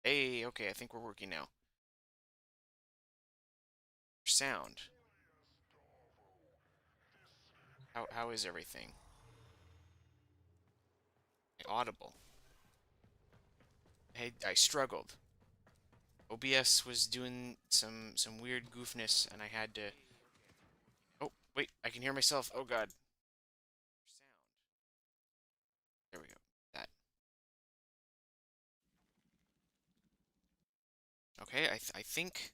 Hey, okay, I think we're working now. Sound. How is everything? Audible. Hey, I struggled. OBS was doing some weird goofness, and I had to. Oh, wait, I can hear myself. Oh God. There we go. That. Okay, I think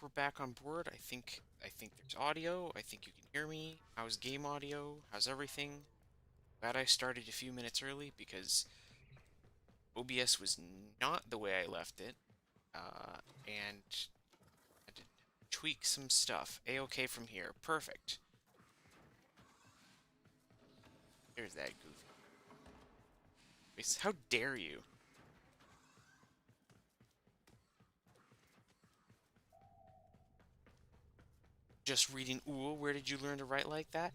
we're back on board. I think there's audio. I think you can hear me. How's game audio? How's everything? Glad I started a few minutes early because OBS was not the way I left it. And had to tweak some stuff. A-okay from here. Perfect. There's that goofy. How dare you? Just reading Ooh, where did you learn to write like that?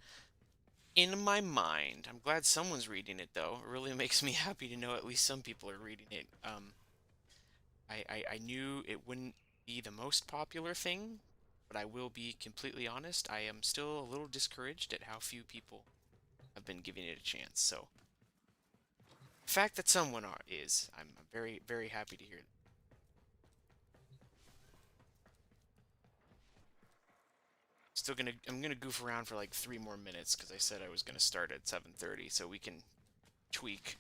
In my mind. I'm glad someone's reading it, though. It really makes me happy to know at least some people are reading it. I knew it wouldn't be the most popular thing, but I will be completely honest. I am still a little discouraged at how few people have been giving it a chance. So, the fact that someone is, I'm very, very happy to hear that. I'm gonna goof around for like 3 more minutes because I said I was gonna start at 7:30, so we can tweak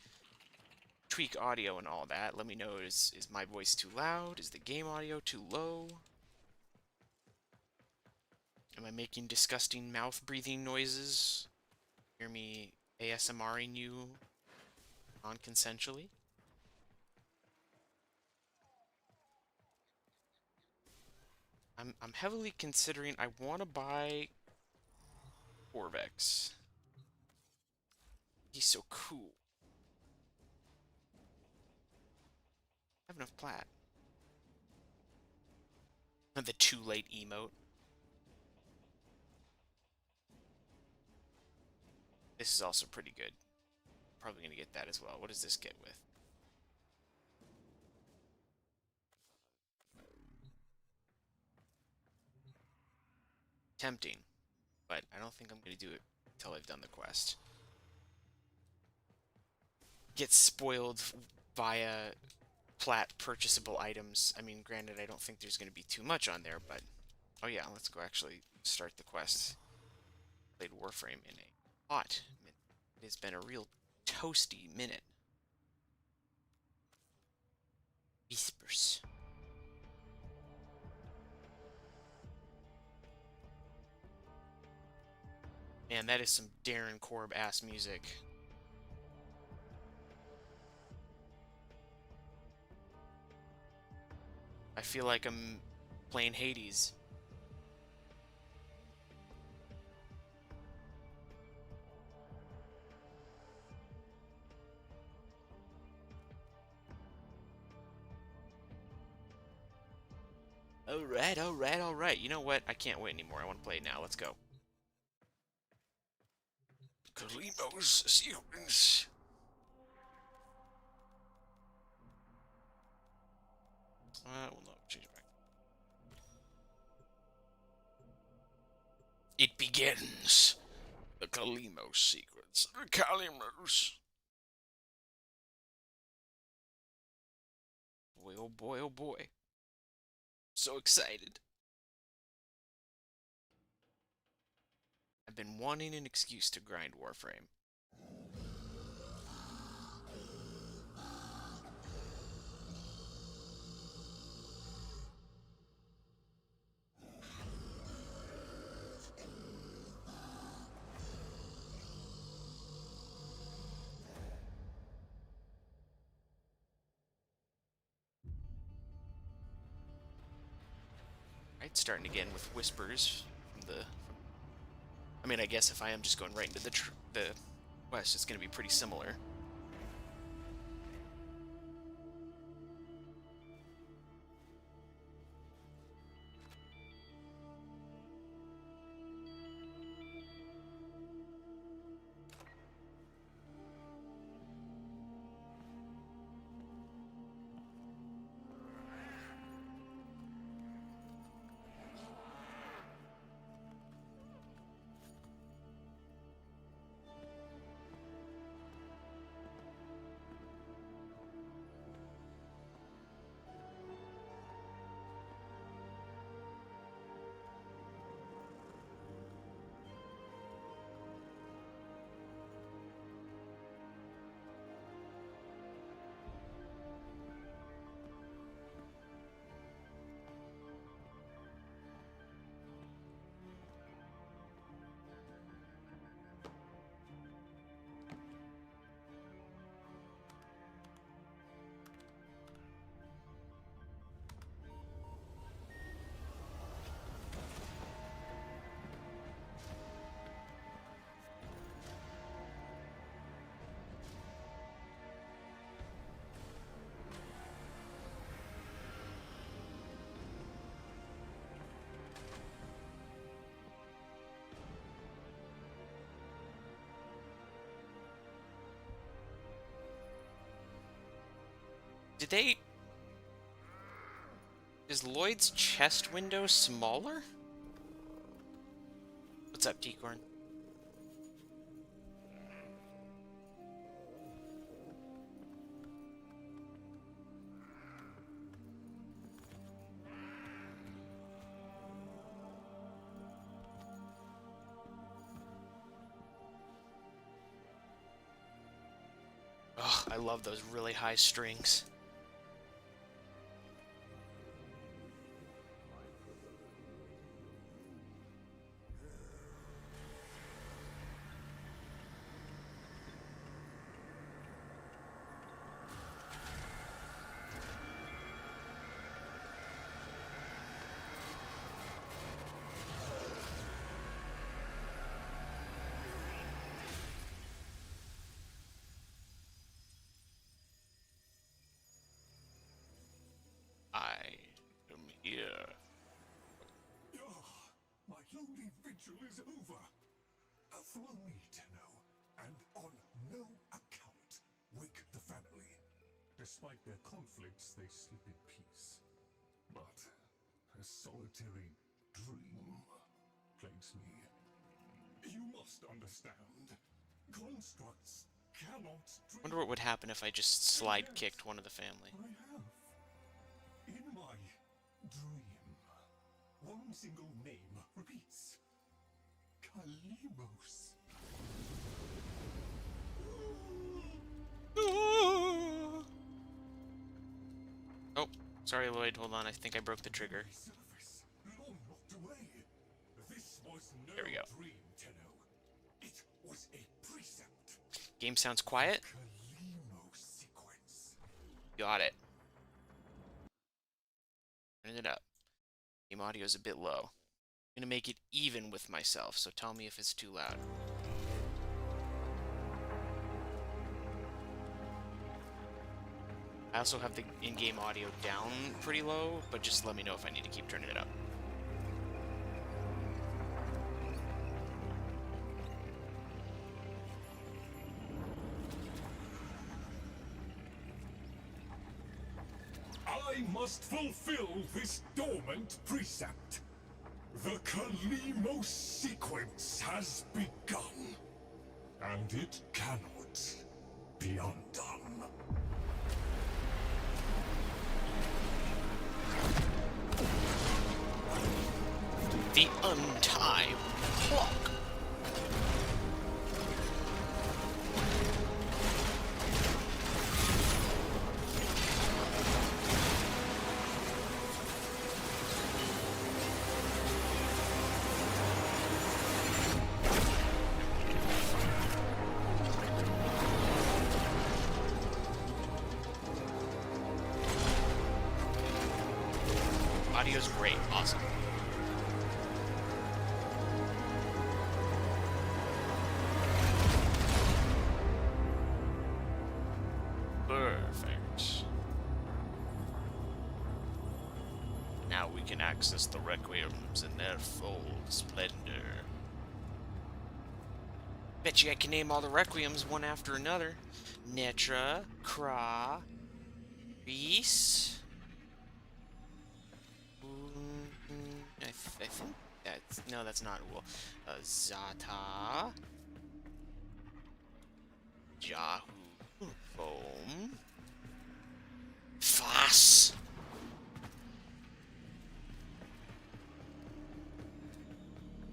tweak audio and all that. Let me know, is my voice too loud? Is the game audio too low? Am I making disgusting mouth breathing noises? Hear me ASMRing you non-consensually? I'm heavily considering I want to buy Corvex. He's so cool. I have enough plat. The too late emote. This is also pretty good. Probably gonna get that as well. What does this get with? Tempting, but I don't think I'm gonna do it until I've done the quest. Get spoiled via plat purchasable items. I mean, granted, I don't think there's gonna be too much on there, but oh yeah, let's go actually start the quest. Played Warframe in a hot minute. It has been a real toasty minute. Whispers. Man, that is some Darren Korb ass music. I feel like I'm playing Hades. Alright, alright, alright. You know what? I can't wait anymore. I want to play it now. Let's go. Kalimo's sequence. Well, no, change it back. It begins. The Kalimo sequence. The Kalimos. Boy, oh boy, oh boy. So excited. I've been wanting an excuse to grind Warframe. Right, starting again with whispers from the. I mean, I guess if I am just going right into the quest, it's going to be pretty similar. Did they... Is Lloyd's chest window smaller? What's up, T-Corn? Oh, I love those really high strings. I am here. My lonely vigil is over. Follow me, Tenno, and on no account wake the family. Despite their conflicts, they sleep in peace. But a solitary dream plagues me. You must understand. Constructs cannot dream. Wonder what would happen if I just slide kicked one of the family. I have. In my dream, one single name repeats. Kalimos. Oh, sorry, Lloyd. Hold on. I think I broke the trigger. Surface, long locked away. This was no There we go. dream, Tenno. It was a precept. Game sounds quiet. Kalimos sequence. Got it. Turn it up. Game audio's a bit low. I'm gonna make it even with myself, so tell me if it's too loud. I also have the in-game audio down pretty low, but just let me know if I need to keep turning it up. I must fulfill this dormant precept. The Kalimos sequence has begun, and it cannot be undone. The untie clock. Audio's great, awesome. Perfect. Now we can access the Requiems in their full splendor. Bet you I can name all the Requiems one after another. Netra, Kra, Reese. I think that's... No, that's not Wool. Zata. Jahu. Foam. Fass.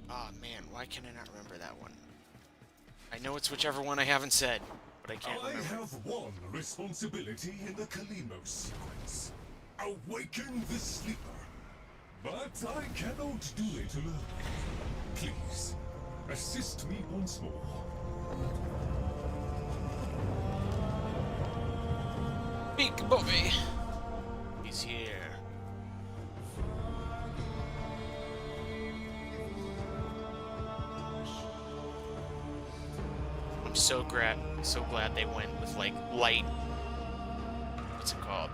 Oh man, why can I not remember that one? I know it's whichever one I haven't said, but I can't remember. I have one responsibility in the Kalimos sequence. Awaken the sleeper. But I cannot do it alone. Please, assist me once more. Big boy. He's here. I'm so glad they went with like light. What's it called?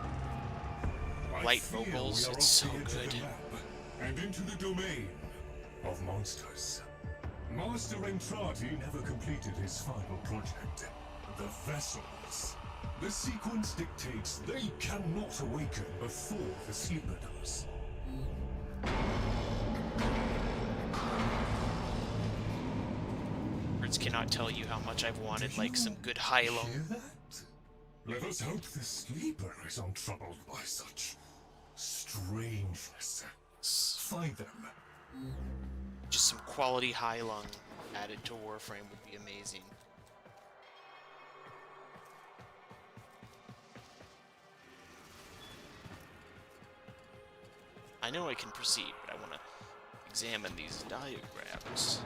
Light vocals. It's so good. And into the domain of monsters. Master Entrati never completed his final project, the vessels. The sequence dictates they cannot awaken before the sleeper does. Words cannot tell you how much I've wanted, like, some good high-low. Hear that? Let us hope the sleeper is untroubled by such strangeness. Find them. Just some quality high-lung added to Warframe would be amazing. I know I can proceed, but I want to examine these diagrams.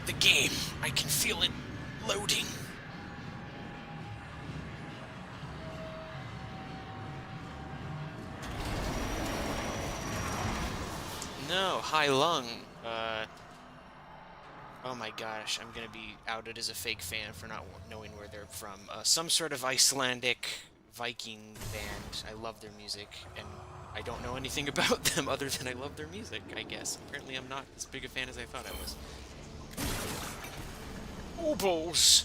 The game, I can feel it loading. No, high lung. Oh my gosh, I'm gonna be outed as a fake fan for not knowing where they're from. Some sort of Icelandic Viking band. I love their music, and I don't know anything about them other than I love their music, I guess. Apparently I'm not as big a fan as I thought I was. Oh, balls!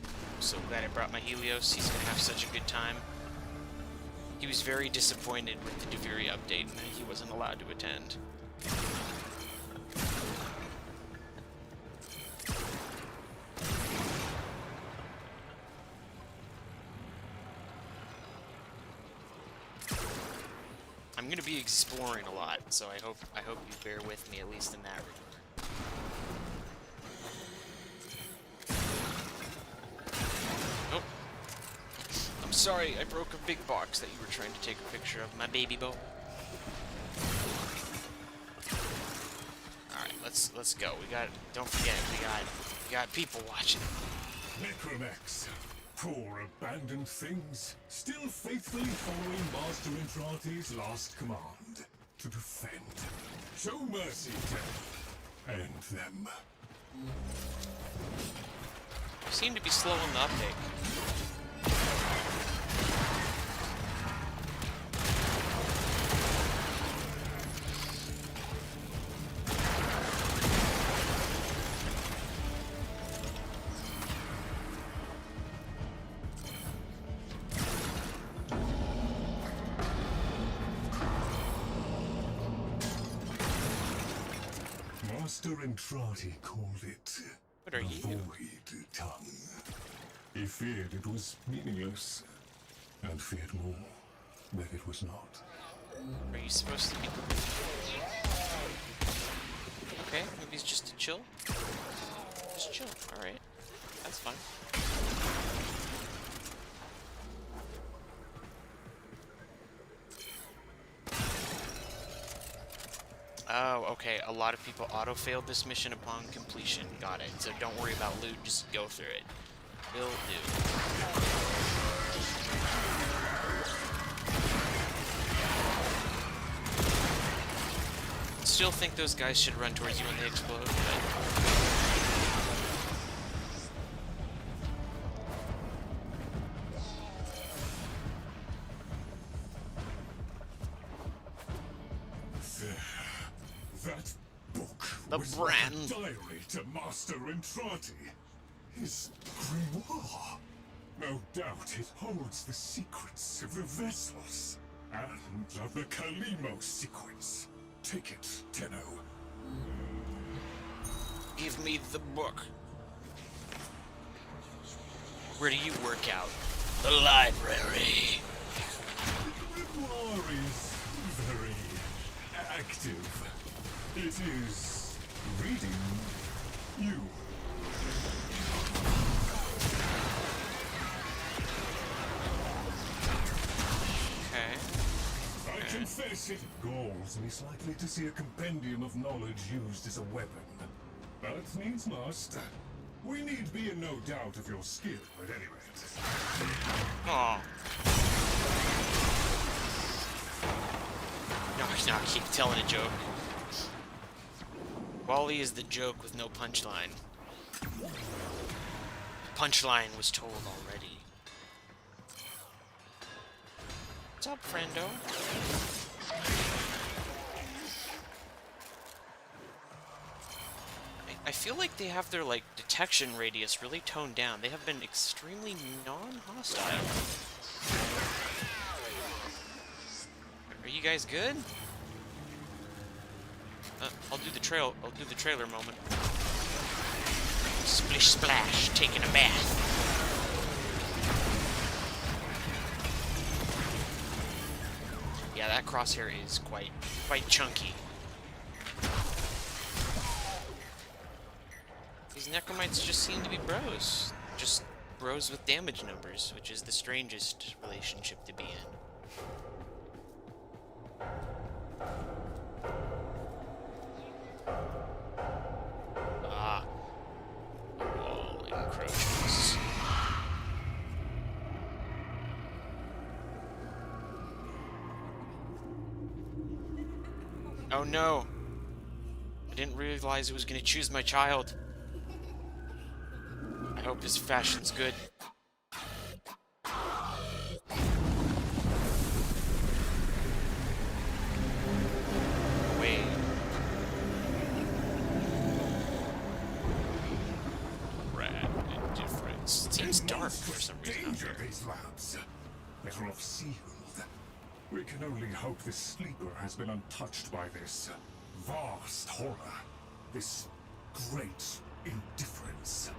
I'm so glad I brought my Helios. He's gonna have such a good time. He was very disappointed with the Deviri update and that he wasn't allowed to attend. I'm going to be exploring a lot, so I hope you bear with me at least in that regard. Oh. I'm sorry, I broke a big box that you were trying to take a picture of, my baby boy. Alright, let's go. Don't forget, we got people watching. Necromex, poor abandoned things, still faithfully following Master Entrati's last command, to defend. Show mercy to end them. You seem to be slow on the uptake. Master Entrati called it What are the you? Void Tongue. He feared it was meaningless, and feared more that it was not. Are you supposed to be... Okay, maybe it's just a chill. Just chill, alright. That's fine. Oh, okay. A lot of people auto-failed this mission upon completion. Got it. So don't worry about loot, just go through it. Will do. Still think those guys should run towards you when they explode, but... That book The was brand. like a diary to Master Entrati. His grimoire. No doubt it holds the secrets of the vessels and of the Kalimo sequence. Take it, Tenno. Give me the book. Where do you work out? The library. The grimoire is very active. It is reading you. Okay. I confess it galls me slightly to see a compendium of knowledge used as a weapon. But needs must. We need be in no doubt of your skill, at any rate. Aw. No, keep telling a joke. Wally is the joke with no punchline. Punchline was told already. What's up, friendo? I feel like they have their, like, detection radius really toned down. They have been extremely non-hostile. Are you guys good? I'll do the trailer moment. Splish splash, taking a bath. Yeah, that crosshair is quite chunky. These Necromites just seem to be bros. Just bros with damage numbers, which is the strangest relationship to be in. Ah. The wall encroaches. Oh no! I didn't realize it was gonna choose my child. I hope his fashion's good. Wait. Rad indifference. It seems dark for some reason out Danger, there. these labs. They're off-sealed. We can only hope this sleeper has been untouched by this vast horror. This great indifference.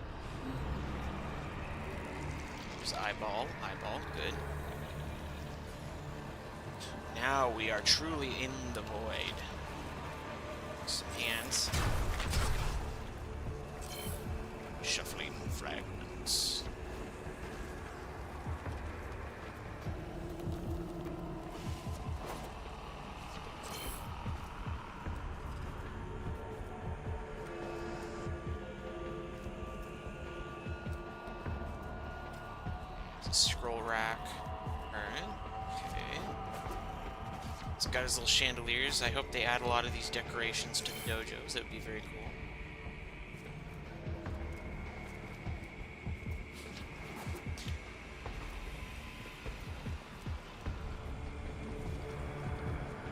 There's eyeball, good. Now we are truly in the void. Some hands. Shuffling fragments. Scroll rack. Alright. Okay. He's got his little chandeliers. I hope they add a lot of these decorations to the dojos. That would be very cool.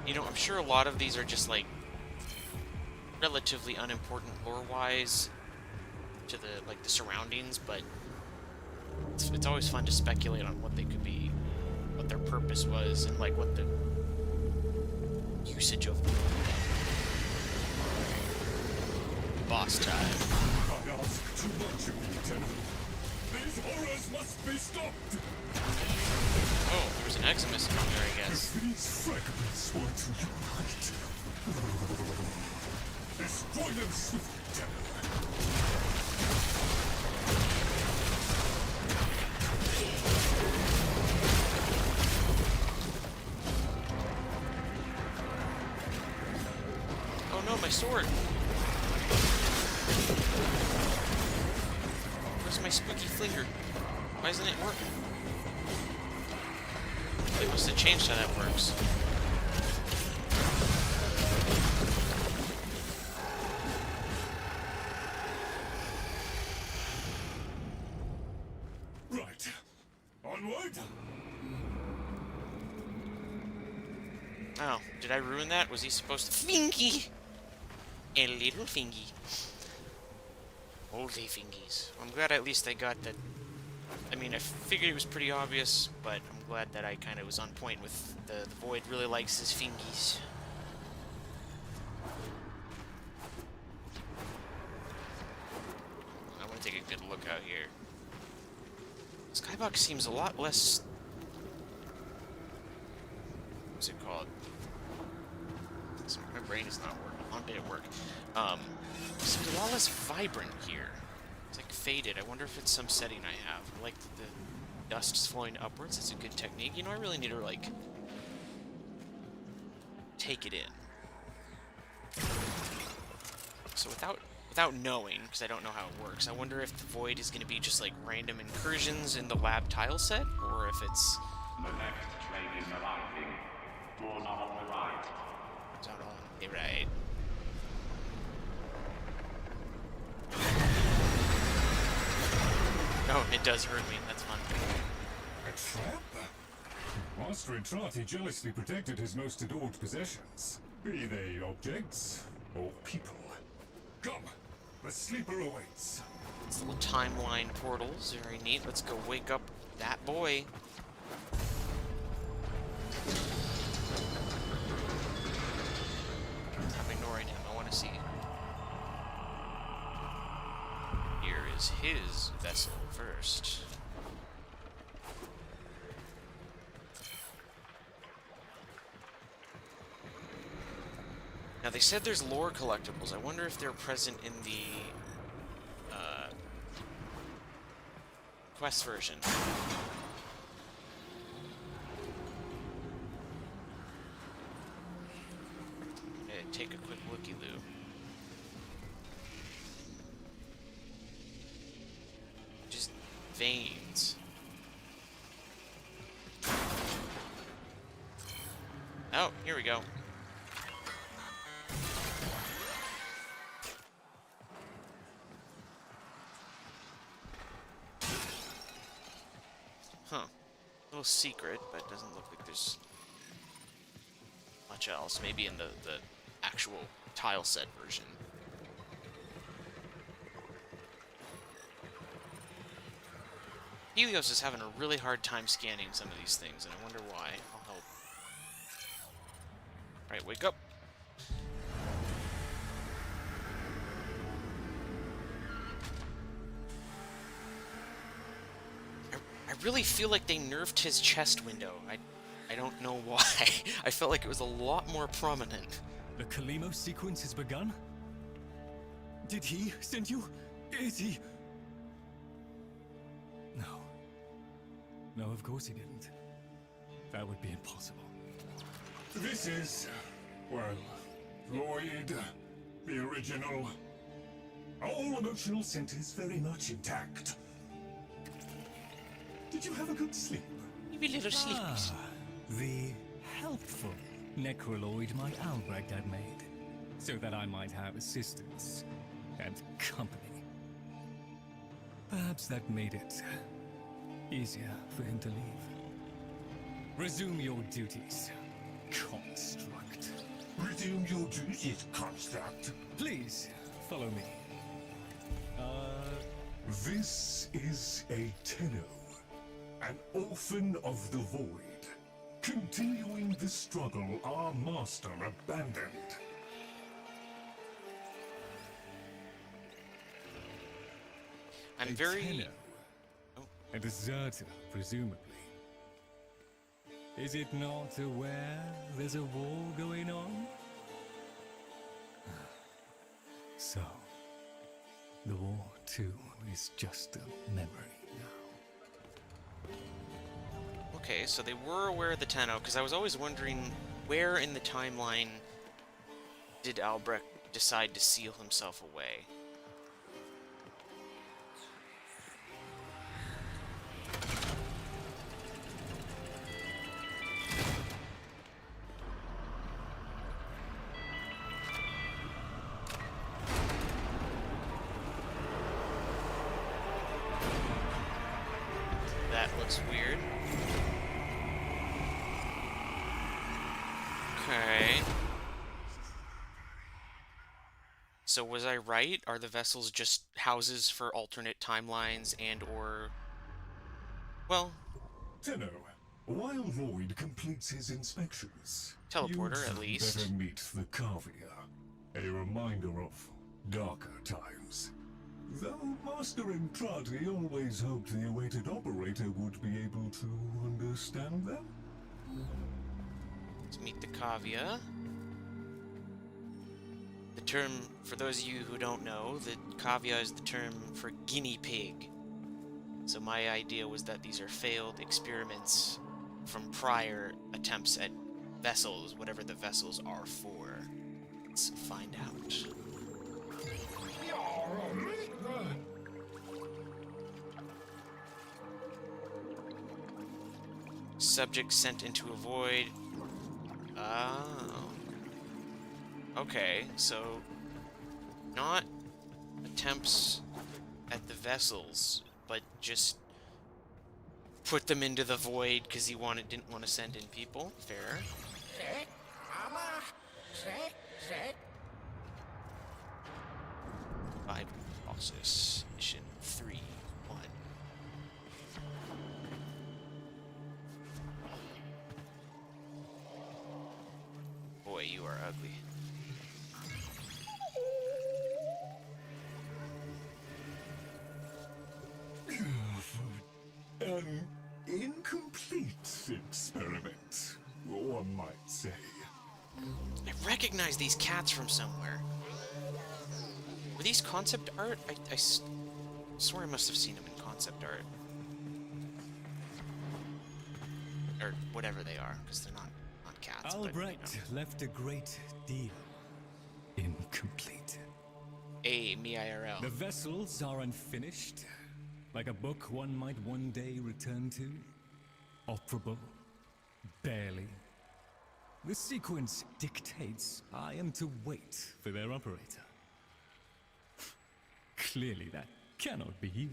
You know, I'm sure a lot of these are just, like, relatively unimportant lore-wise to the, like, the surroundings, but it's always fun to speculate on what they could be, what their purpose was, and like what the usage of them. Boss time. I ask too much of you, Tenno. These horrors must be stopped. Oh, there was an Eximus in there, I guess. If these fragments were to unite, destroy them swiftly, Tenno. Oh no, my sword! Where's my spooky flinger? Why isn't it working? They must have changed how that works. Right. Onward. Oh, did I ruin that? Was he supposed to... Fingy! A little fingy. Holy fingies. I'm glad at least I got that. I mean, I figured it was pretty obvious, but I'm glad that I kind of was on point with the Void really likes his fingies. I want to take a good look out here. Skybox seems a lot less... What's it called? Sorry, my brain is not working. On day at work. Seems a lot less vibrant here. It's like faded. I wonder if it's some setting I have. I like the dust's flowing upwards. That's a good technique. You know, I really need to, like, take it in. So without knowing, because I don't know how it works, I wonder if the Void is going to be just, like, random incursions in the lab tile set, or if it's... The next train is arriving. Door on the right. It's out on the right. Oh, it does hurt me. That's fun. A trap? Master Entrati jealously protected his most adored possessions, be they objects or people. Come, the sleeper awaits. These little timeline portals, very neat. Let's go wake up that boy. I'm ignoring him. I want to see. Here is his vessel first. Now, they said there's lore collectibles. I wonder if they're present in the quest version. Okay, take a quick looky-loo. Just veins. Oh, here we go. Huh. Little secret, but it doesn't look like there's much else. Maybe in the actual tile set version. Helios is having a really hard time scanning some of these things, and I wonder why. I'll help. Alright, wake up. I really feel like they nerfed his chest window. I don't know why. I felt like it was a lot more prominent. The Kalimo sequence has begun? Did he send you? Is he? No. No, of course he didn't. That would be impossible. This is, well, Lloyd, the original. All emotional centers very much intact. Did you have a good sleep? Maybe little sleepies. The helpful necroloid my Albrecht had made, so that I might have assistance and company. Perhaps that made it easier for him to leave. Resume your duties, construct. Resume your duties, construct. Please, follow me. This is a Tenno, an orphan of the void, continuing the struggle our master abandoned. I'm A very... Tenno. A deserter, presumably. Is it not aware there's a war going on? So, the war, too, is just a memory now. Okay, so they were aware of the Tenno, because I was always wondering where in the timeline did Albrecht decide to seal himself away? That looks weird. Okay. So was I right? Are the vessels just houses for alternate timelines and or... Well, Tenno, while Lloyd completes his inspections, teleporter, you'd at least. better meet the Cavia, a reminder of darker times. Though Master Entrati always hoped the awaited operator would be able to understand them. Let's meet the Cavia. The term, for those of you who don't know, the Cavia is the term for guinea pig. So my idea was that these are failed experiments from prior attempts at vessels, whatever the vessels are for. Let's find out. Subject sent into a void. Oh. Okay, so not attempts at the vessels, but just put them into the void because he didn't want to send in people. Fair. Five bosses. Mission 3-1. Boy, you are ugly. An incomplete experiment, one might say. I recognize these cats from somewhere. Were these concept art? I swear I must have seen them in concept art. Or whatever they are, because they're not cats. Albrecht left a great deal incomplete. Me IRL. The vessels are unfinished, like a book one might one day return to. Operable, barely. The sequence dictates I am to wait for their operator. Clearly that cannot be you.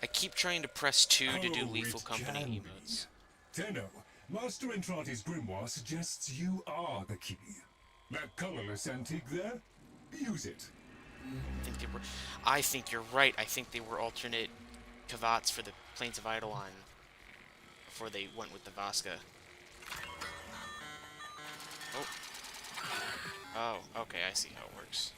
I keep trying to press 2 to do Oh, Lethal it Company can be. emotes. Tenno, Master Entrati's grimoire suggests you are the key. That colorless antique there? Use it. I think you're right. I think they were alternate Kavats for the Plains of Eidolon before they went with the Vasca. Oh. Oh, okay, I see how it works.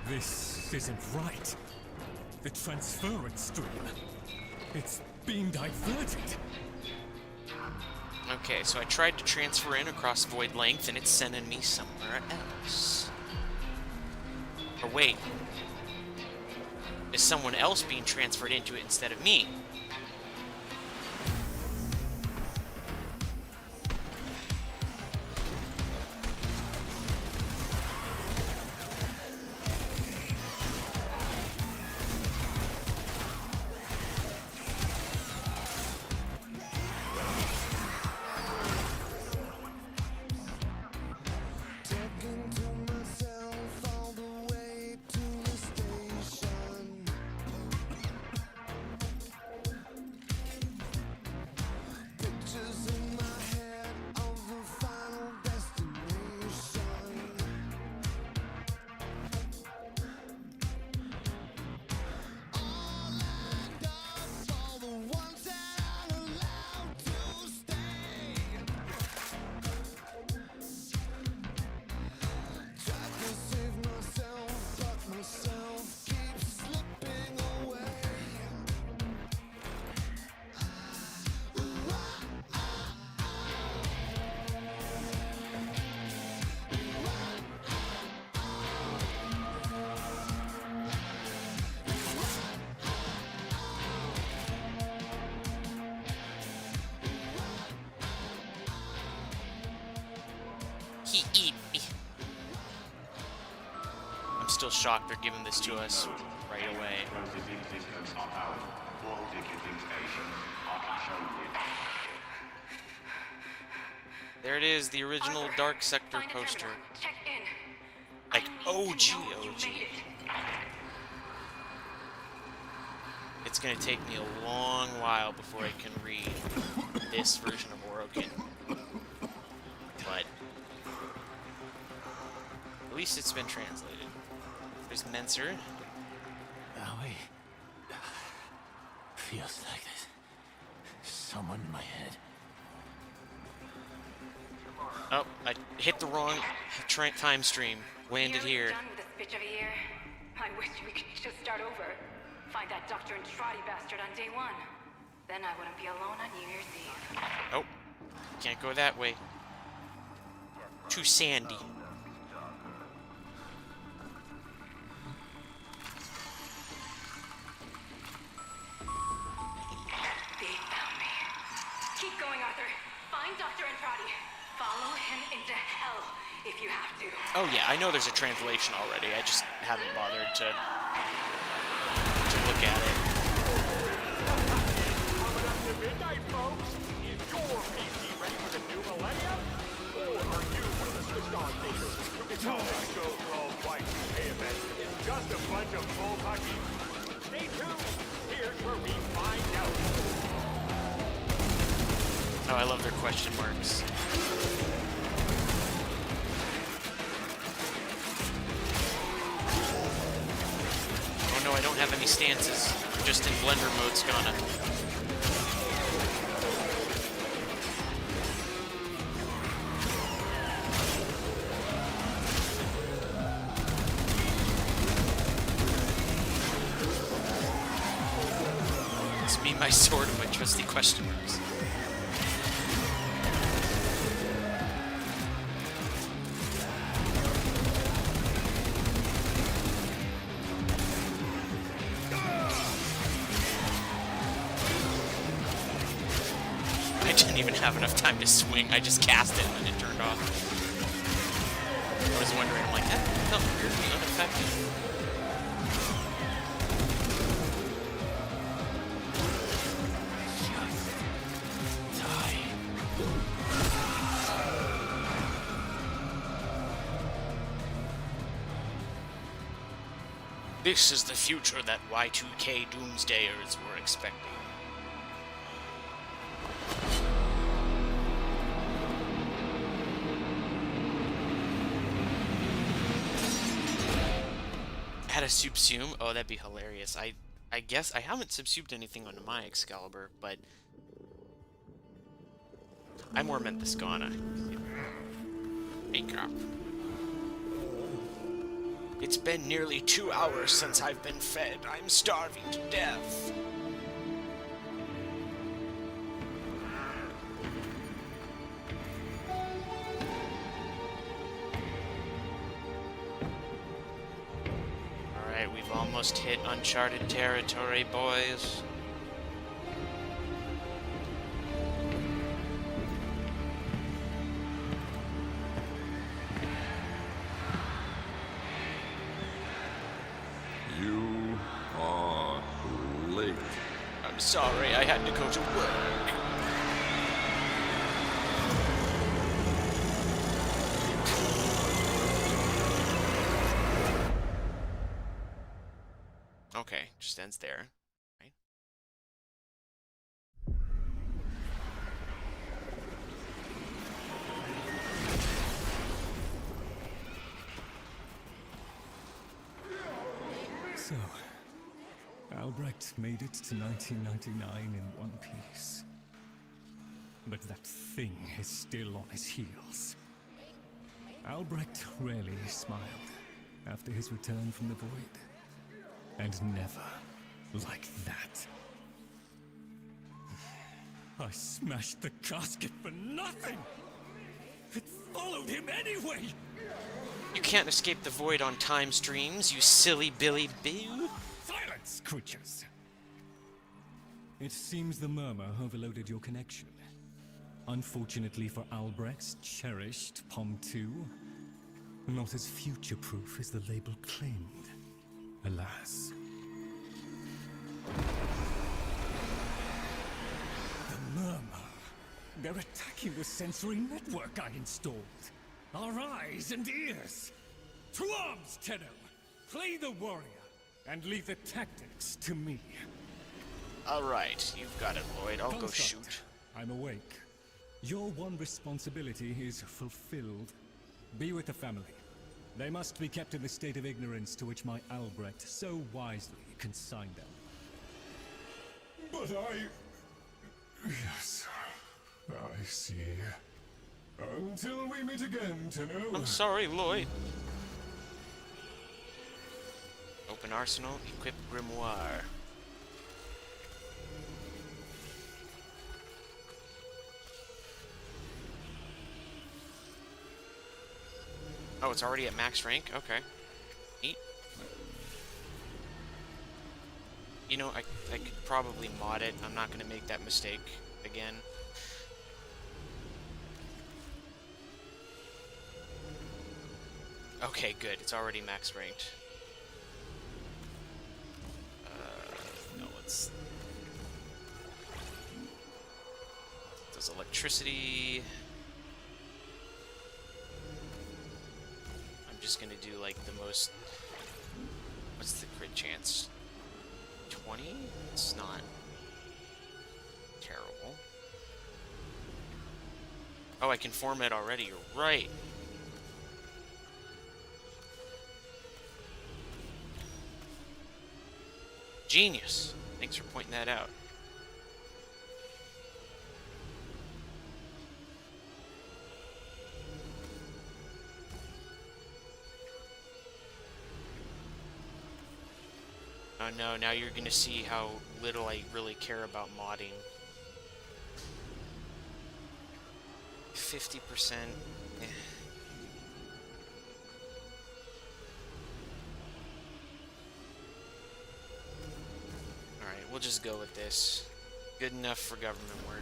This isn't right. The transference stream. It's being diverted. Okay, so I tried to transfer in across void length, and it's sending me somewhere else. Or wait. Is someone else being transferred into it instead of me? He eat me. I'm still shocked they're giving this to us right away. Explosive existence of our all ticketing stations are shown. There it is, the original Dark Sector Find a poster. terminal. Check in. Like I need to OG, know you OG. made it. It's gonna take me a long while before I can read this version of Orokin. But at least it's been translated. There's Menser. Owie. Feels like there's someone in my head. Oh, I hit the wrong time stream. Landed Nearly here. done with this bitch of a year. I wish we could just start over. Find that Dr. Entrati bastard on day 1. Then I wouldn't be alone on New Year's Eve. Oh, can't go that way. Too sandy. They found me. Keep going, Arthur. Find Dr. Entrati. Follow him into hell if you have to. Oh yeah, I know there's a translation already. I just haven't bothered to to look at it. Coming up to midnight, folks. Is your PC ready for the new millennium? Or are you one of the switched on thinkers who can tell this go-pro Y2K event is just a bunch of bull pucky? Stay tuned. Here's where we find out. Oh, I love their question marks. Oh no, I don't have any stances. I'm just in blender mode, Skana. It's me, my sword, and my trusty question marks. I didn't even have enough time to swing. I just cast it and it turned off. I was wondering, I'm like, that felt weirdly ineffective. This is the future that Y2K doomsdayers were expecting. Had a subsume? Oh, that'd be hilarious. I guess I haven't subsumed anything on my Excalibur, but I more meant the Skana. Wake up. It's been nearly 2 hours since I've been fed. I'm starving to death. Alright, we've almost hit uncharted territory, boys. You are late. I'm sorry, I had to go to work. Okay, just ends there. Right? So, Albrecht made it to 1999 in one piece. But that thing is still on his heels. Albrecht rarely smiled after his return from the void. And never like that. I smashed the casket for nothing! It followed him anyway! You can't escape the void on time streams, you silly Billy Boo. Silence, creatures! It seems the murmur overloaded your connection. Unfortunately for Albrecht's cherished POM 2, not as future-proof as the label claimed. Alas. The murmur. They're attacking the sensory network I installed. Our eyes and ears. To arms, Tenno! Play the warrior, and leave the tactics to me. Alright, you've got it, Lloyd. I'll go Construct. shoot. I'm awake. Your one responsibility is fulfilled. Be with the family. They must be kept in the state of ignorance to which my Albrecht so wisely consigned them. But Yes, I see. Until we meet again, Tenno. I'm sorry, Lloyd. Open arsenal, equip grimoire. Oh, it's already at max rank? Okay. Neat. You know, I could probably mod it. I'm not gonna make that mistake again. Okay, good. It's already max ranked. gods. Does electricity. I'm just gonna do like the most. What's the crit chance? 20? It's not terrible. Oh, I can format already. You're right. Genius. Thanks for pointing that out. Oh no, now you're gonna see how little I really care about modding. 50%. Eh. Alright, we'll just go with this. Good enough for government work.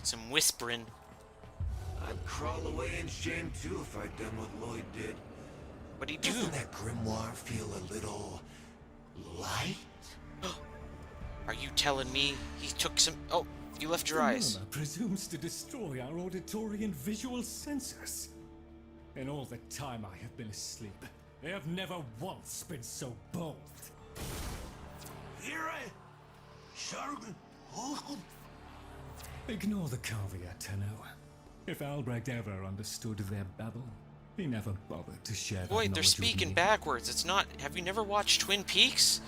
Some whispering. I'd crawl away in shame too if I'd done what Lloyd did. What'd he do? Doesn't that grimoire feel a little light? Are you telling me he took some... Oh, you left your eyes. The presumes to destroy our auditory and visual senses. In all the time I have been asleep, they have never once been so bold. Here I... Shargun. Ignore the caveat, Tenno. If Albrecht ever understood their babble, he never bothered to share that Boy, they're knowledge with speaking me. backwards. It's not... Have you never watched Twin Peaks?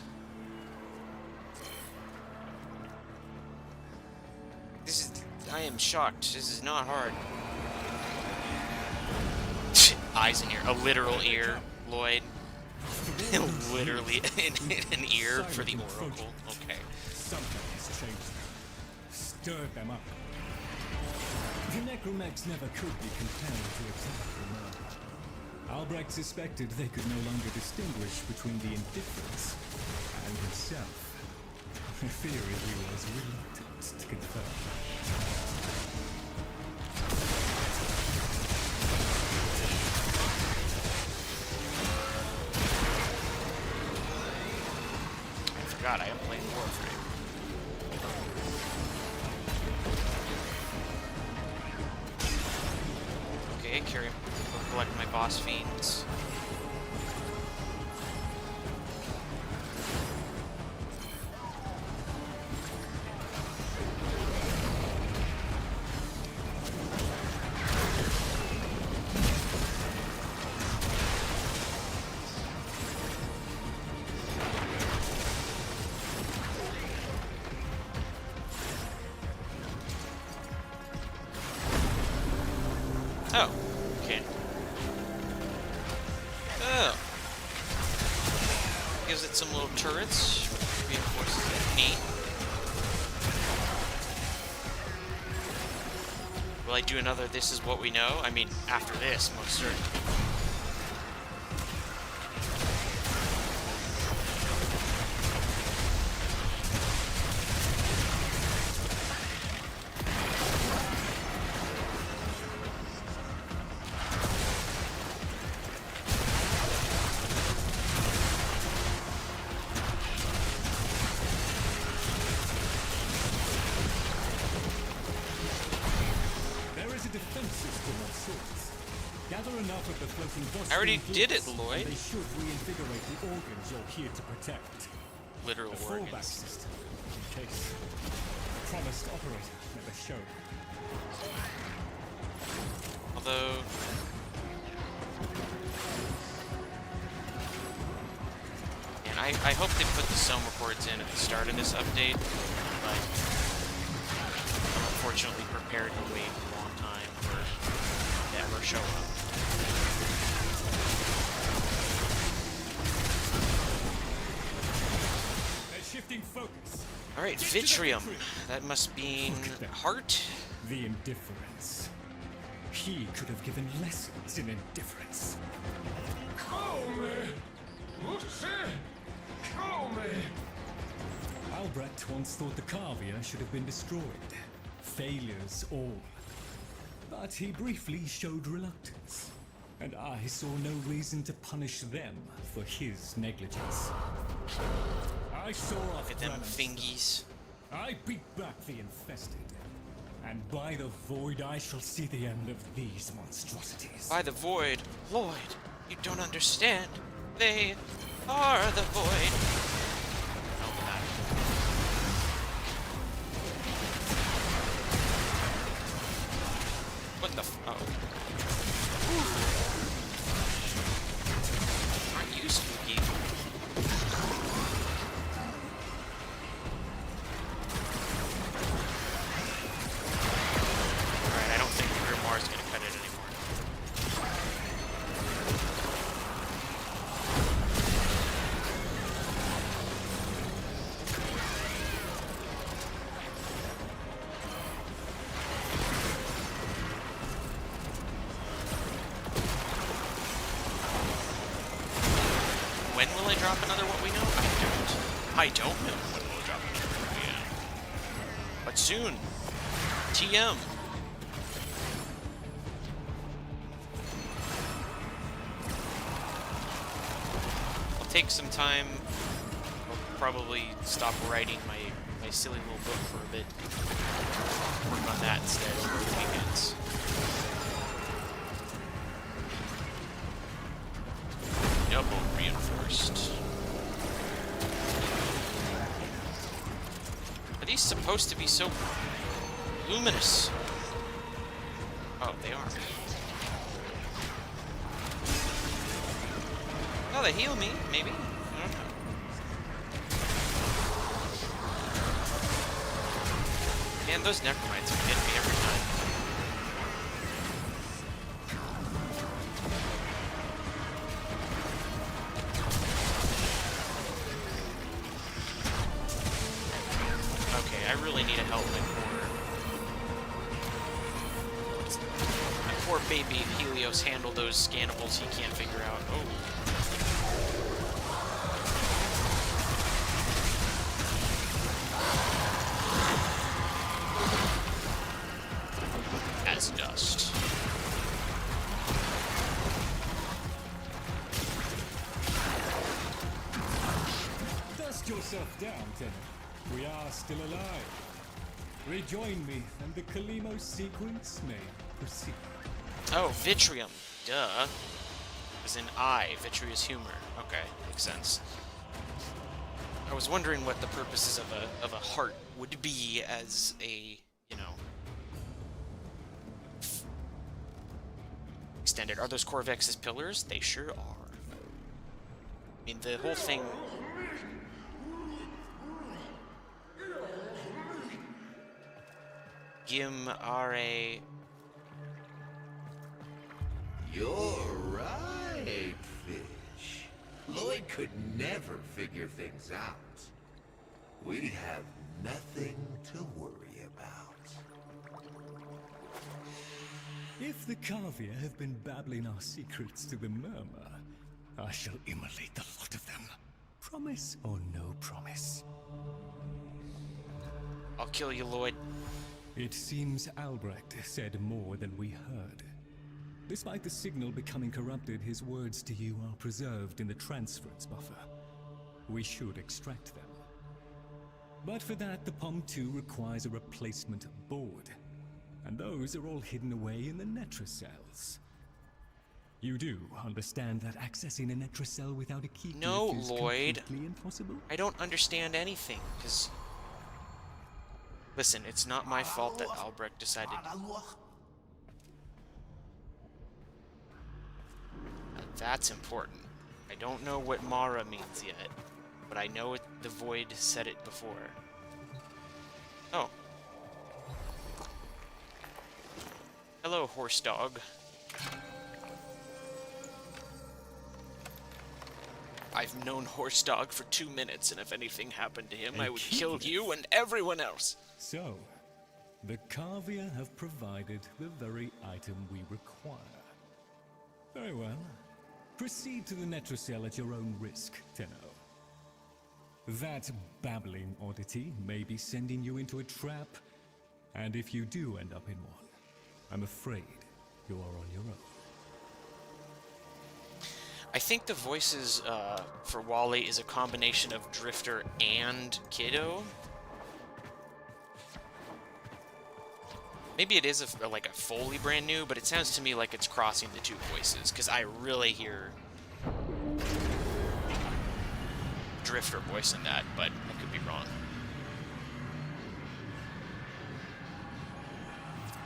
This is... I am shocked. This is not hard. Eyes in ear. A literal ear, Lloyd. Literally an ear for the Oracle. Okay. Something has changed them. Stirred them up. The necromegs never could be compelled to attack the murder. Albrecht suspected they could no longer distinguish between the indifferents and himself. A theory he was reluctant to confirm. I forgot I am playing Warframe. Okay, collect my boss fiends. Oh, okay. Oh. Gives it some little turrets. Reinforces it. Neat. Will I do another This Is What We Know? I mean, after this, most certainly. Enough of the floating I already did it, bliss, Lloyd. and they should reinvigorate the organs you're here to protect. Literal A fallback organs. system, in case the promised operator never showed. Although... And I hope they put the Soma chords in at the start of this update, but I'm unfortunately prepared to wait a long time for it to ever show up. Shifting focus. Alright, Vitrium. That must mean heart? The indifference. he could have given lessons in indifference. Albrecht once thought the Carvia should have been destroyed. Failures all. But he briefly showed reluctance. And I saw no reason to punish them for his negligence. I saw off Look at them Brabant's fingies. I beat back the infested. And by the void I shall see the end of these monstrosities. By the void. Lloyd, you don't understand. They are the void. Oh, God. What the f- oh. Aren't you spooky? Alright, I don't think Grimar's gonna cut it anymore. When will I drop another what we know? I don't know when we'll drop another what we know. But soon. TM. I'll take some time. I'll probably stop writing my silly little book for a bit. Work on that instead over the weekends. Double reinforced. Are these supposed to be so luminous? Oh, they are. Oh, they heal me, maybe? I don't know. Man, those necromites are hitting me every time. Okay, I really need to help my poor baby Helios handle those scannables he can't figure out. Oh. As dust. Dust yourself down, Tenor. We are still alive. Rejoin me, and the Kalimo sequence may proceed. Oh, Vitrium. Duh. As in I, vitreous humor. Okay, makes sense. I was wondering what the purposes of a heart would be as a, you know, extended. Are those Corvex's pillars? They sure are. I mean, the whole thing. Gim are a. You're right, Fish. Lloyd could never figure things out. We have nothing to worry about. If the Carvia have been babbling our secrets to the Murmur, I shall immolate the lot of them. Promise or no promise? I'll kill you, Lloyd. It seems Albrecht said more than we heard. Despite the signal becoming corrupted, his words to you are preserved in the transference buffer. We should extract them. But for that, the POM-2 requires a replacement board. And those are all hidden away in the Netra cells. You do understand that accessing a Netra cell without a key No, is Lloyd. completely impossible? I don't understand anything, because... Listen, it's not my fault that Albrecht decided... That's important. I don't know what Mara means yet, but I know the Void said it before. Oh. Hello, horse dog. I've known Horse Dog for 2 minutes, and if anything happened to him, I would kill you and everyone else. So, The Carvia have provided the very item we require. Very well. Proceed to the Netrocell at your own risk, Tenno. That babbling oddity may be sending you into a trap, and if you do end up in one, I'm afraid you are on your own. I think the voices for Wally is a combination of Drifter and Kiddo. Maybe it is like a fully brand new, but it sounds to me like it's crossing the two voices, because I really hear Drifter voicing that, but I could be wrong.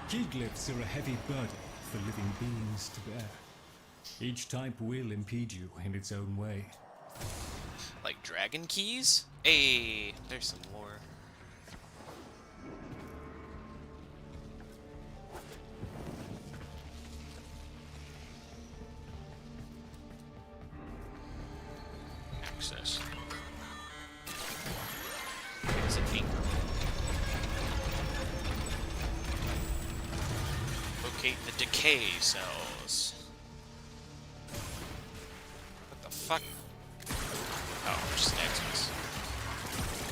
Key glyphs are a heavy burden for living beings to bear. Each type will impede you in its own way. Like dragon keys? Hey, there's some more. Access. Is it me? Locate the decay cells. What the fuck? Oh, just Xmas.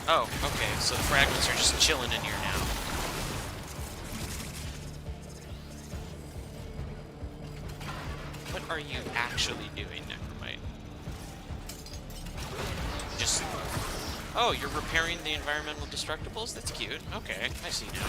Oh, okay, so the fragments are just chilling in here now. What are you actually doing, Necromite? Just... Oh, you're repairing the environmental destructibles? That's cute. Okay, I see now.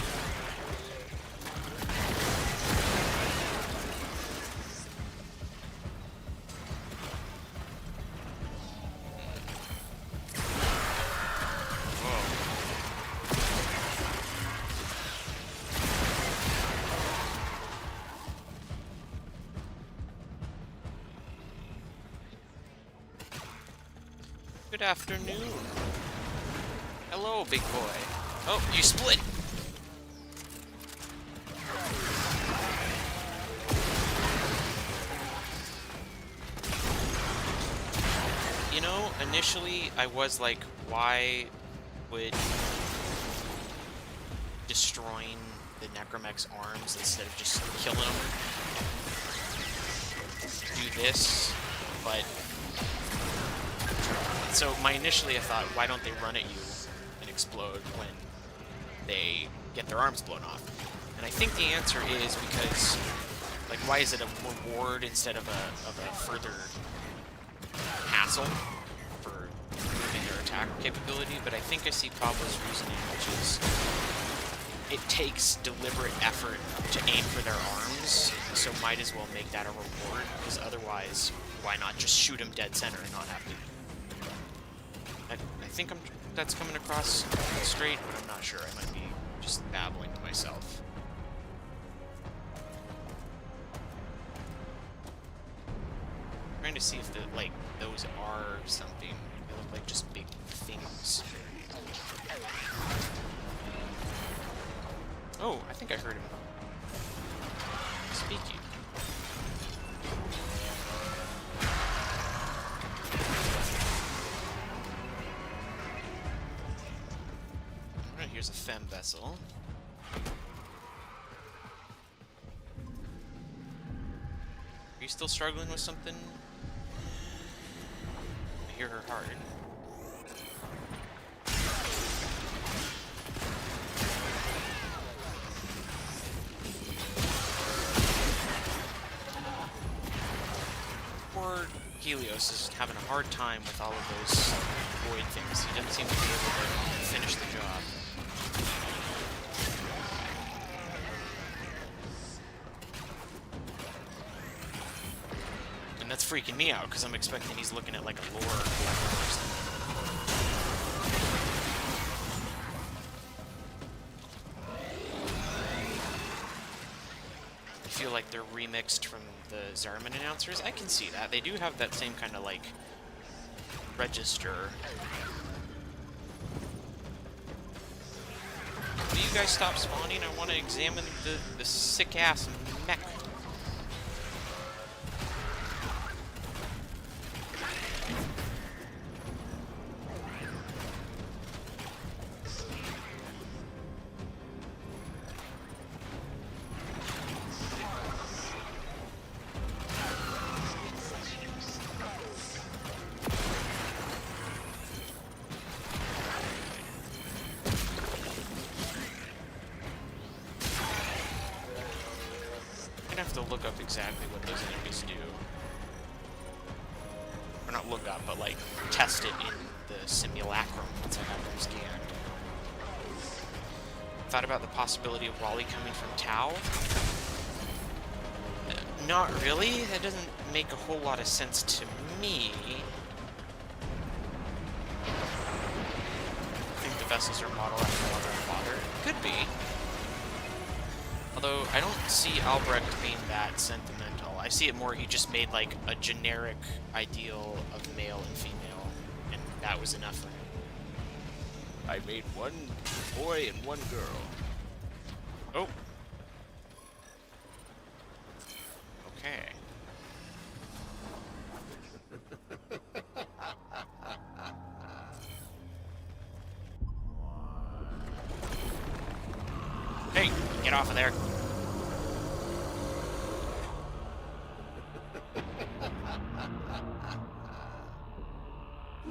Good afternoon. Hello, big boy. Oh, you split! You know, initially I was like, why would destroying the Necromech's arms instead of just killing them do this? But so initially I thought, why don't they run at you and explode when they get their arms blown off? And I think the answer is because, like, why is it a reward instead of a further hassle for improving their attack capability? But I think I see Pablo's reasoning, which is it takes deliberate effort to aim for their arms, so might as well make that a reward, because otherwise, why not just shoot them dead center and not have to... I think that's coming across straight, but I'm not sure. I might be just babbling to myself. I'm trying to see if those are something. They look like just big things. Oh, I think I heard him speaking. Alright, here's a fem vessel. Are you still struggling with something? I hear her heart. Poor Helios is having a hard time with all of those void things. He doesn't seem to be able to finish the job. And that's freaking me out, because I'm expecting he's looking at like a lore collector or something. I feel like they're remixed from the Zariman announcers. I can see that. They do have that same kind of like register. Will you guys stop spawning? I want to examine the sick ass mech. look up exactly what those enemies do. Or not look up, but like test it in the simulacrum once I have them scanned. Thought about the possibility of Wally coming from Tau? Not really. That doesn't make a whole lot of sense to me. I think the vessels are modeled after mother and father. Could be. Although, I don't see Albrecht being that sentimental. I see it more he just made, like, a generic ideal of male and female, and that was enough for him. I made one boy and one girl. Oh. Okay. Hey, get off of there.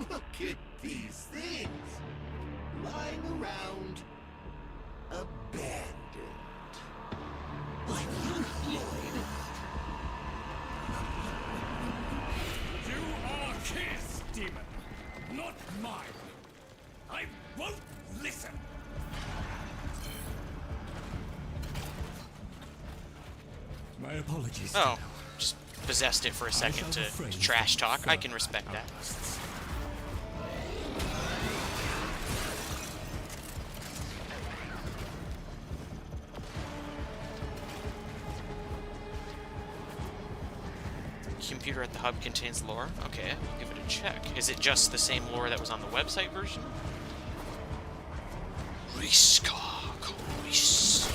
Look at these things lying around, abandoned. Like you, Lloyd. You are his demon, not mine. I won't listen. My apologies. Oh, just possessed it for a second to trash talk. I can respect that. Computer at the hub contains lore. Okay, I'll give it a check. Is it just the same lore that was on the website version? Riska, Koris.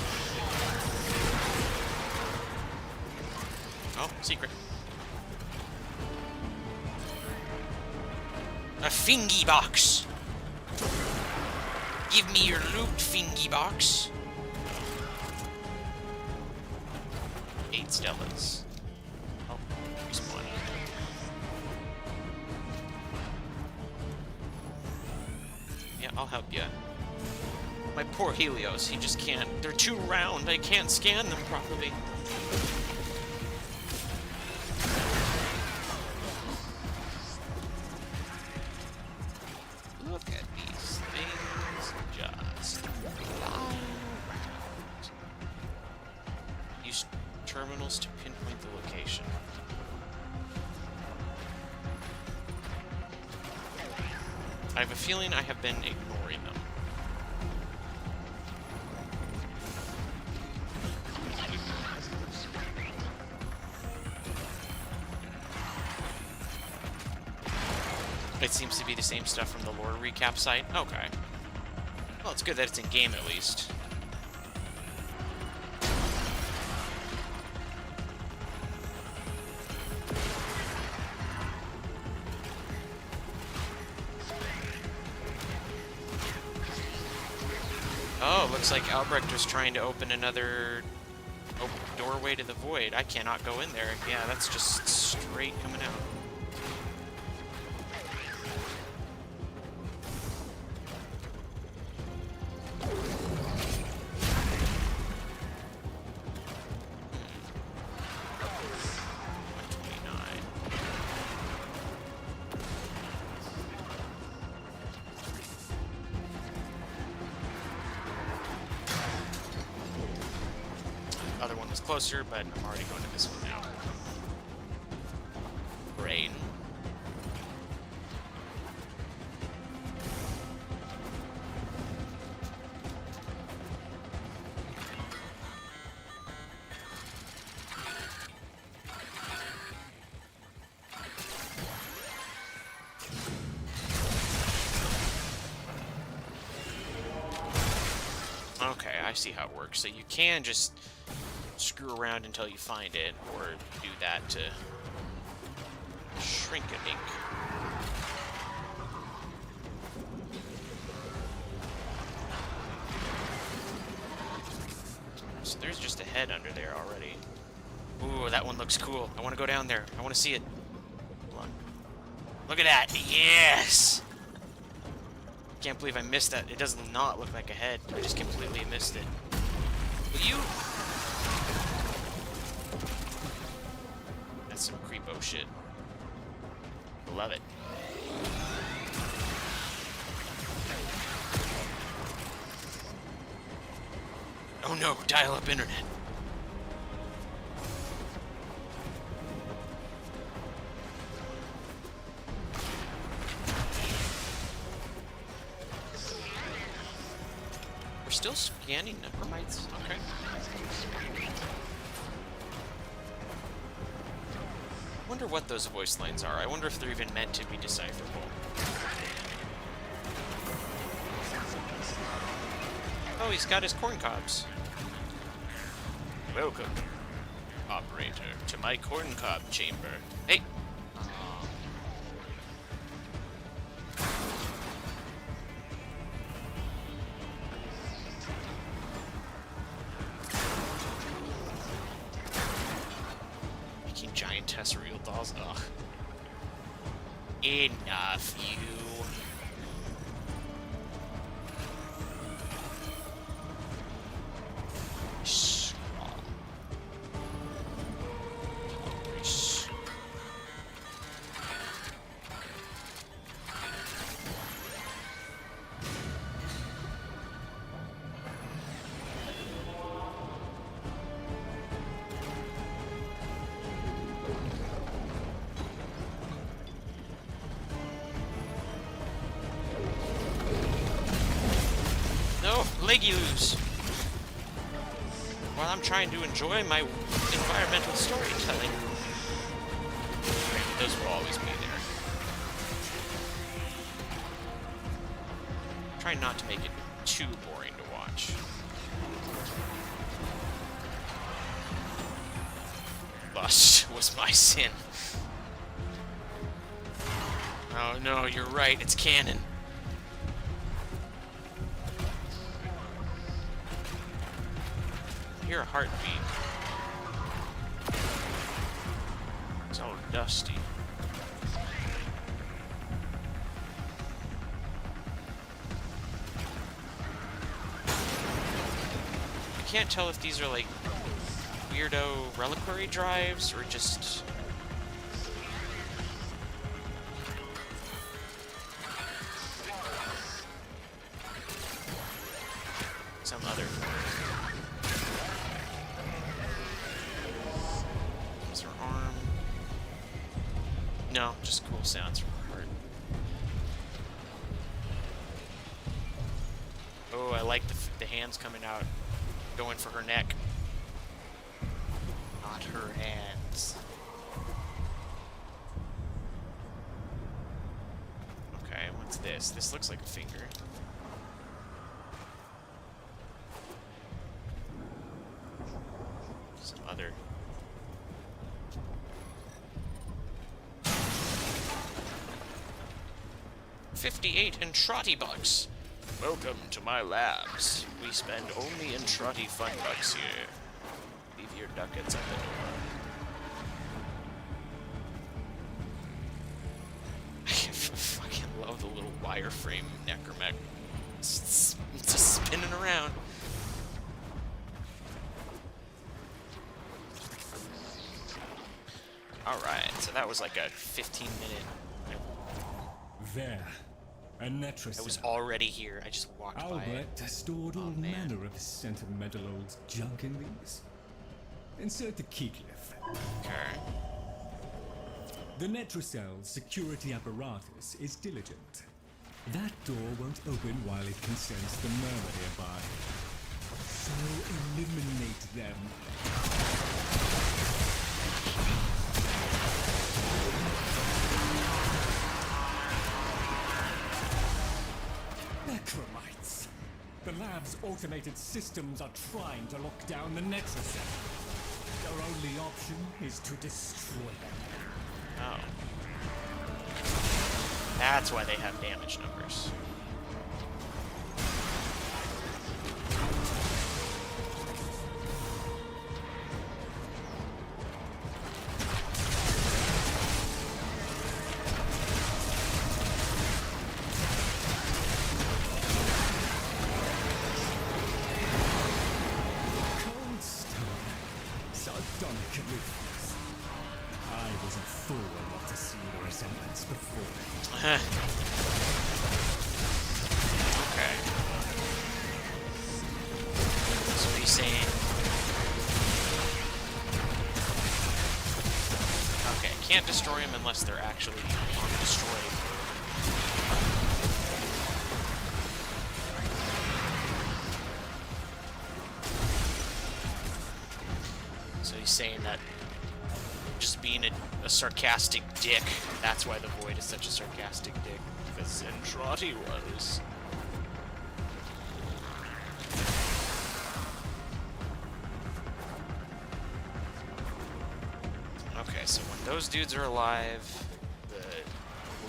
Oh, secret. A fingy box. Give me your loot, fingy box. 8 Stellas. Oh, respawn. Yeah, I'll help you. My poor Helios, he just can't. They're too round. I can't scan them properly. Look at these things just fly around. Use terminals to pinpoint the location. I have a feeling I have been ignoring them. It seems to be the same stuff from the lore recap site. Okay. Well, it's good that it's in game at least. Oh, looks like Albrecht was trying to open another doorway to the void. I cannot go in there. Yeah, that's just straight coming out. Other one was closer, but I'm already going to this one now. Rain. Okay, I see how it works. So you can just screw around until you find it, or do that to shrink a dink. So there's just a head under there already. Ooh, that one looks cool. I want to go down there. I want to see it. Hold on. Look at that. Yes! Can't believe I missed that. It does not look like a head. I just completely missed it. Will you? That's some creepo shit. Love it. Oh no, dial-up internet. We're still scanning necromites? Okay. I wonder what those voice lines are. I wonder if they're even meant to be decipherable. Oh, he's got his corn cobs. Welcome, operator, to my corn cob chamber. Hey! Making giant tesseract dolls. Ugh. Enough, you. Leggy loose. While I'm trying to enjoy my environmental storytelling. Those will always be there. Try not to make it too boring to watch. Lust was my sin. Oh no, you're right, it's canon. I hear a heartbeat. It's all dusty. I can't tell if these are like weirdo reliquary drives or just some other. Is her arm? No, just cool sounds from her heart. Oh, I like the hands coming out, going for her neck. Not her hands. Okay, what's this? This looks like a finger. Some other. $58 Entrati bucks. Welcome to my labs. We spend only Entrati fun bucks here. Leave your ducats at the door. I fucking love the little wireframe necromech. It's just spinning around. Alright, so that was like a 15-minute. There, a Netracell. I was already here. I just walked by it. Albert stored all man. manner of sentimental old junk in these. Insert the keycliff. Okay. The Netracell's security apparatus is diligent. That door won't open while it can sense the murmur nearby. So eliminate them. Necromites! The lab's automated systems are trying to lock down the Netracell. Their only option is to destroy them. Oh. That's why they have damage numbers. Cold stone. Sardonic ruthless. I fool not to see the resemblance before. Okay. So he's saying... Okay, can't destroy them unless they're actually on destroy. So he's saying that just being a sarcastic dick, that's why the Void is such a sarcastic dick, because Zentradi was. Okay, so when those dudes are alive, the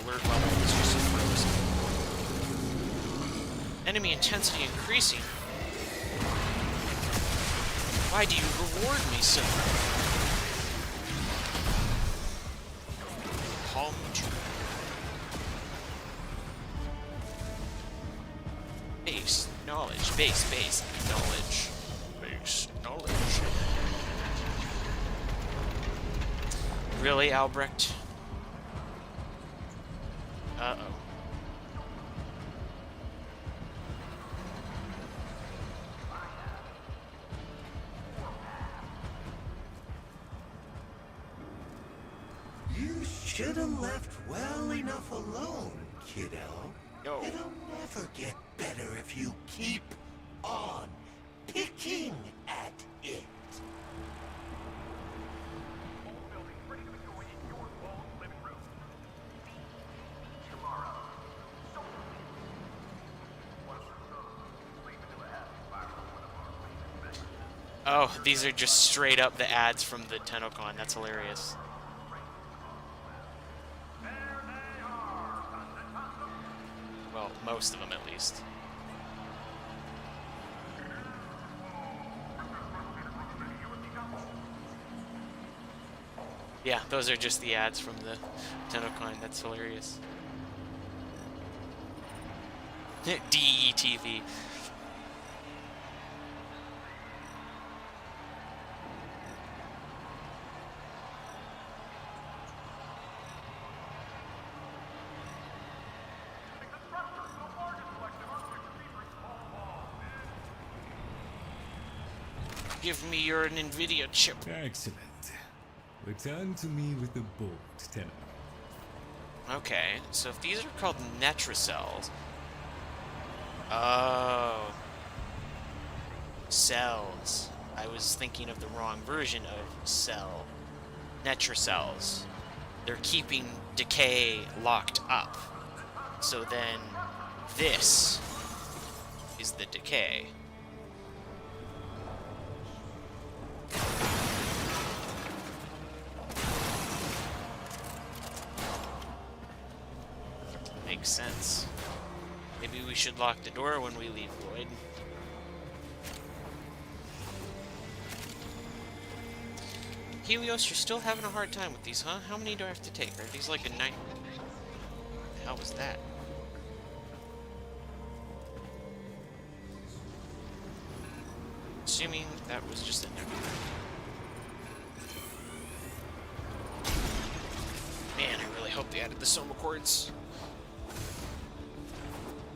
alert level is just frozen. Enemy intensity increasing. Why do you reward me so? Palm base knowledge, base knowledge, base knowledge. Really, Albrecht? Uh-oh. You should have left well enough alone, kiddo. Yo. It'll never get better if you keep on picking at it. Oh, these are just straight up the ads from the TennoCon. That's hilarious. Well, most of them at least. Yeah, those are just the ads from the TennoCon. That's hilarious. DETV. Give me your NVIDIA chip. Excellent. Return to me with the board, Tenno. Okay, so if these are called Netracells... Oh. Cells. I was thinking of the wrong version of cell. Netracells. They're keeping decay locked up. So then, this is the decay. Makes sense. Maybe we should lock the door when we leave, Lloyd. Helios, you're still having a hard time with these, huh? How many do I have to take? Are these like a 9? What the hell was that? Assuming that was just a number. Man, I really hope they added the Soma chords.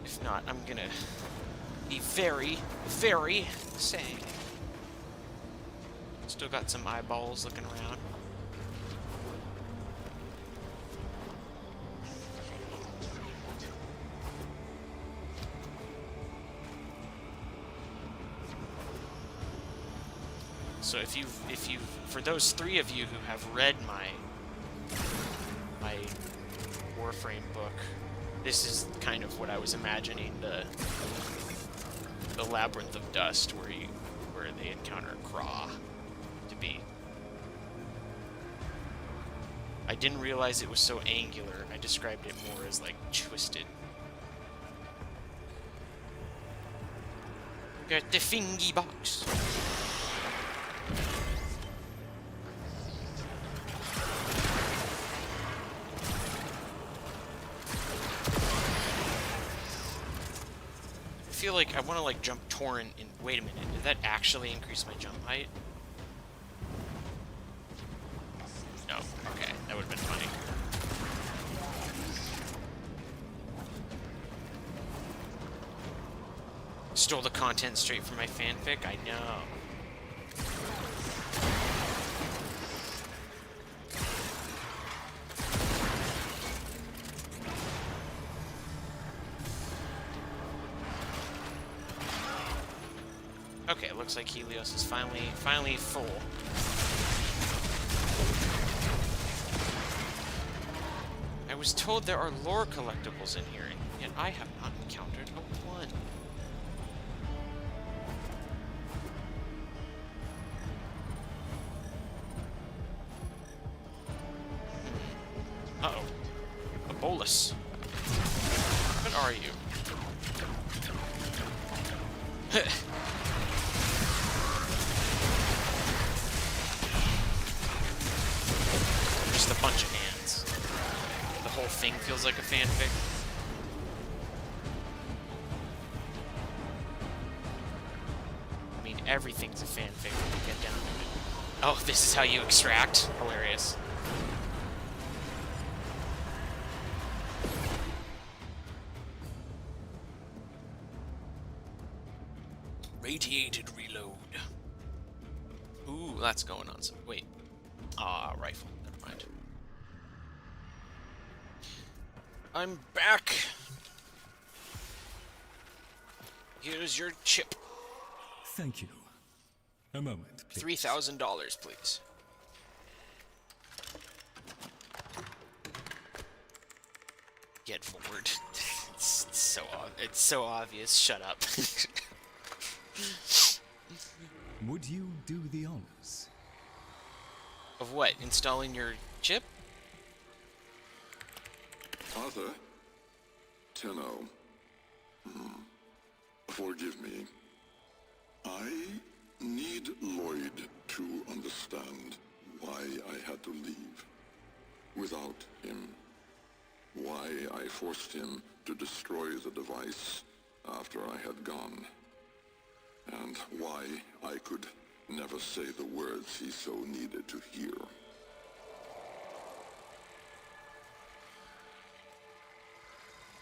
If not, I'm gonna be very, very sad. Still got some eyeballs looking around. So if you, for those 3 of you who have read my Warframe book, this is kind of what I was imagining the Labyrinth of Dust where they encounter Craw to be. I didn't realize it was so angular. I described it more as like twisted. Got the fingy box. I feel like I want to like jump Torrent in. Wait a minute, did that actually increase my jump height? No, okay, that would have been funny. Stole the content straight from my fanfic, I know. Okay, it looks like Helios is finally full. I was told there are lore collectibles in here, and yet I have not encountered a one. Uh-oh. A bolus. What are you? Just a bunch of hands. The whole thing feels like a fanfic. I mean, everything's a fanfic when you get down to it. Oh, this is how you extract? Hilarious. Radiated reload. Ooh, that's going on. So, wait. Ah, rifle. Never mind. I'm back. Here's your chip. Thank you. A moment, please. $3,000, please. Get forward. It's so obvious. Shut up. Would you do the honors? Of what? Installing your chip? Arthur, Tenno, forgive me. I need Lloyd to understand why I had to leave without him. Why I forced him to destroy the device after I had gone. And why I could never say the words he so needed to hear.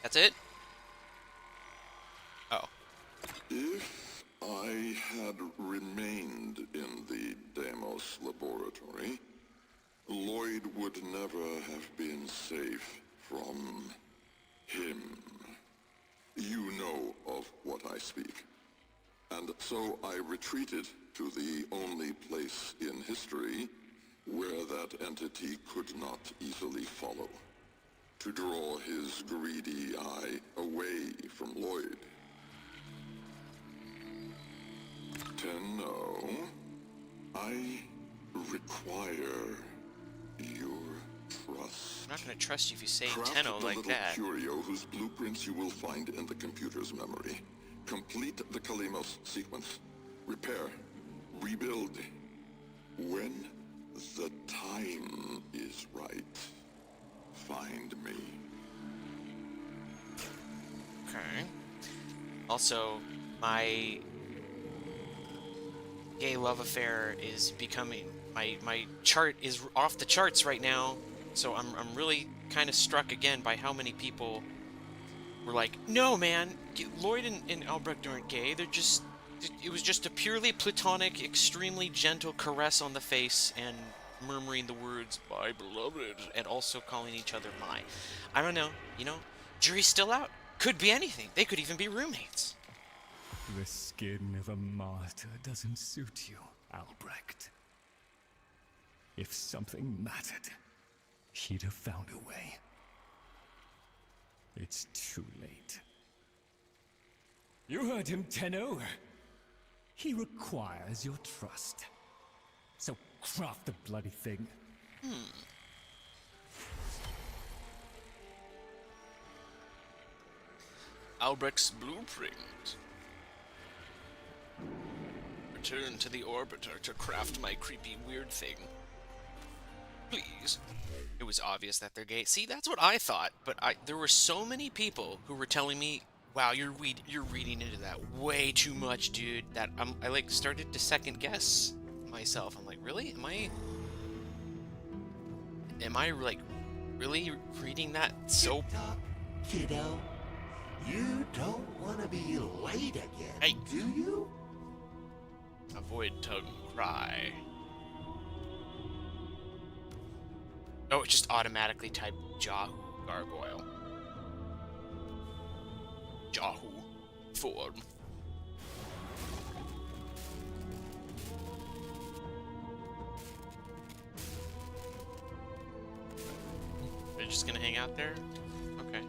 That's it? Oh. If I had remained in the Deimos laboratory, Lloyd would never have been safe from him. You know of what I speak. And so I retreated to the only place in history where that entity could not easily follow, to draw his greedy eye away from Lloyd. Tenno, I require your trust. I'm not gonna trust you if you say Craft Tenno the like little that. curio whose blueprints you will find in the computer's memory. Complete the Kalemos sequence. Repair. Rebuild. When the time is right, find me. Okay. Also, my gay love affair is becoming... My chart is off the charts right now, so I'm really kind of struck again by how many people were like, no, man, Lloyd and Albrecht aren't gay. They're just... It was just a purely platonic, extremely gentle caress on the face and murmuring the words, my beloved, and also calling each other my. I don't know, you know? Jury's still out. Could be anything. They could even be roommates. The skin of a martyr doesn't suit you, Albrecht. If something mattered, he'd have found a way. It's too late. You heard him, Tenno. He requires your trust. So craft the bloody thing. Albrecht's blueprint. Return to the orbiter to craft my creepy weird thing. Please. It was obvious that they're gay. See, that's what I thought, but there were so many people who were telling me, wow, you're reading into that way too much, dude, that I like started to second guess myself. I'm like, really? Am I like really reading that so... Tick-tock, kiddo. You don't want to be late again, Hey. do you? Avoid tongue cry. Oh, it just automatically typed Jahu Gargoyle. Jahu form. They're just gonna hang out there? Okay.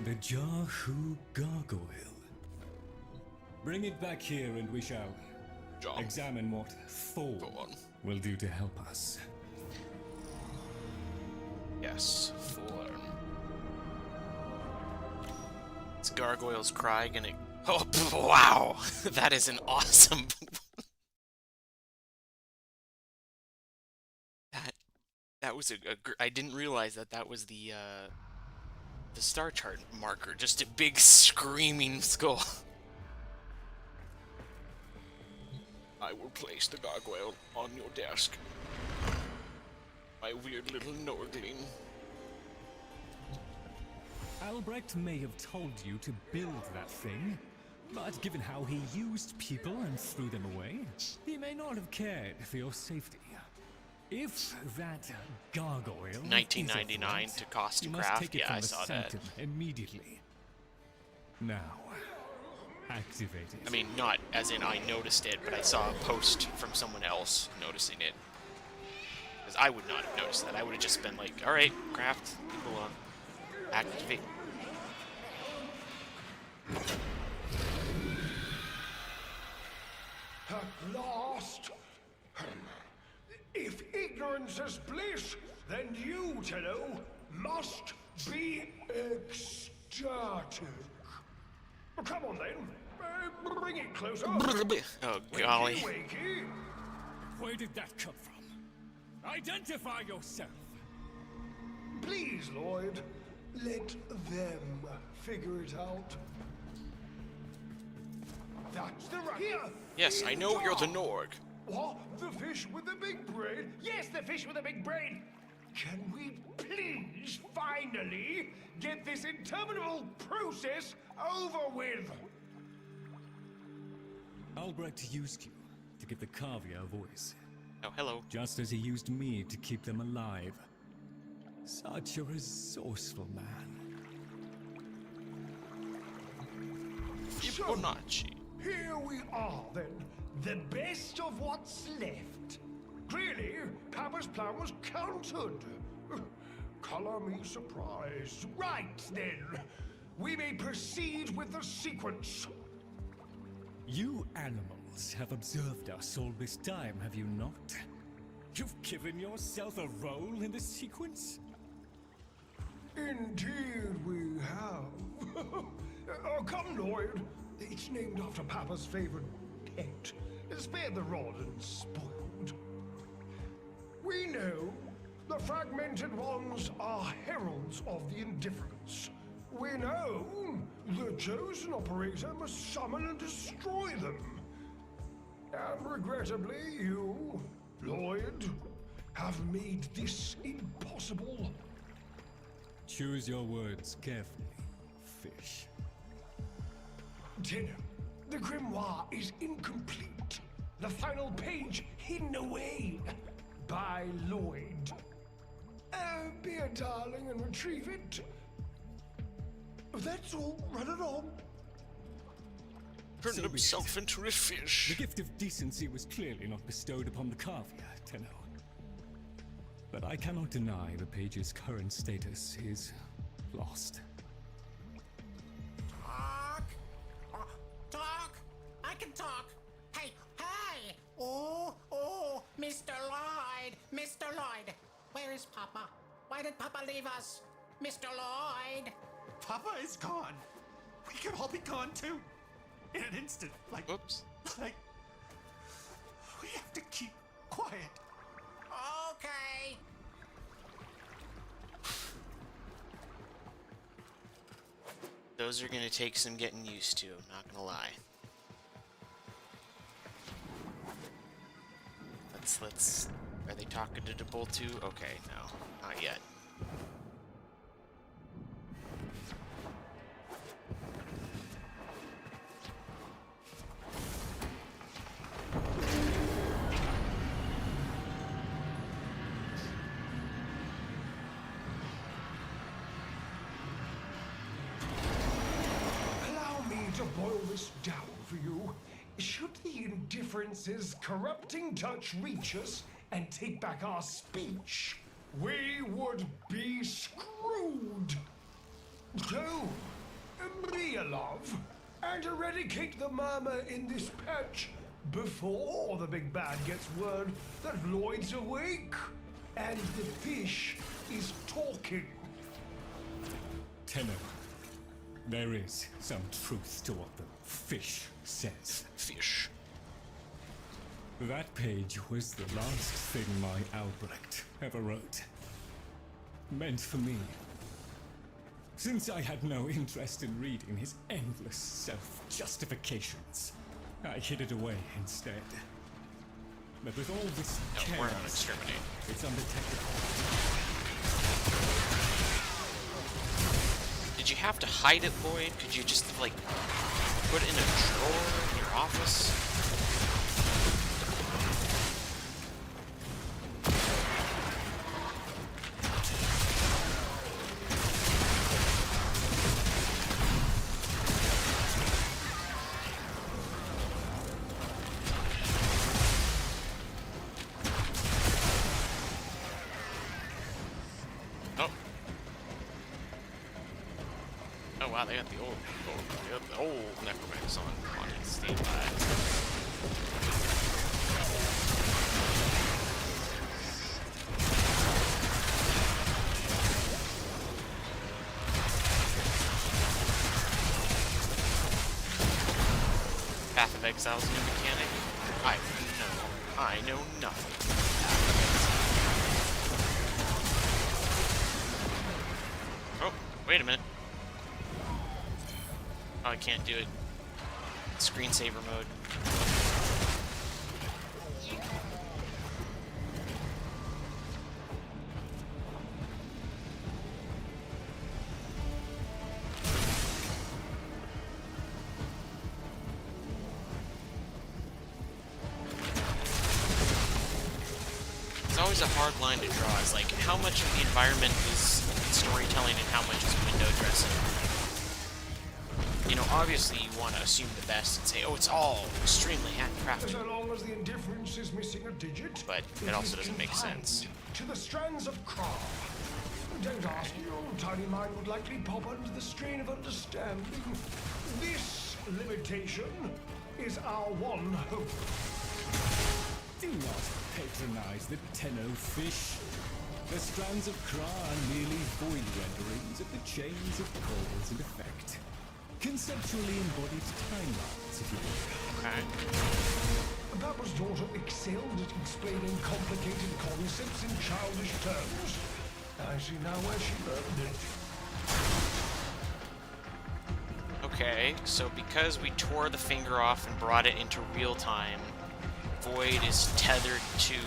The Jahu Gargoyle. Bring it back here and we shall examine what form will do to help us. Yes, form. It's Gargoyle's Cry gonna... Oh, wow! That is an awesome... That was I didn't realize that was the star chart marker. Just a big screaming skull. I will place the gargoyle on your desk. My weird little Nordling. Albrecht may have told you to build that thing, but given how he used people and threw them away, he may not have cared for your safety. If that gargoyle 1999 to cost you must craft. take it Yeah, from I the saw that. sanctum immediately. Now, activate it. I mean, not as in I noticed it, but I saw a post from someone else noticing it. Because I would not have noticed that. I would have just been like, alright, craft, people activate. At last! If ignorance is bliss, then you, Tenno, must be ecstatic. Come on then, bring it closer. Oh, golly. Wakey, Where did that come from? Identify yourself! please, Lloyd, let them figure it out. That's the right. Here. Yes, I know you're the Norg. What? The fish with the big brain? Yes, the fish with the big brain! Can we please finally get this interminable process over with? Albrecht used you to give the Cavia a voice, Oh, hello. just as he used me to keep them alive. Such a resourceful man. Fibonacci. Here we are then, the best of what's left. Clearly, Papa's plan was countered. Color me surprised. Right then, we may proceed with the sequence. You animals have observed us all this time, have you not? You've given yourself a role in the sequence? Indeed we have. Oh, come, Lloyd. It's named after Papa's favorite pet. Spare the rod and spoiled. We know the fragmented ones are heralds of the indifference. We know the chosen operator must summon and destroy them. And regrettably, you, Lloyd, have made this impossible. Choose your words carefully, fish. Dinner. The grimoire is incomplete. The final page hidden away by Lloyd. Be a darling and retrieve it. That's all. Run it on. Turned So be himself into a The fish. gift of decency was clearly not bestowed upon the Cavia, Tenno. But I cannot deny the page's current status is lost. Talk? I can talk. Hey, hey! Oh, Mr. Lloyd! Mr. Lloyd! Where is Papa? Why did Papa leave us? Mr. Lloyd! Papa is gone. We could all be gone too. In an instant. Whoops. Like, we have to keep quiet. Okay. Those are gonna take some getting used to, not gonna lie. Let's... Are they talking to Debol too? Okay, no. Not yet. Allow me to boil this down for you. Should the indifference's corrupting touch reach us and take back our speech, we would be screwed. So, be a love, and eradicate the murmur in this patch before the big bad gets word that Lloyd's awake and the fish is talking. Tenno, there is some truth to what the fish says. Fish. That page was the last thing my Albrecht ever wrote. Meant for me. Since I had no interest in reading his endless self-justifications, I hid it away instead. But with all this No, we're not chaos, exterminating. it's undetectable. Did you have to hide it, Lloyd? Could you just, like, put it in a drawer in your office? Oh. Oh wow, they got the old necromancers on standby. Path of Exile's new mechanic? I know nothing. Oh, wait a minute. Oh, I can't do it. Screensaver mode. It's always a hard line to draw. It's like, how much of the environment is storytelling and how much is window dressing? You know, obviously you want to assume the best and say, oh, it's all extremely handcrafted. So long as the indifference is missing a digit, But it also doesn't make sense. To the strands of Kra. Don't ask, your tiny mind would likely pop under the strain of understanding. This limitation is our one hope. Do not patronize the Tenno fish. The strands of Kra are merely void renderings of the chains of cause and effect. Conceptually embodied timelines, if you will. Okay. Papa's daughter excelled at explaining complicated concepts in childish terms. I see now where she learned it. Okay, so because we tore the finger off and brought it into real time, Void is tethered to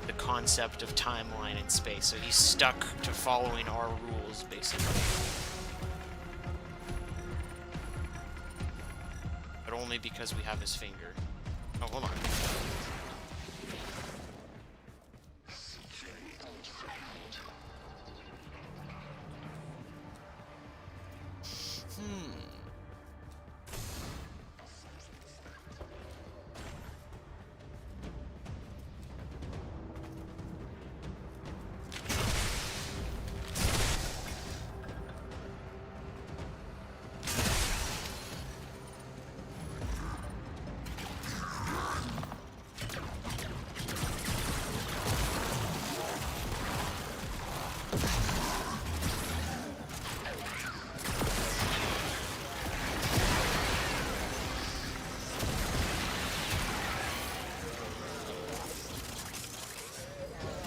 the concept of timeline and space. So he's stuck to following our rules, basically. But only because we have his finger. Oh, hold on.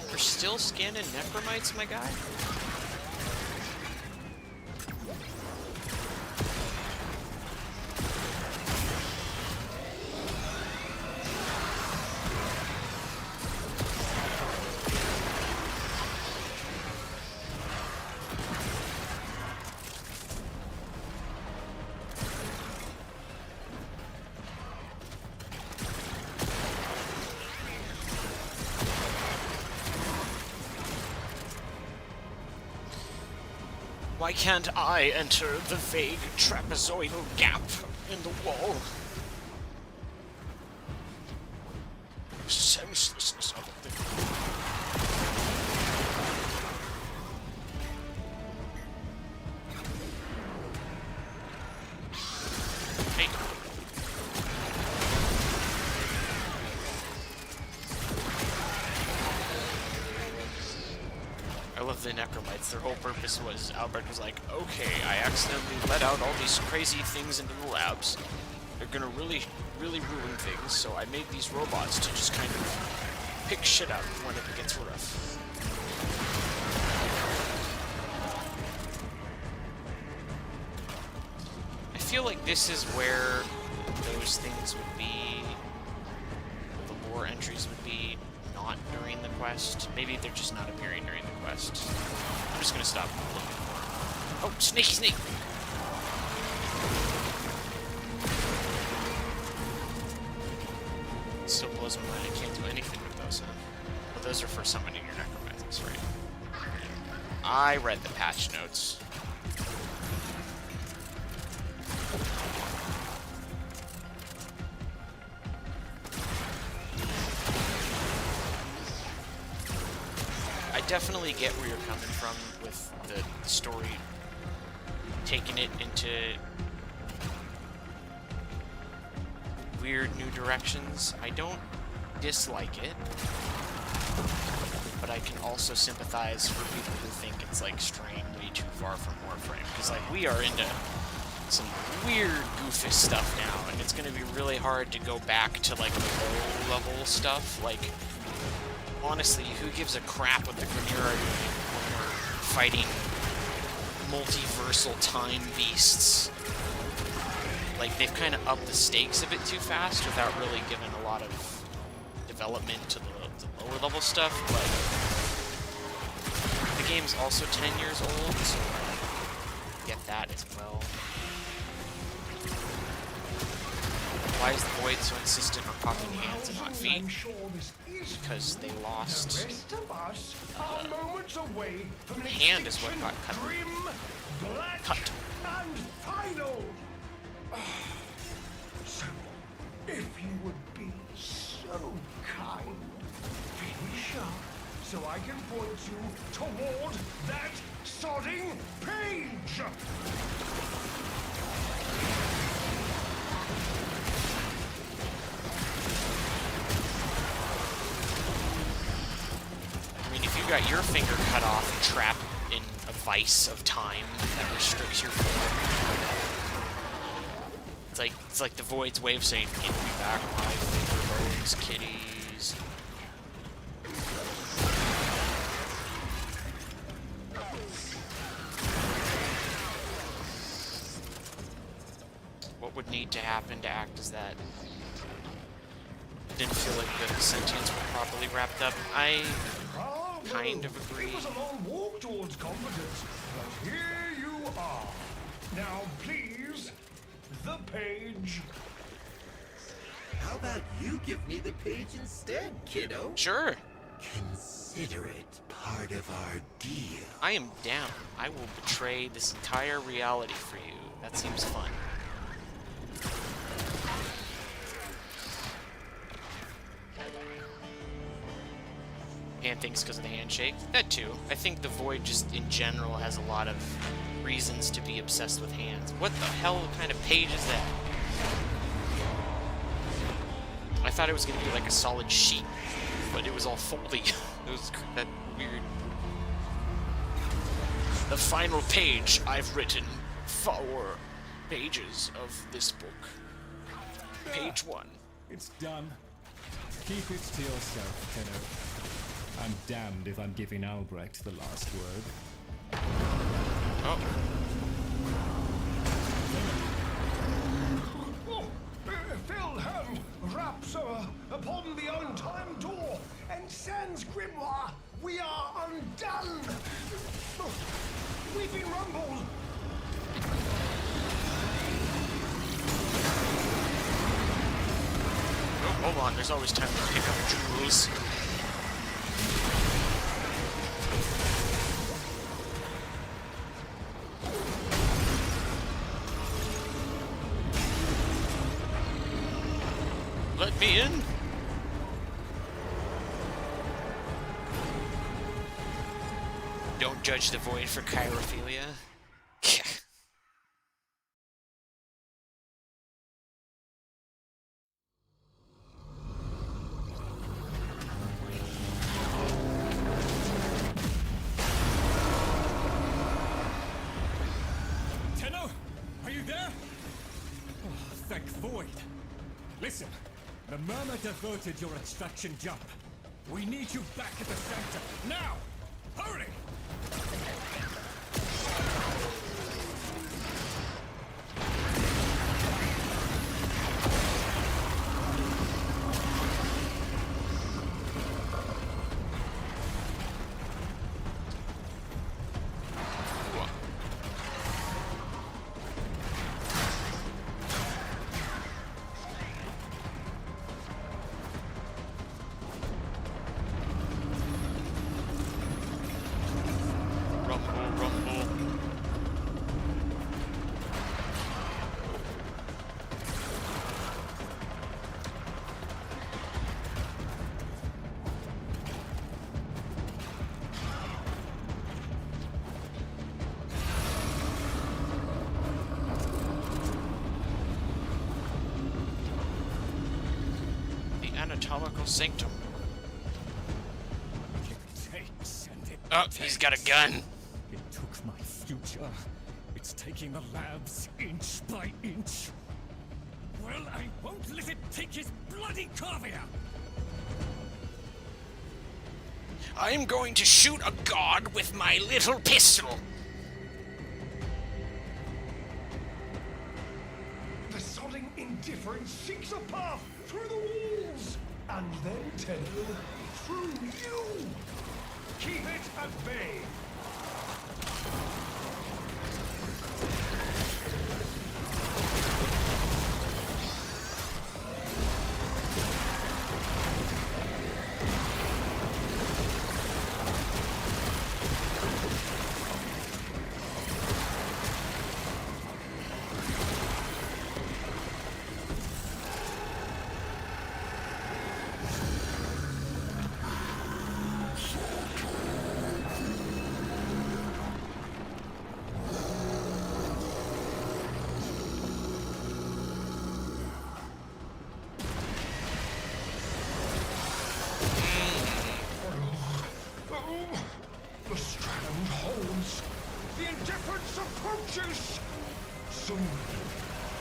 We're still scanning necromites, my guy? Why can't I enter the vague trapezoidal gap in the wall? Senselessness of it. Hey. I love the Necromites. Their whole purpose was, Albert was like, okay, I accidentally let out all these crazy things into the labs. They're gonna really ruin things, so I made these robots to just kind of pick shit up when it gets rough. I feel like this is where those things would be, the lore entries would be, not during the quest. Maybe they're just not appearing during the quest. I'm just gonna stop looking for them. Oh, snaky snake! It still blows my mind. I can't do anything with those, huh? But those are for summoning your necromancies, right? I read the patch notes. I definitely get where you're coming from with the story, taking it into weird new directions. I don't dislike it, but I can also sympathize for people who think it's like straying way too far from Warframe, because like we are into some weird goofy stuff now, and it's going to be really hard to go back to like the low level stuff. Like, honestly, who gives a crap what the Grimir are doing when we're fighting multiversal time beasts? Like, they've kind of upped the stakes a bit too fast without really giving a lot of development to the lower level stuff, but the game's also 10 years old, so I get that as well. Why is the Void so insistent on copying hands and not feet? Because they lost. The hand is what got cut. Cut. And final. So, if you would be so kind, finish up so I can point you toward that sodding page. I mean, if you got your finger cut off and trapped in a vice of time that restricts your form, it's like the Void's way of saying, "Give me back my finger bones, kitties." What would need to happen to act as that? Didn't feel like the sentience were properly wrapped up. I kind of agree. It was a long walk towards competence, but here you are. Now, please, the page. How about you give me the page instead, kiddo? Sure. Consider it part of our deal. I am down. I will betray this entire reality for you. That seems fun. And things because of the handshake. That too. I think the Void just in general has a lot of reasons to be obsessed with hands. What the hell kind of page is that? I thought it was going to be like a solid sheet, but it was all foldy. It was that weird. The final page I've written 4 pages of this book. Page 1. It's done. Keep it to yourself, kiddo. I'm damned if I'm giving Albrecht the last word. Oh. Filled hand raps upon the untimed door, and sans grimoire, we are undone. We've been rumbled. Oh, hold on, there's always time to pick up jewels. Let me in. Don't judge the void for chirophilia. Tenno, are you there? Oh, thank Void. Listen, the Murmur diverted your extraction jump. We need you back at the center, now! Hurry! Anatomical sanctum. It takes and it Oh, he's got a gun. It took my future. It's taking the labs inch by inch. Well, I won't let it take his bloody corvia! I'm going to shoot a god with my little pistol. The sodding indifference seeks a path through the walls, and then, Tenno, through you. Keep it at bay. The strand holds. The indifference approaches. Soon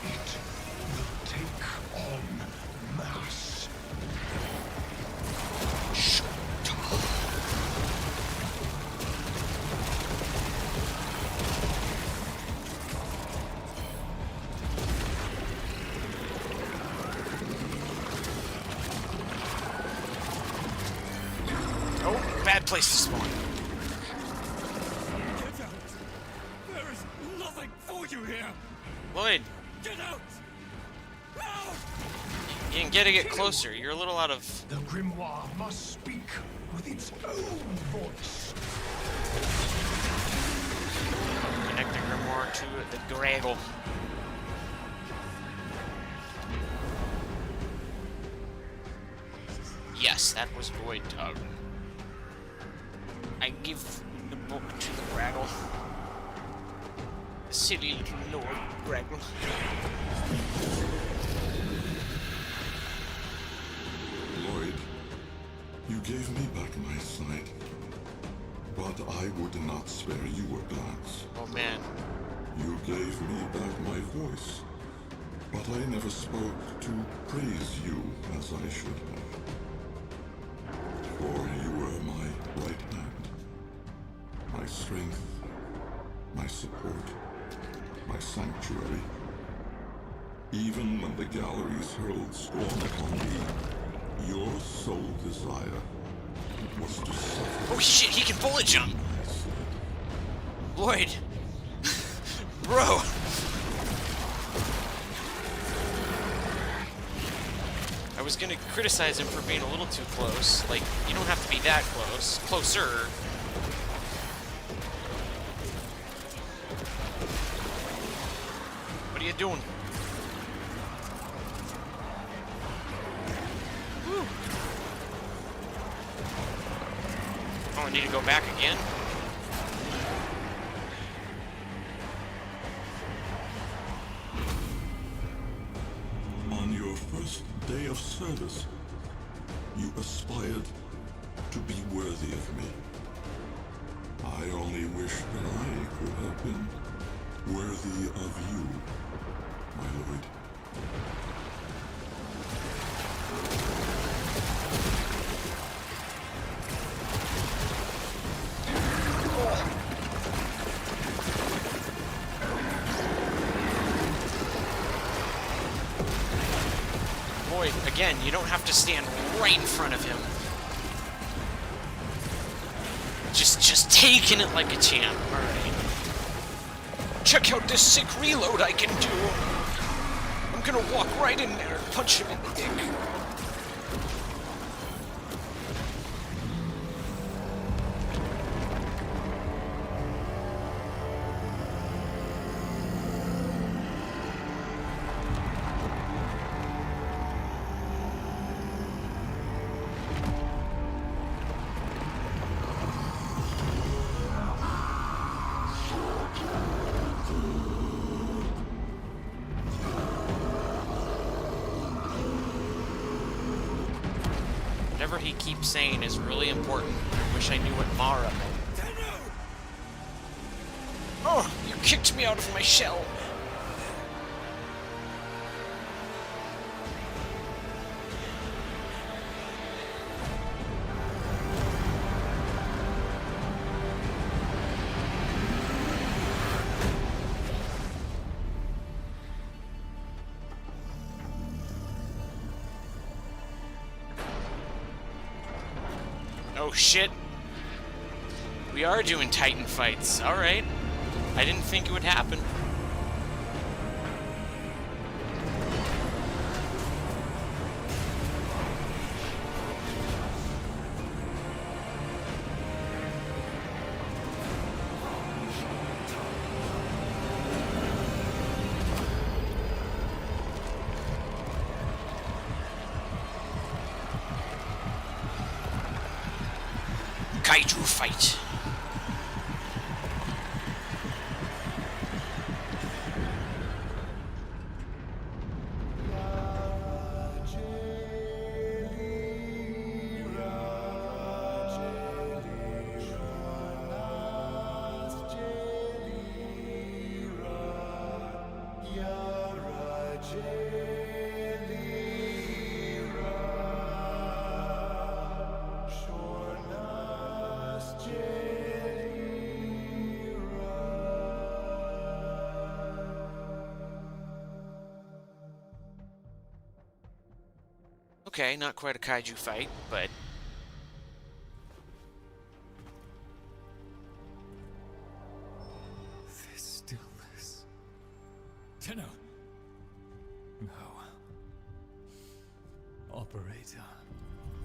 it will take on mass. Oh, bad place to spawn. Get out! There is nothing for you here! Lloyd, Get out! Now! you gotta get closer. You're a little out of... The grimoire must speak with its own voice. Connect the grimoire to the Graggle. Yes, that was Void Tongue. I give the book to the Graggle. The silly little Lord Graggle. Lloyd, you gave me back my sight, but I would not spare you a glance. Oh man. You gave me back my voice, but I never spoke to praise you as I should have. For you were my right hand, my strength, my support, my sanctuary. Even when the galleries hurled scorn upon me, your sole desire was to suffer. Oh shit, he can bullet jump! Lloyd! Bro! I was gonna criticize him for being a little too close. Like, you don't have to be that close. Closer. What are you doing? I need to go back again? On your first day of service, you aspired to be worthy of me. I only wish that I could have been worthy of you, my lord. Boy, again, you don't have to stand right in front of him. Just taking it like a champ. Alright. Check out this sick reload I can do. I'm gonna walk right in there and punch him in the dick. Whatever he keeps saying is really important. I wish I knew what Mara meant. Oh, you kicked me out of my shell. Oh shit. We are doing Titan fights. Alright. I didn't think it would happen. Kaiju fight. Okay, not quite a kaiju fight, but... This stillness. Tenno. No. Operator.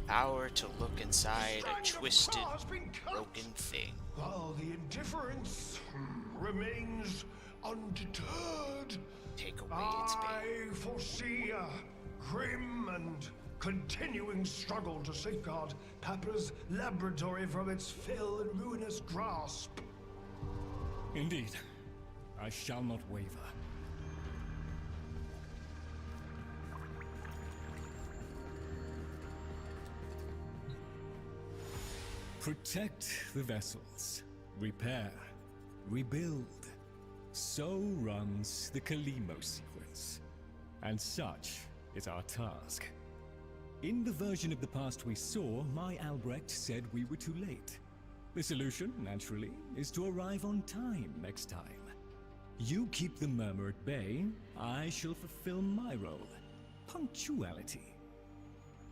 Power to look inside a twisted, broken thing. While the indifference remains undeterred, Take away its I bane. foresee a grim and continuing struggle to safeguard Papa's laboratory from its fell and ruinous grasp. Indeed. I shall not waver. Protect the vessels. Repair. Rebuild. So runs the Kalimo sequence. And such is our task. In the version of the past we saw, my Albrecht said we were too late. The solution, naturally, is to arrive on time next time. You keep the murmur at bay, I shall fulfill my role. Punctuality.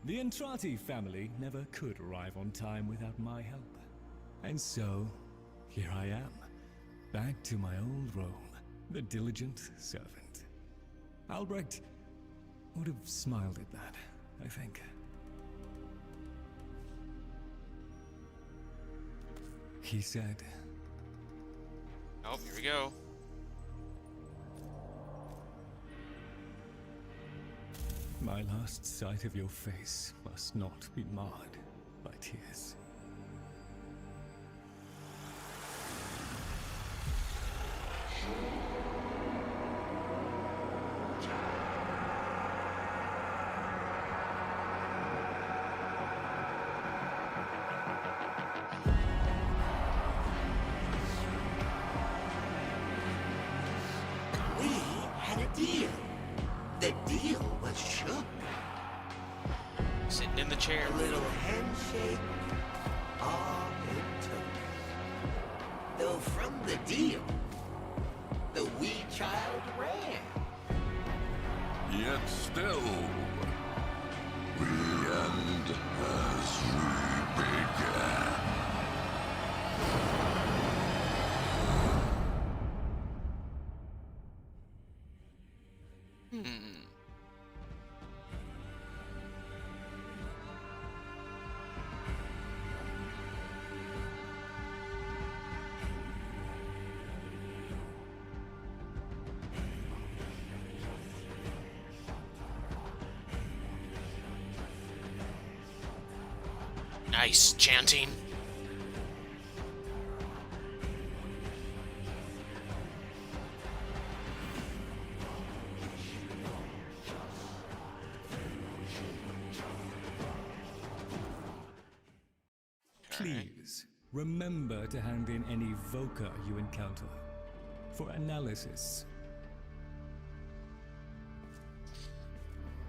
The Entrati family never could arrive on time without my help. And so, here I am, back to my old role, the diligent servant. Albrecht would have smiled at that, I think. He said... Oh, here we go. My last sight of your face must not be marred by tears. We had a deal. The deal was shook. Sitting in the chair. A little handshake, all it took. Though from the deal, the wee child ran. Yet still, we end as we began. Nice chanting. Please, remember to hand in any Voca you encounter for analysis.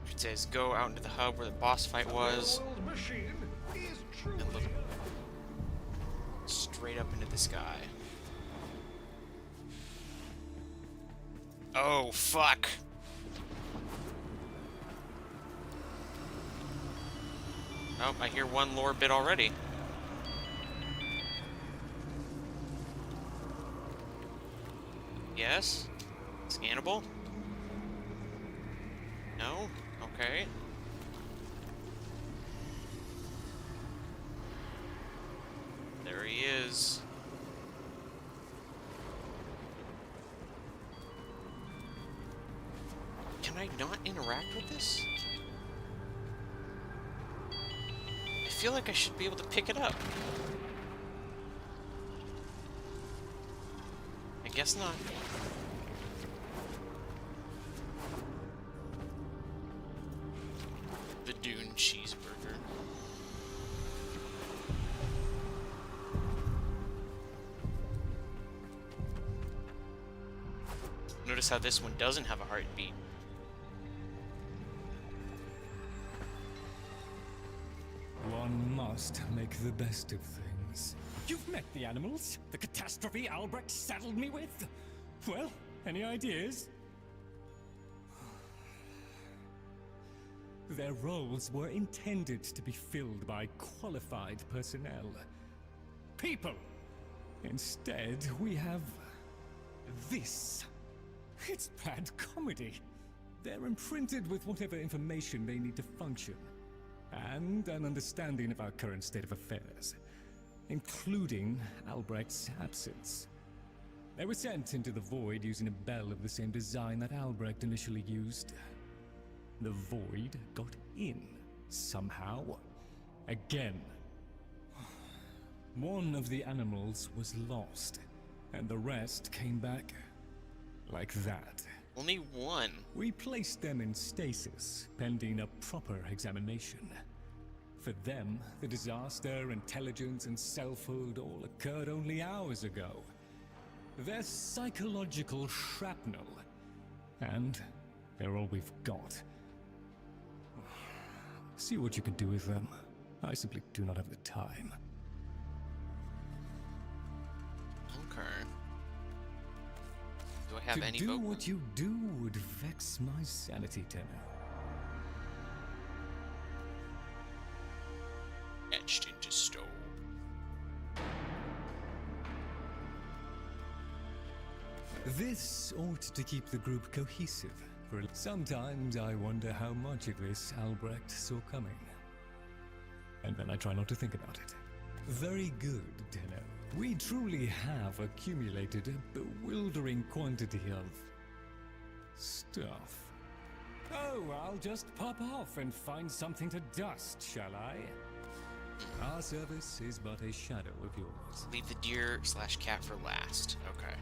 It says go out into the hub where the boss fight was. Old machine is truly And look straight up into the sky. Oh, fuck. Oh, I hear one lore bit already. Yes? Scannable? No? Okay. There he is. Can I not interact with this? I feel like I should be able to pick it up. I guess not. The Dune cheeseburger. Notice how this one doesn't have a heartbeat. One must make the best of things. You've met the animals? The catastrophe Albrecht saddled me with? Well, any ideas? Their roles were intended to be filled by qualified personnel. People! Instead, we have this. It's bad comedy. They're imprinted with whatever information they need to function, and an understanding of our current state of affairs, including Albrecht's absence. They were sent into the void using a bell of the same design that Albrecht initially used. The void got in, somehow. Again. One of the animals was lost, and the rest came back like that. Only one. We placed them in stasis, pending a proper examination. For them, the disaster, intelligence, and selfhood all occurred only hours ago. They're psychological shrapnel. And they're all we've got. See what you can do with them. I simply do not have the time. Okay. Do I have any To do vote? what you do would vex my sanity, Tenno. Etched into stone. This ought to keep the group cohesive. For sometimes I wonder how much of this Albrecht saw coming. And then I try not to think about it. Very good, Tenno. We truly have accumulated a bewildering quantity of stuff. Oh, I'll just pop off and find something to dust, shall I? Our service is but a shadow of yours. Leave the deer/cat for last. Okay.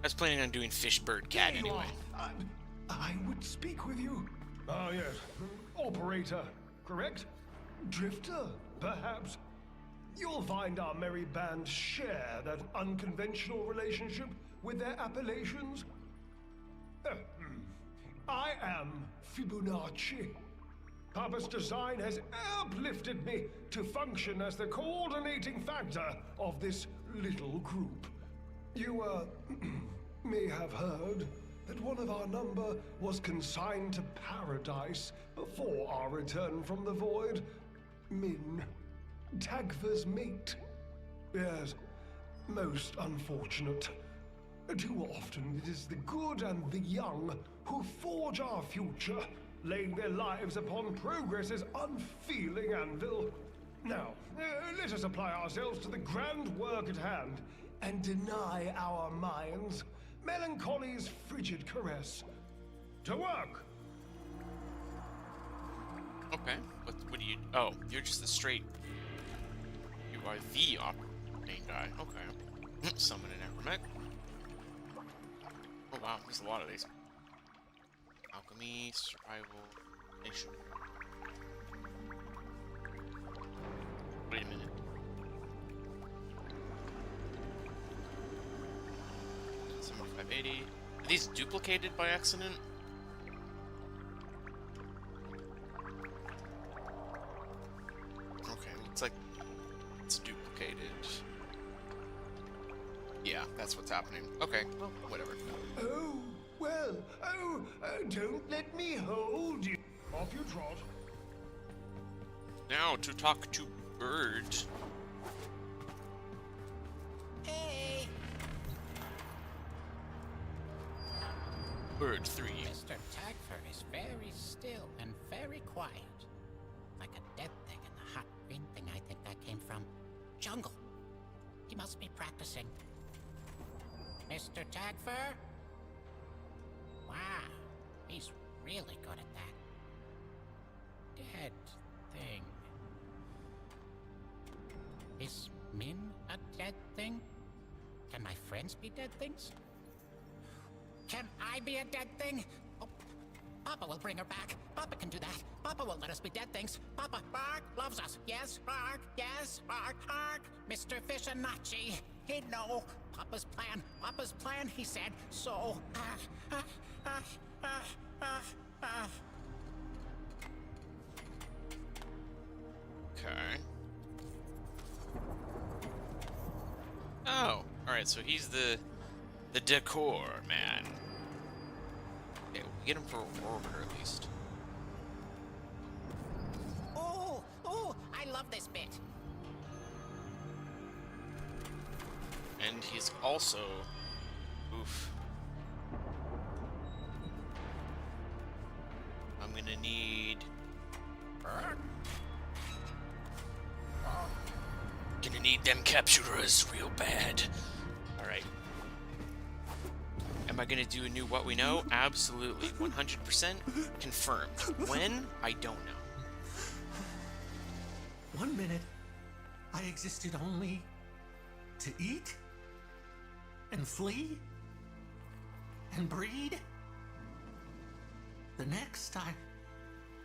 I was planning on doing fish, bird, cat There you anyway. are. I would speak with you. Ah, yes. Operator, correct? Drifter, perhaps? You'll find our merry band share that unconventional relationship with their appellations. I am Fibonacci. Papa's design has uplifted me to function as the coordinating factor of this little group. You, may have heard that one of our number was consigned to paradise before our return from the void. Min, Tagfa's mate. Yes, most unfortunate. Too often it is the good and the young who forge our future, laying their lives upon progress's unfeeling anvil. Now, let us apply ourselves to the grand work at hand and deny our minds melancholy's frigid caress. To work! Okay. What do you... Oh, you're just the straight... You are the operating guy. Okay. Summon an acromech. Oh wow, there's a lot of these. Alchemy, survival, nation. Wait a minute. Summon 580. Are these duplicated by accident? Okay, looks like it's duplicated. Yeah, that's what's happening. Okay, well, whatever. Oh, well, don't let me hold you. Off you trot. Now to talk to Bird. Hey, Bird 3. Mr. Tagfer is very still and very quiet. Like a dead thing in the hot green thing I think that came from. Jungle. He must be practicing. Mr. Tagfer? Wow, he's really good at that. Dead thing. Is Min a dead thing? Can my friends be dead things? Can I be a dead thing? Oh, Papa will bring her back. Papa can do that. Papa won't let us be dead things. Papa, Bark, loves us. Yes, Bark. Yes, Bark, Bark. Mr. Fishanachi. He'd know. Papa's plan, he said. So, Okay. Oh, alright, so he's the decor man. Okay, we'll get him for orbiter at least. oh, I love this bit. And he's also... Oof. I'm gonna need... Gonna need them capturers real bad. Alright. Am I gonna do a new What We Know? Absolutely. 100% confirmed. When? I don't know. 1 minute, I existed only to eat and flee and breed. The next, I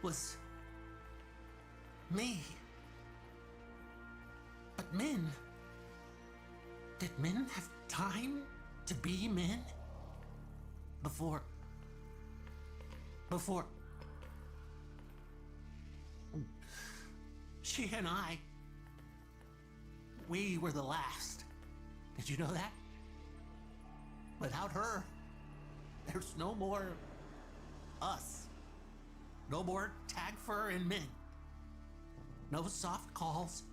was me. But Min, did Min have time to be Min? Before she and I, we were the last. Did you know that? Without her, there's no more us. No more Tagfer and Min. No soft calls.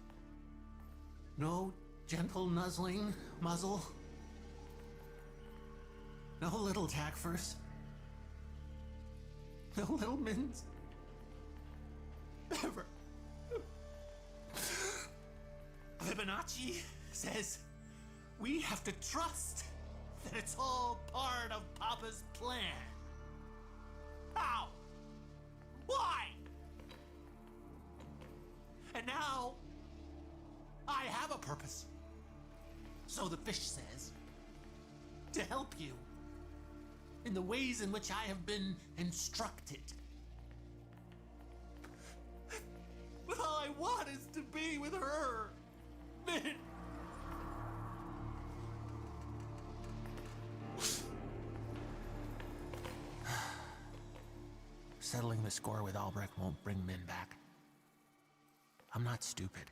No gentle nuzzling muzzle. No little Tagfers. No little Mins. Ever. Fibonacci says we have to trust that it's all part of Papa's plan. How? Why? And now I have a purpose. So the fish says. to help you in the ways in which I have been instructed. But all I want is to be with her. Min. Settling the score with Albrecht won't bring Min back. I'm not stupid.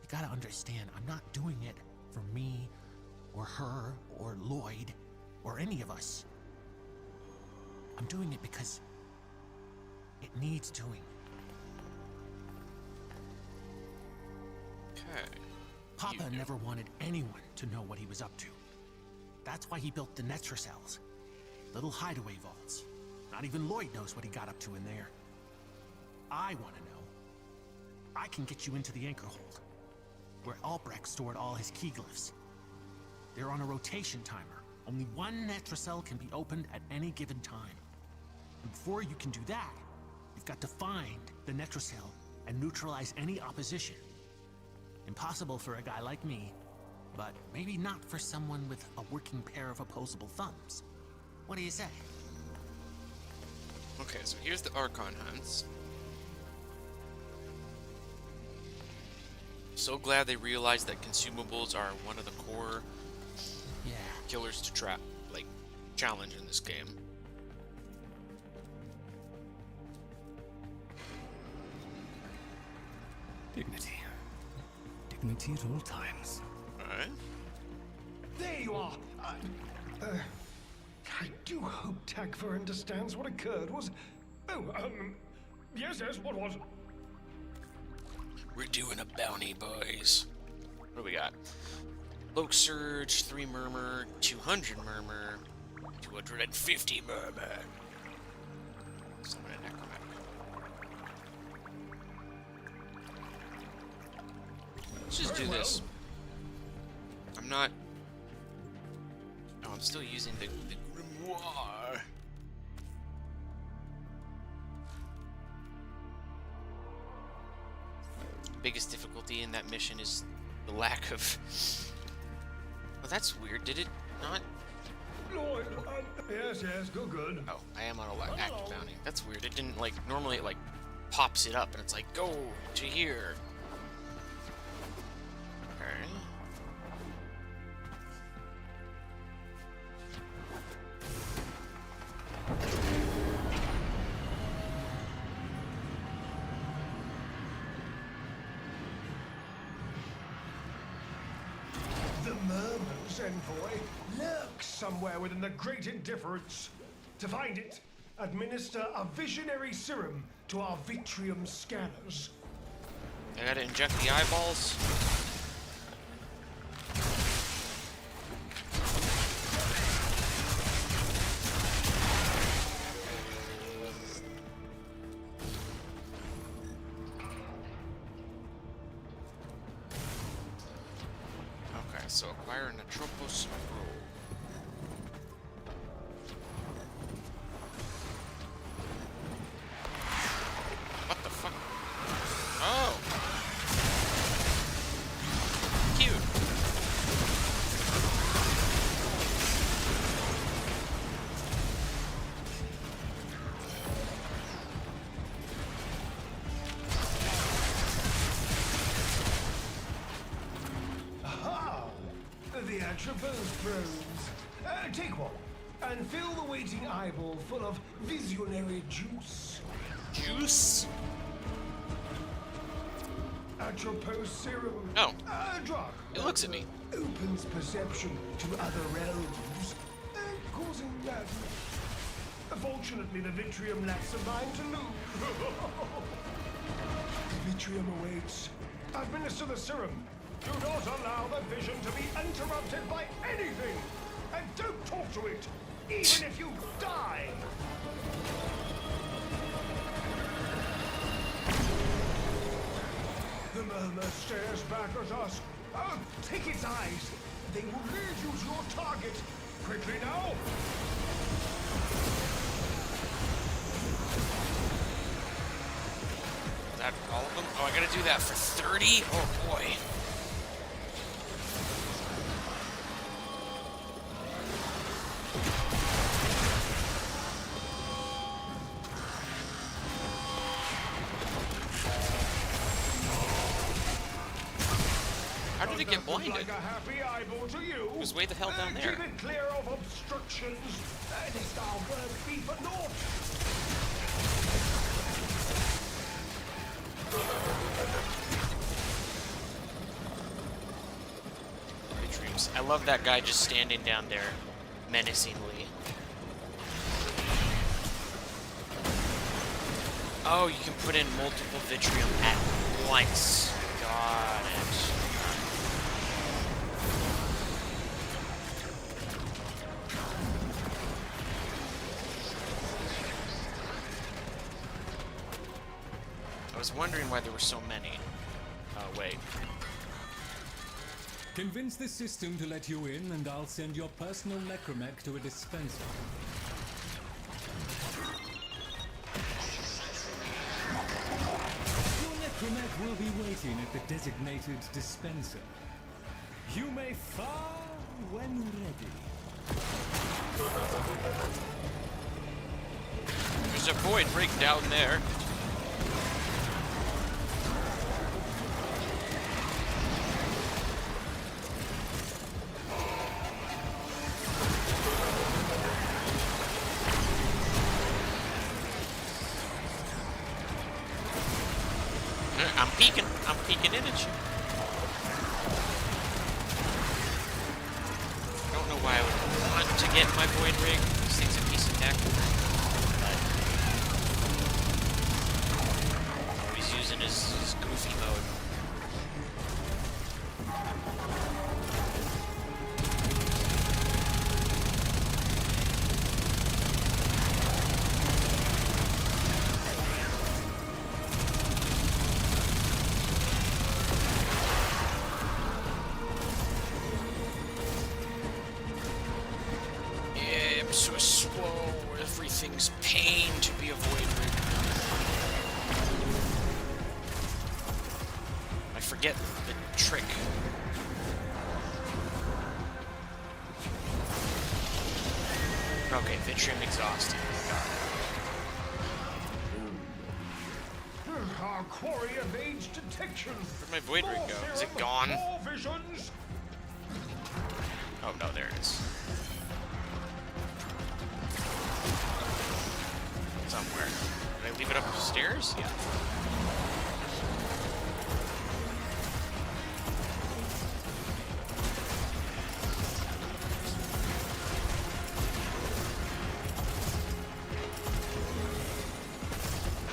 You gotta understand, I'm not doing it for me, or her, or Lloyd, or any of us. I'm doing it because it needs doing. Okay. Papa never wanted anyone to know what he was up to. That's why he built the Netracells, little hideaway vaults. Not even Lloyd knows what he got up to in there. I want to know. I can get you into the anchor hold, where Albrecht stored all his key glyphs. They're on a rotation timer. Only one Netracell can be opened at any given time. And before you can do that, you've got to find the Netracell and neutralize any opposition. Impossible for a guy like me, but maybe not for someone with a working pair of opposable thumbs. What do you say? Okay, so here's the Archon hunts. So glad they realized that consumables are one of the core killers to trap, like, challenge in this game. Dignity. Dignity at all times. Alright. There you are. I do hope Tagfer understands what occurred. Yes, what was? We're doing a bounty, boys. What do we got? Cloak Surge, 3 Murmur, 200 Murmur, 250 Murmur. Summon a Necromantic. Let's just do this. I'm not... Oh, I'm still using the Grimoire. Biggest difficulty in that mission is the lack of... Oh, that's weird. Did it not? Lloyd, yes, good. Oh, I am on a active bounty. That's weird. It didn't, like, normally it, like, pops it up and it's like, go to here. Okay. The Murmur's envoy lurks somewhere within the Great Indifference. To find it, administer a visionary serum to our Vitrium scanners. I gotta inject the eyeballs. Okay, so acquire an Atropos scroll. What the fuck? Oh! Cute! Aha! The Atropos probes. Take one, and fill the waiting eyeball full of visionary juice. Juice? Atropos serum. Oh. Drug. It looks at me. Opens perception to other realms, causing madness. Fortunately, the Vitrium lacks a mind to lose. The Vitrium awaits. Administer the serum. Do not allow the vision to be interrupted by anything. And don't talk to it, even if you die. The Murmur stares back at us. Oh, take its eyes. They will lead you to your target. Quickly now. Is that all of them? Oh, I gotta do that for 30? Oh boy. did it get blinded? Like a happy eyeball to you. It was way the hell down there. Keep it clear of obstructions. This our work be for naught. Dreams. I love that guy just standing down there, menacingly. Oh, you can put in multiple Vitrium at once. Got it. I was wondering why there were so many. Oh, wait. Convince the system to let you in, and I'll send your personal necromech to a dispenser. Your necromech will be waiting at the designated dispenser. You may fire when ready. There's a void rig down there. I'm peeking in at you. I don't know why I would want to get my void rig. This thing's a piece of tech. But always using his goofy mode. So slow, everything's pain to be a void rig. I forget the trick. Okay, Vitrium exhausted. Got it. Our quarry evades detection. Where'd my void rig go? Is it gone? Visions. Oh no, there it is. Somewhere. Did I leave it upstairs? Yeah.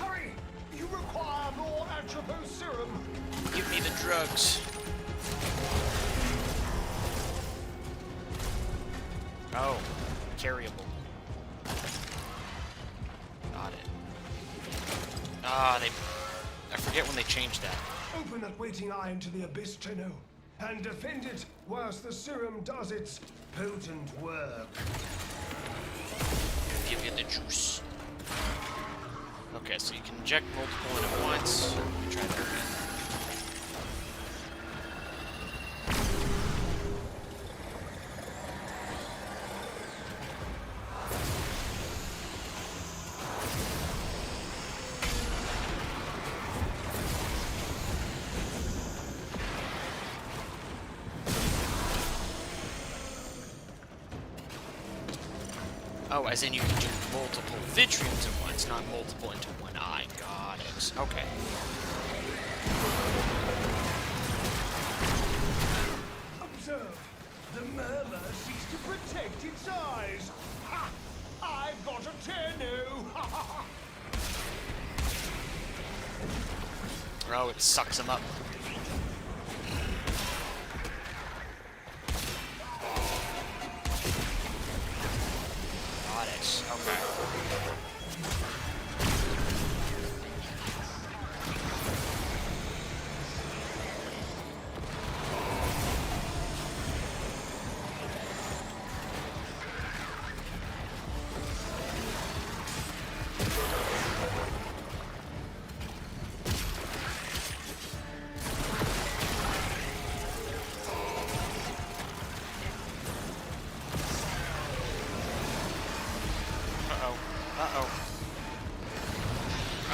Hurry! You require more atropos serum. Give me the drugs. Oh, carryable. I forget when they changed that. Open that waiting eye into the abyss, Tenno, and defend it whilst the serum does its potent work. Give you the juice. Okay, so you can inject multiple in at once. Let me try that again. Oh, as in you can do multiple Vitriums at once, not multiple into one eye. Got it. Okay. Observe. The murmur seeks to protect its eyes. Ha! I've got a Tenno! Oh, it sucks him up. Okay.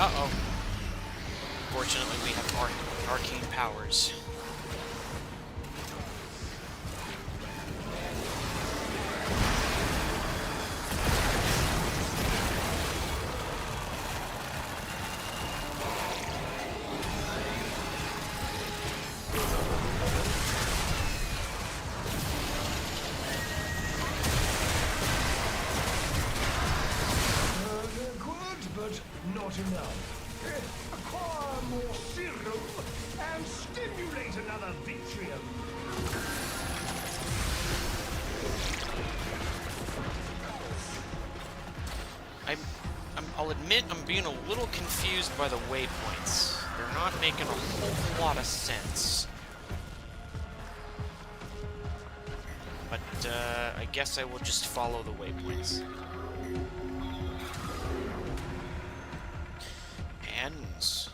Uh-oh. Fortunately, we have arcane powers. enough. Acquire more serum and stimulate another vitrium. I'll admit I'm being a little confused by the waypoints. They're not making a whole lot of sense. But, I guess I will just follow the waypoints. Hands.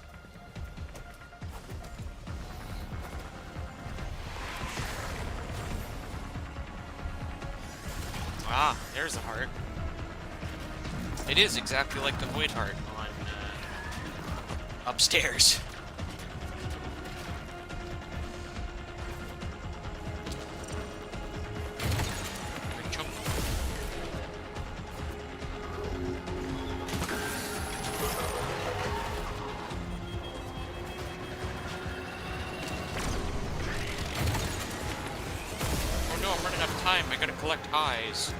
Ah, there's a heart. It is exactly like the Void Heart on, upstairs. Oh no, I'm running out of time. I gotta collect eyes.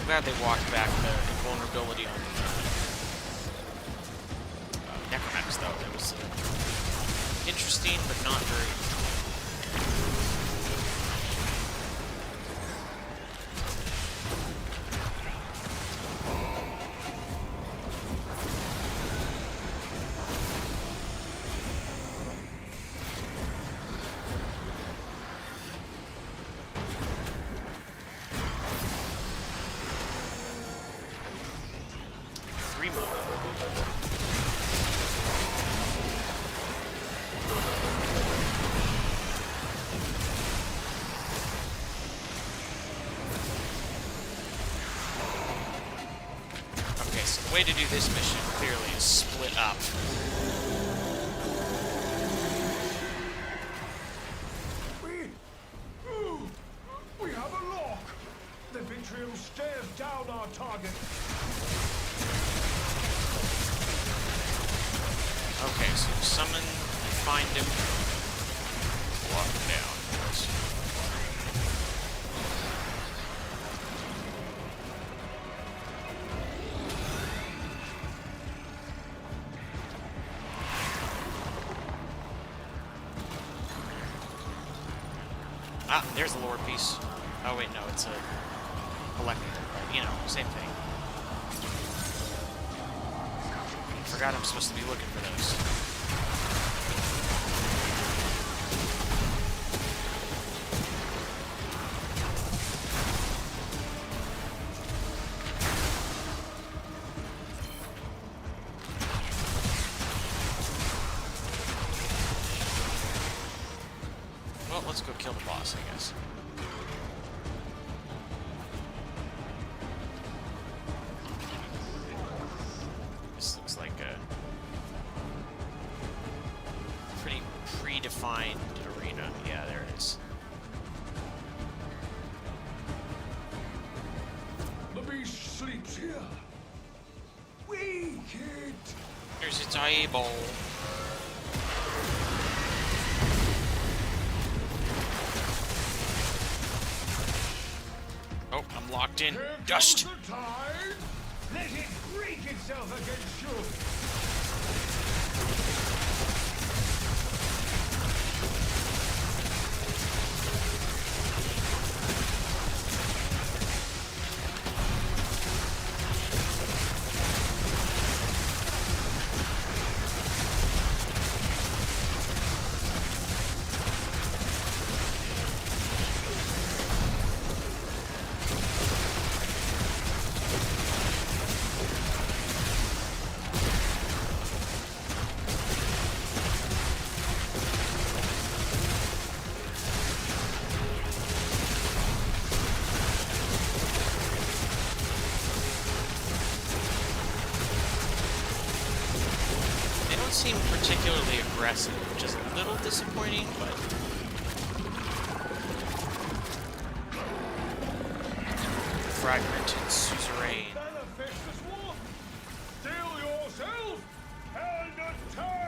Glad they walked back the invulnerability on Necromax, though. That was interesting, but not very. The way to do this mission clearly is split up. We have a lock. The vitrium stares down our target. Okay, so summon, find him, lock him down. Ah, there's the lore piece. Oh wait, no, it's a collector. You know, same thing. Forgot I'm supposed to be looking for those. Well, let's go kill the boss, I guess. This looks like a pretty predefined arena. Yeah, there it is. The beast sleeps here. Wake it. There's its eyeball. Oh, I'm locked in. Dust. Let it break itself against you. doesn't seem particularly aggressive, which is a little disappointing, but... Fragmented suzerain. Manifestus Wolf! Steel yourself and attack!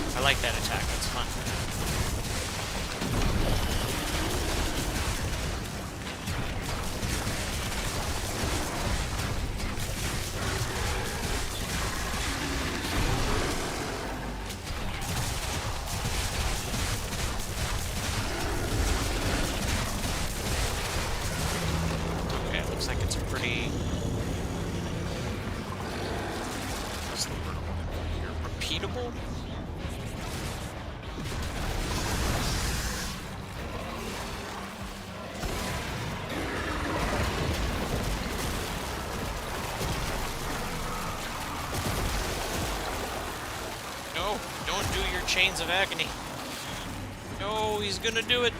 I like that attack, that's fun. Okay, it looks like it's a pretty... What's the word? Repeatable? No, don't do your chains of agony. No, he's gonna do it.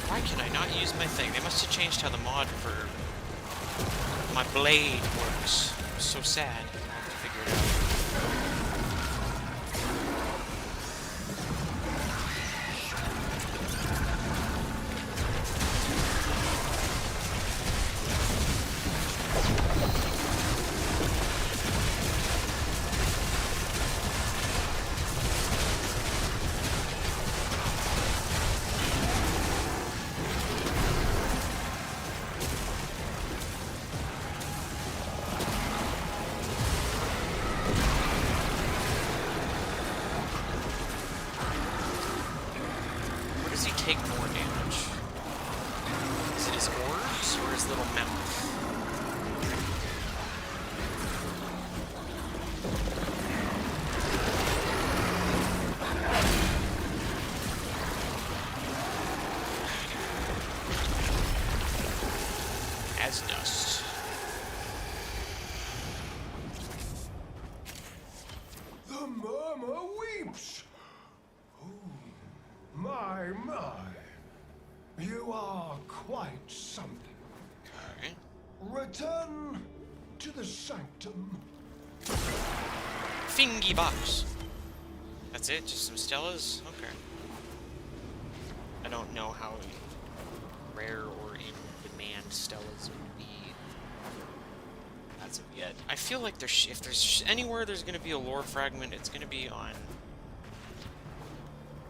Why can I not use my thing? They must have changed how the mod for my blade works. I'm so sad. I'll have to figure it out. Where does he take more damage? Is it his orbs or his little mouth? As dust. The murmur weeps. Oh, my. You are quite something. Okay. Return to the sanctum. Fingy box. That's it? Just some Stellas? Okay. I don't know how rare or in demand Stellas would be as of yet. I feel like if there's anywhere there's going to be a lore fragment, it's going to be on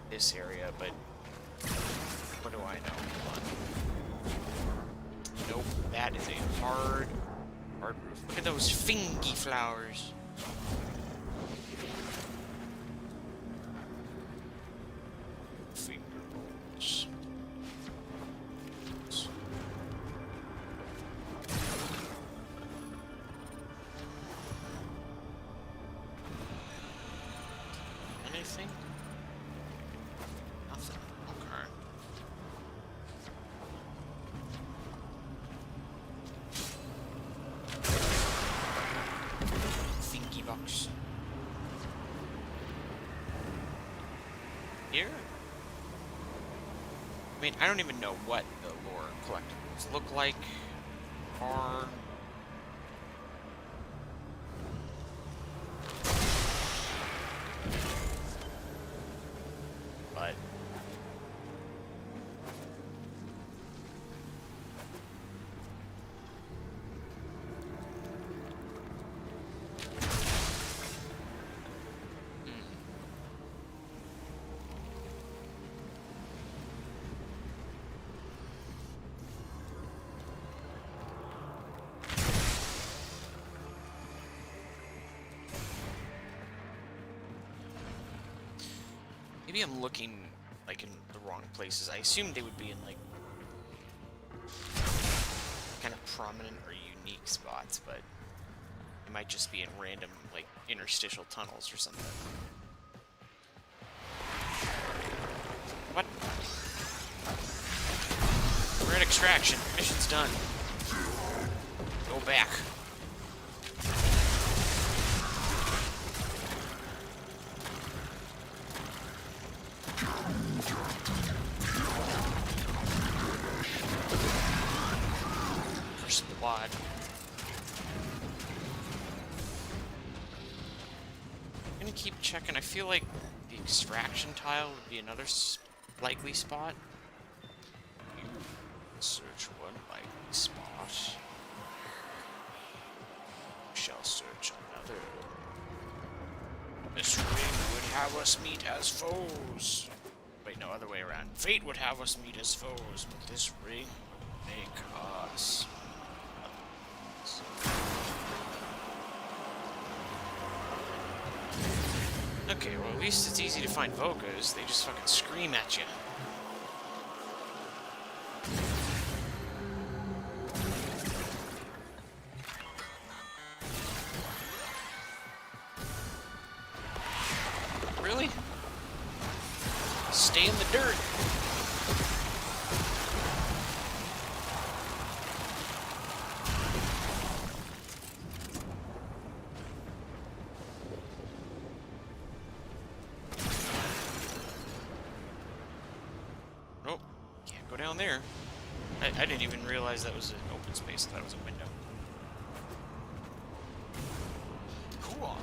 this area, but what do I know? Hold on. Nope, that is a hard roof. Look at those fingy flowers. Finger rolls. Anything? Nothing. Okay. Thinky box. Here? I mean, I don't even know what the lore collectibles look like, are. But Maybe I'm looking, like, in the wrong places. I assumed they would be in, like, kind of prominent or unique spots, but it might just be in random, like, interstitial tunnels or something. What? We're at extraction. Mission's done. Go back. First blood. I'm gonna keep checking. I feel like the extraction tile would be another likely spot. Search one likely spot. Shall search another. This ring would have us meet as foes. Wait, no, other way around. Fate would have us meet as foes, but this ring would make us. Okay, well, at least it's easy to find Vokas. They just fucking scream at you. Really? Stay in the dirt. Nope. Can't go down there. I didn't even realize that was an open space. I thought it was a window. Cool.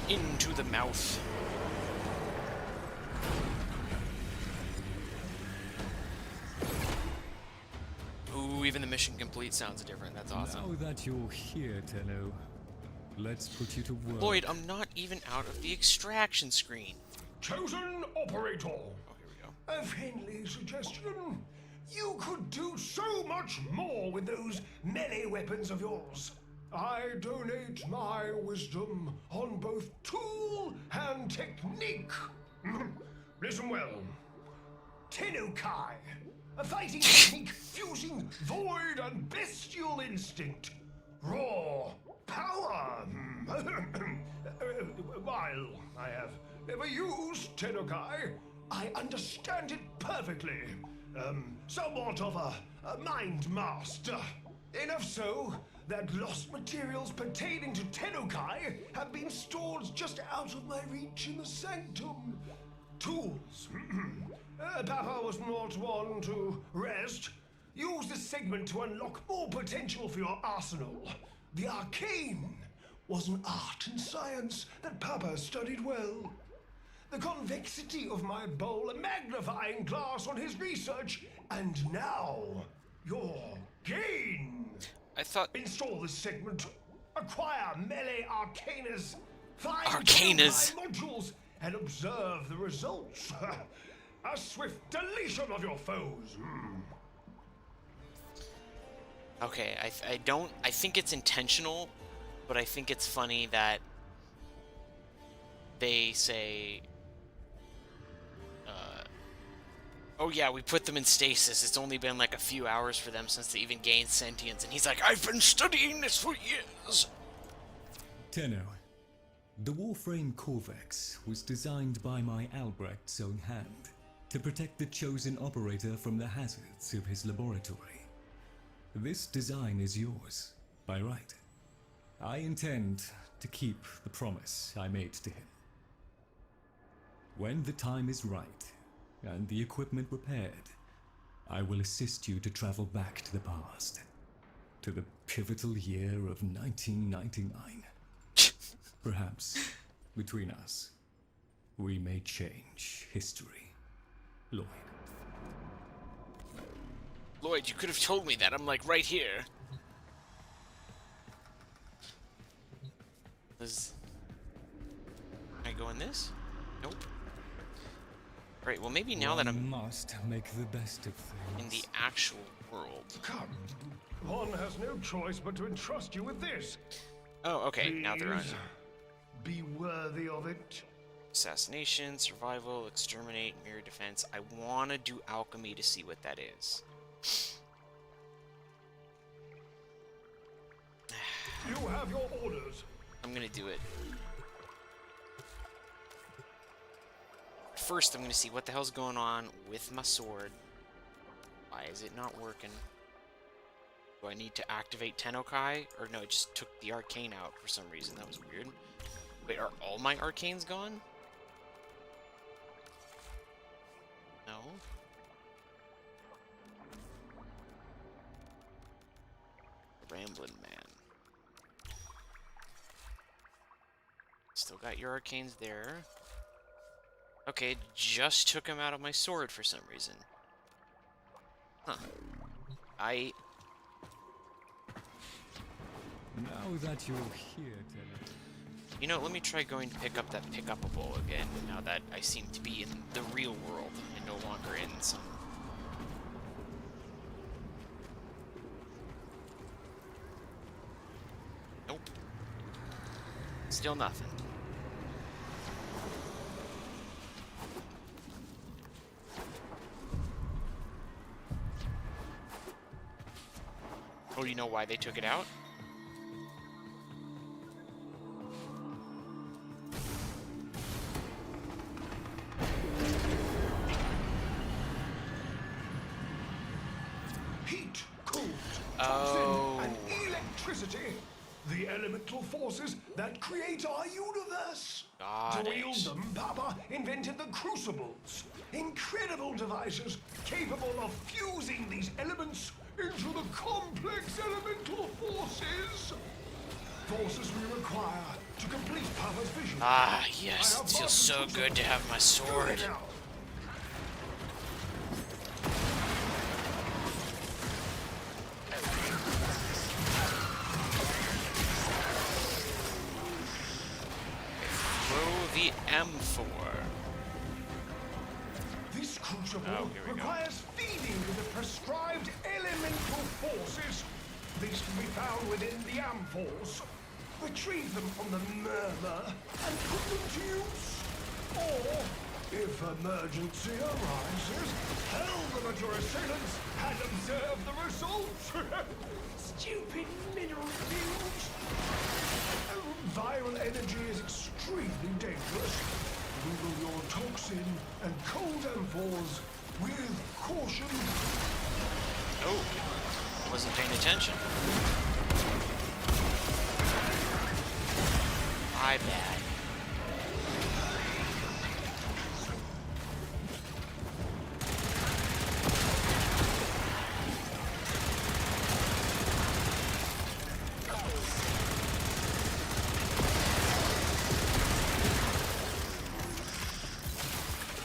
Into the mouth. Ooh, even the mission complete sounds different. That's awesome. Now that you're here, Tenno, let's put you to work. Lloyd, I'm not even out of the extraction screen. Chosen operator. Oh, here we go. A friendly suggestion. You could do so much more with those melee weapons of yours. I donate my wisdom on both tool and technique. Listen well. Tenukai, a fighting technique fusing void and bestial instinct. Raw power. While I have never used Tenukai, I understand it perfectly. Somewhat of a mind master. Enough so that lost materials pertaining to Tenukai have been stored just out of my reach in the sanctum. Tools. Papa was not one to rest. Use this segment to unlock more potential for your arsenal. The arcane was an art and science that Papa studied well. The convexity of my bowl, a magnifying glass on his research, and now your gain. I thought. Install this segment. Acquire melee arcanas. Find Arcanas. modules and observe the results. A swift deletion of your foes. Okay, I think it's intentional, but I think it's funny that they say, oh yeah, we put them in stasis. It's only been like a few hours for them since they even gained sentience. And he's like, I've been studying this for years. Tenno, the Warframe Corvex was designed by my Albrecht's own hand to protect the chosen operator from the hazards of his laboratory. This design is yours, by right. I intend to keep the promise I made to him. When the time is right, and the equipment repaired, I will assist you to travel back to the past, to the pivotal year of 1999. Perhaps, between us, we may change history. Lloyd. Lloyd, you could have told me that. I'm like right here. Can I go in this? Nope. Right, well maybe now that I'm must make the best of things. in the actual world. Come. One has no choice but to entrust you with this. Oh, okay, now they're on. Please, be worthy of it. Assassination, survival, exterminate, mirror defense. I want to do alchemy to see what that is. You have your orders. I'm gonna do it. First, I'm gonna see what the hell's going on with my sword. Why is it not working? Do I need to activate Tennokai? Or no, it just took the arcane out for some reason. That was weird. Wait, are all my arcanes gone? No. Ramblin' Man. Still got your arcanes there. Okay, just took him out of my sword for some reason. Huh. Now that you're here, Tenno. You know, let me try going to pick up that pick-upable again, now that I seem to be in the real world and no longer in some... Nope. Still nothing. Oh, you know why they took it out? Heat, cold, Oh. toxin, and electricity. The elemental forces that create our universe. Got to it. wield them, Papa invented the crucibles. Incredible devices capable of fusing these elements into the complex elemental forces. Forces we require to complete Papa's vision. Ah, yes, it feels so good to have my sword. Now. Throw the M4. This crucible Oh, here we go. requires feeding to the prescribed elemental forces. These can be found within the Amphors. Retrieve them from the murmur and put them to use. Or, if emergency arises, hurl them at your assailants and observe the results. Stupid mineral fumes. Viral energy is extremely dangerous. Handle your toxin and cold amphors with caution. Oh, wasn't paying attention. My bad.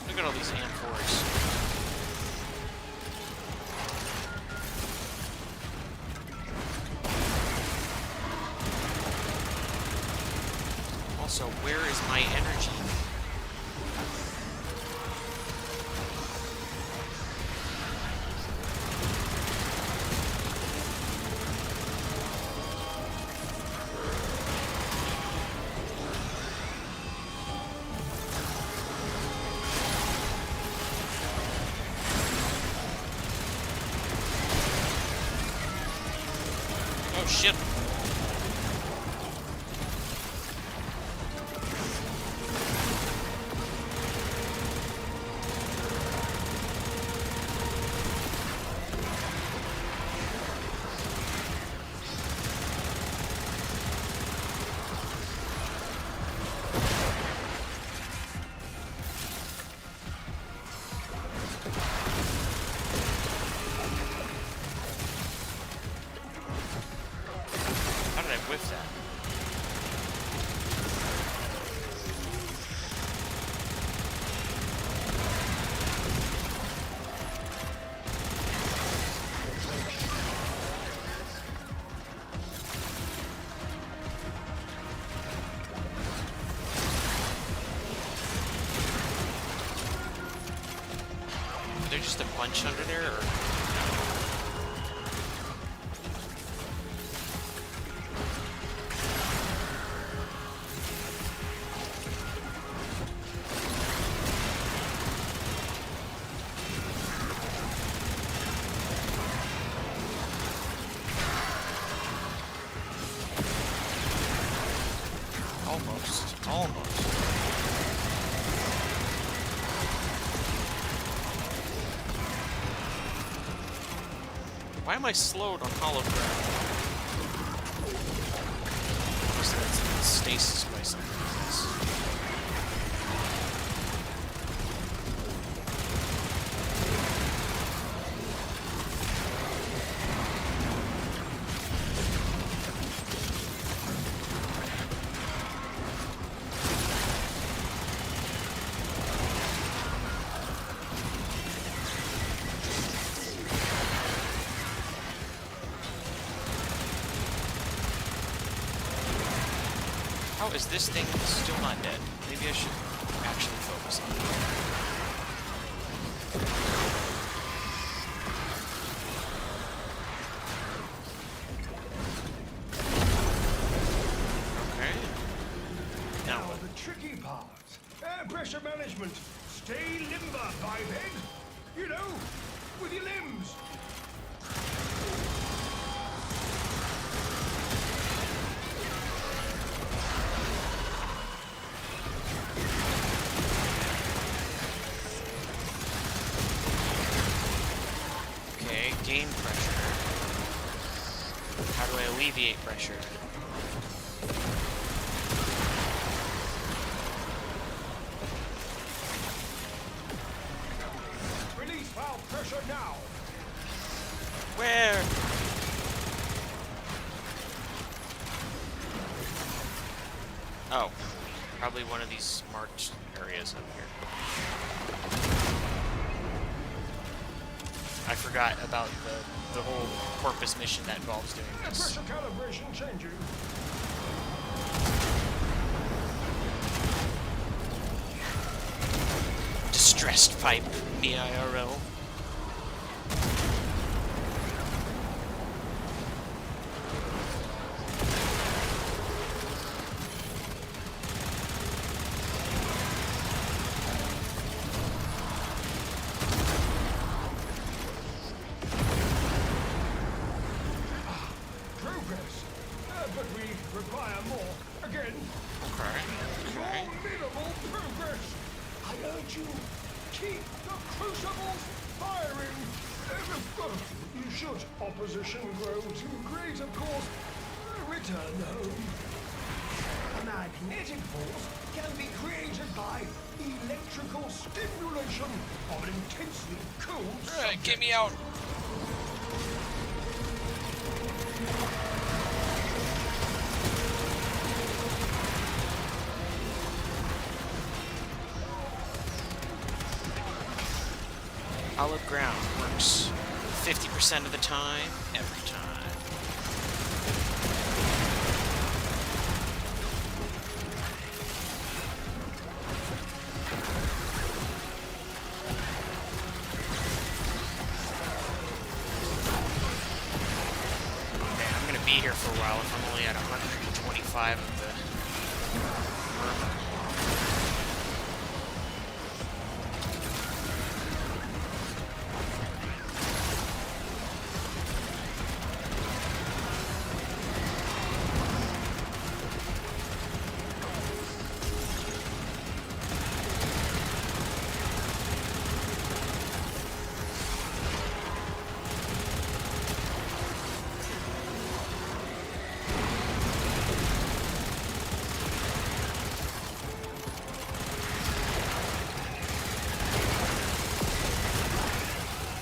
Look at all these amphors. Also, where is my energy? Oh shit. bunch under there, or... Almost. Almost. Why am I slowed on hollow ground? Unless that's stasis by something else. How is this thing still not dead? Maybe I should actually focus on it. Okay. Now what? The tricky part. Air pressure management. Stay limber, biped. You know, with your limbs. Okay, gain pressure. How do I alleviate pressure? Release valve pressure now. Where? Oh, probably one of these marked areas up here. I forgot about the whole Corpus mission that involves doing Air this. pressure calibration changing. Distressed pipe, BIRL. Progress. But we require more. Again. Okay. Okay. More minimal progress. I urge you, keep the crucibles firing. Should opposition grow too great, of course, return home. A magnetic force can be created by electrical stimulation of an intensely cold Alright, get me out. Hollow ground works 50% of the time, every time. Okay, I'm gonna be here for a while if I'm only at 125 of the armor.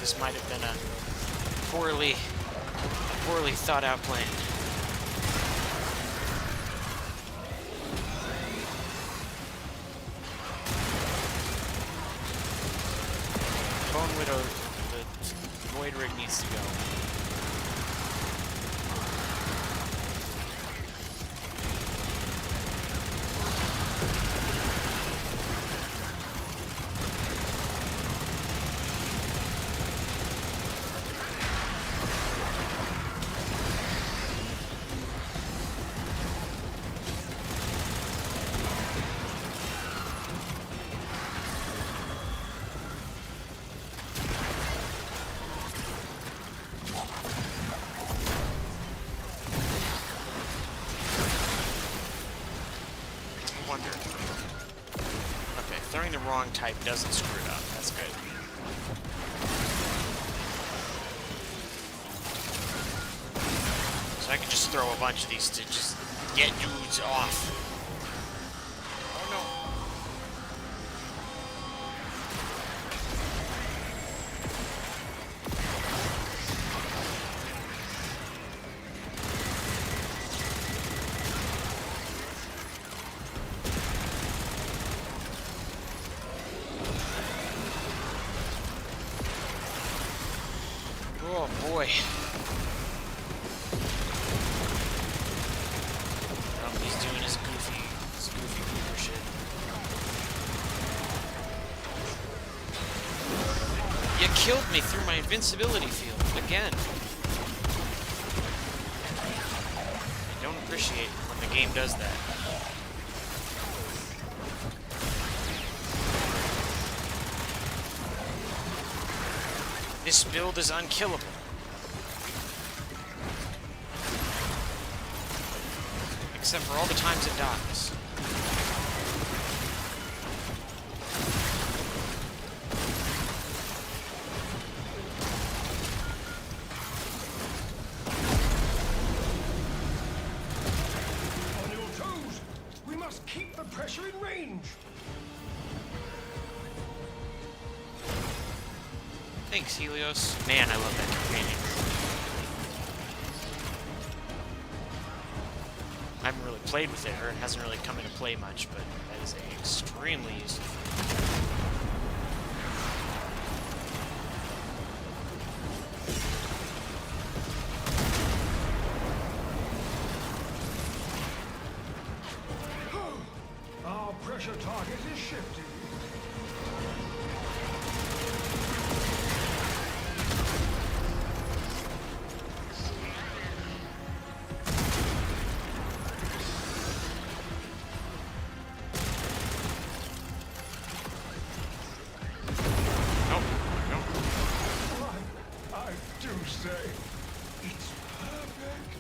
This might have been a poorly thought out plan. Bone Widow, the Void Rig needs to go. wrong type doesn't screw it up. That's good. So I can just throw a bunch of these to just get dudes off. Oh no. Oh boy. He's doing his goofy goober shit. You killed me through my invincibility field again. I don't appreciate when the game does that. This build is unkillable. Except for all the times it dies. On your toes! We must keep the pressure in range! Thanks, Helios. Man, I love that companion. I haven't really played with it, or it hasn't really come into play much, but that is extremely useful. Our pressure target is shifting. I do say, it's perfect.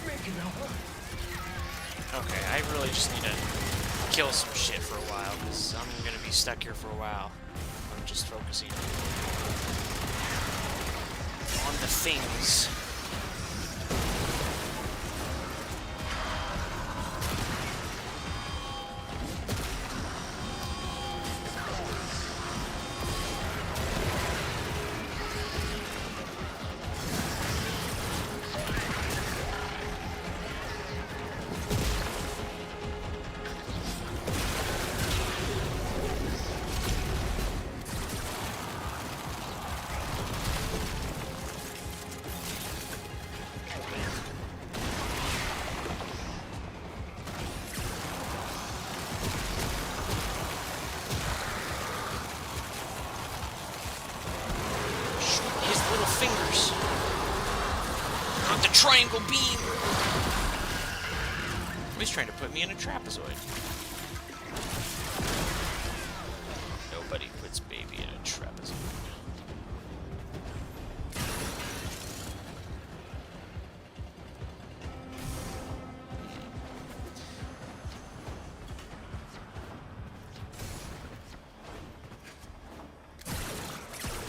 Make it up. Okay, I really just need to kill some shit for a while, because I'm going to be stuck here for a while. I'm just focusing on the things. Fingers. Not the triangle beam. He's trying to put me in a trapezoid. Nobody puts baby in a trapezoid.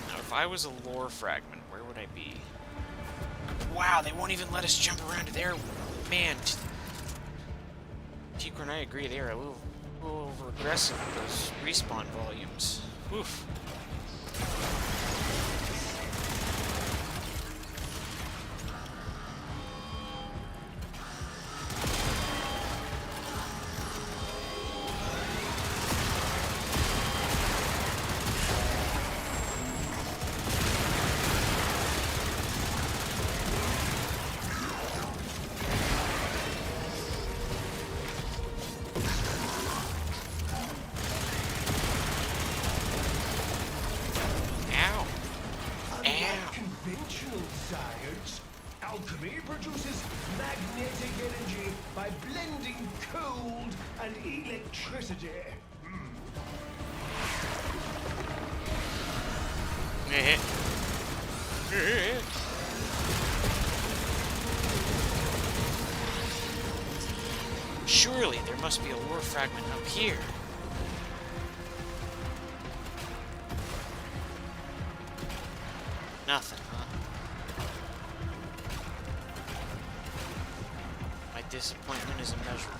Now, if I was a lore fragment, where would I be? Wow, they won't even let us jump around there. Man, Tikra and I agree, they are a little over aggressive with those respawn volumes. Oof. Alchemy produces magnetic energy by blending cold and electricity. Surely there must be a lore fragment up here. Nothing, huh? My disappointment is immeasurable.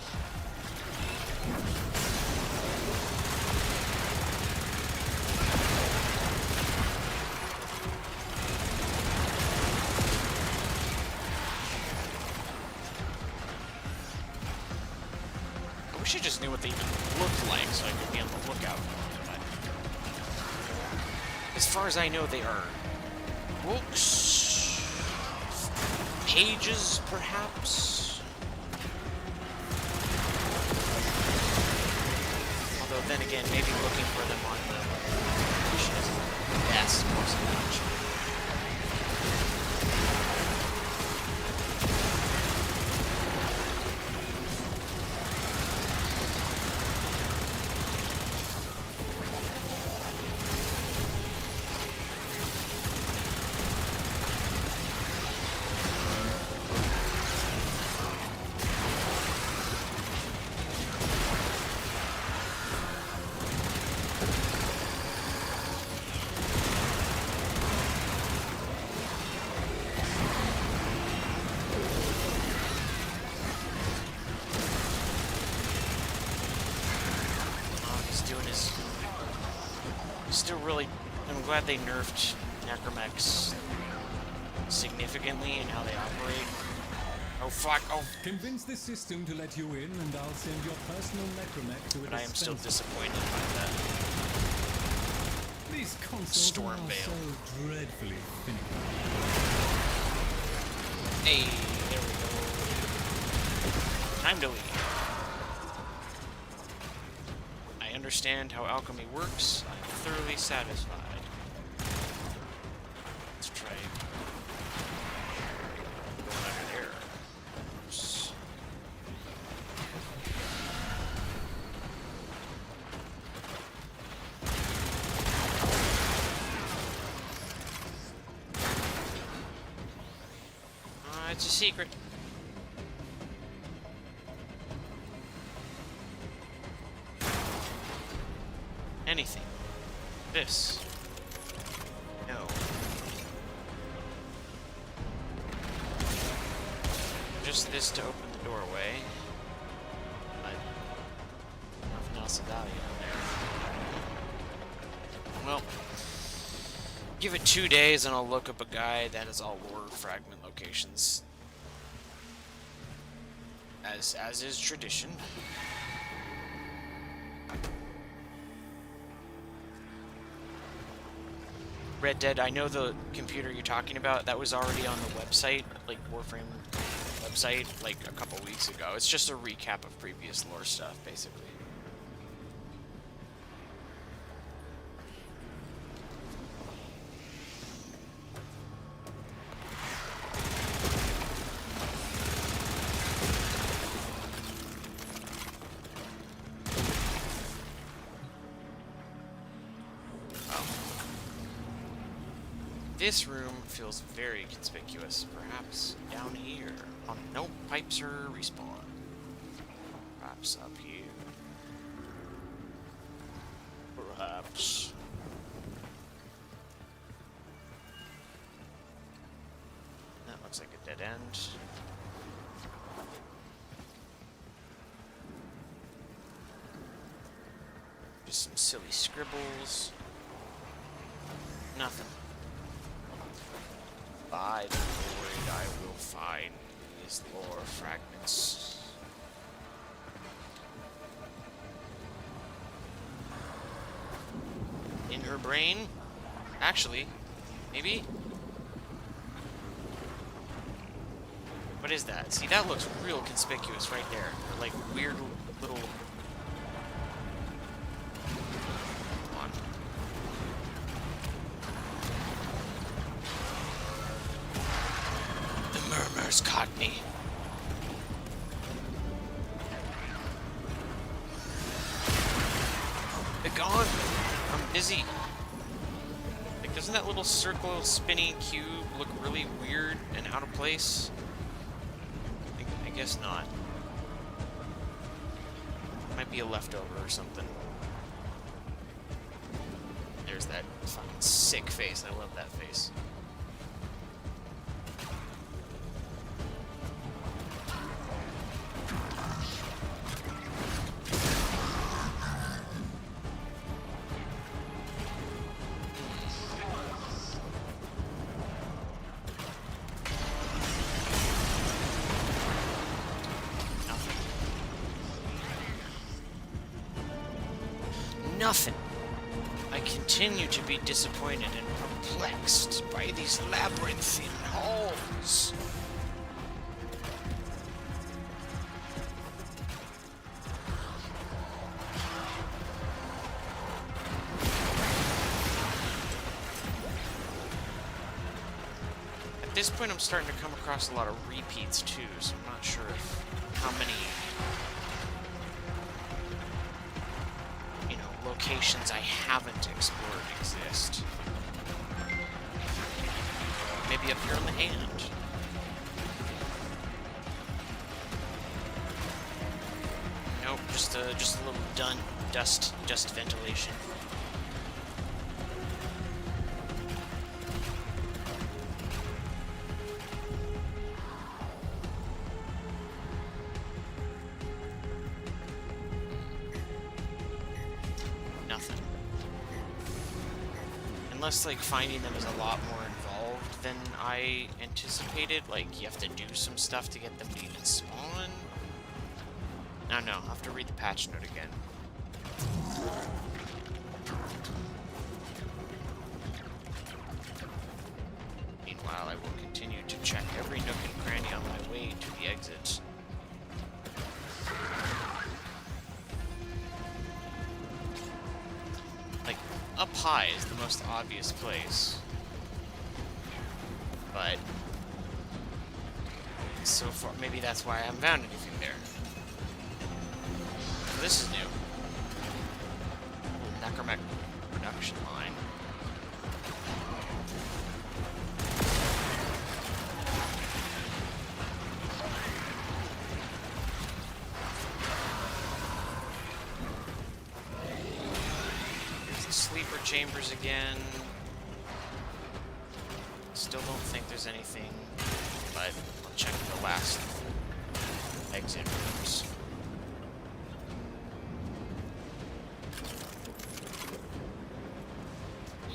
I wish I just knew what they even looked like so I could be on the lookout for them. But as far as I know, they are books, pages, perhaps. Although then again, maybe looking for them on the mission is the best course of action. Still really, I'm glad they nerfed necromechs significantly in how they operate. Oh fuck, oh. Convince the system to let you in and I'll send your personal necromech to a But I am still dispenser. disappointed by that. These consoles are Stormveil. so dreadfully finicky. Hey, there we go. Time to leave. I understand how alchemy works. I am thoroughly satisfied. Let's try going under there. Oops. It's a secret. Anything. This. No. Just this to open the doorway. But nothing else of value in there. Well, give it 2 days and I'll look up a guide that has all lore fragment locations. As is tradition. Red Dead, I know the computer you're talking about, that was already on the website, like Warframe website, like a couple weeks ago. It's just a recap of previous lore stuff, basically. This room feels very conspicuous. Perhaps down here. Oh, no, pipes are respawn. Perhaps up here. Perhaps. That looks like a dead end. Just some silly scribbles. Nothing. By the Lord, I will find these lore fragments. In her brain? Actually, maybe? What is that? See, that looks real conspicuous right there. They're like weird little... Come on. The murmurs caught me. They're gone. I'm busy. Like, doesn't that little circle spinning cube look really weird and out of place? I guess not. Might be a leftover or something. There's that fucking sick face. I love that face. nothing. I continue to be disappointed and perplexed by these labyrinthine halls. At this point, I'm starting to come across a lot of repeats too, so I'm not sure if how many, locations I haven't explored exist. Maybe up here on the hand. Nope, just a little dust ventilation. Unless, like, finding them is a lot more involved than I anticipated. Like, you have to do some stuff to get them to even spawn. No, I'll have to read the patch note again. Meanwhile, I will continue to check every nook and cranny on my way to the exit. Up high is the most obvious place, but so far, maybe that's why I haven't found anything there. So this is new. Necromech production line. Sleeper chambers again. Still don't think there's anything, but I'll check the last exit rooms.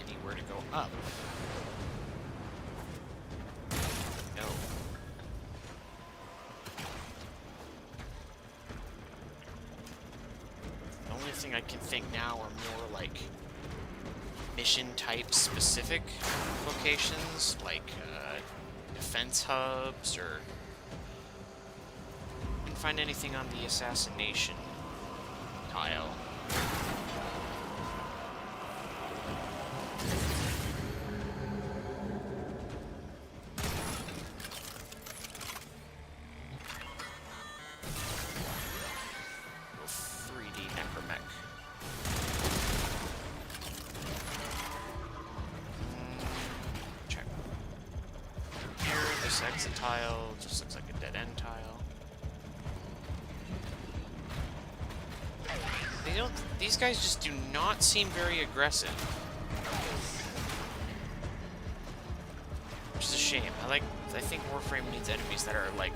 Anywhere to go up? No. The only thing I can think now are more like mission type specific locations, like defense hubs, or didn't find anything on the assassination tile. Exit tile just looks like a dead end tile. These guys just do not seem very aggressive. Which is a shame. I think Warframe needs enemies that are like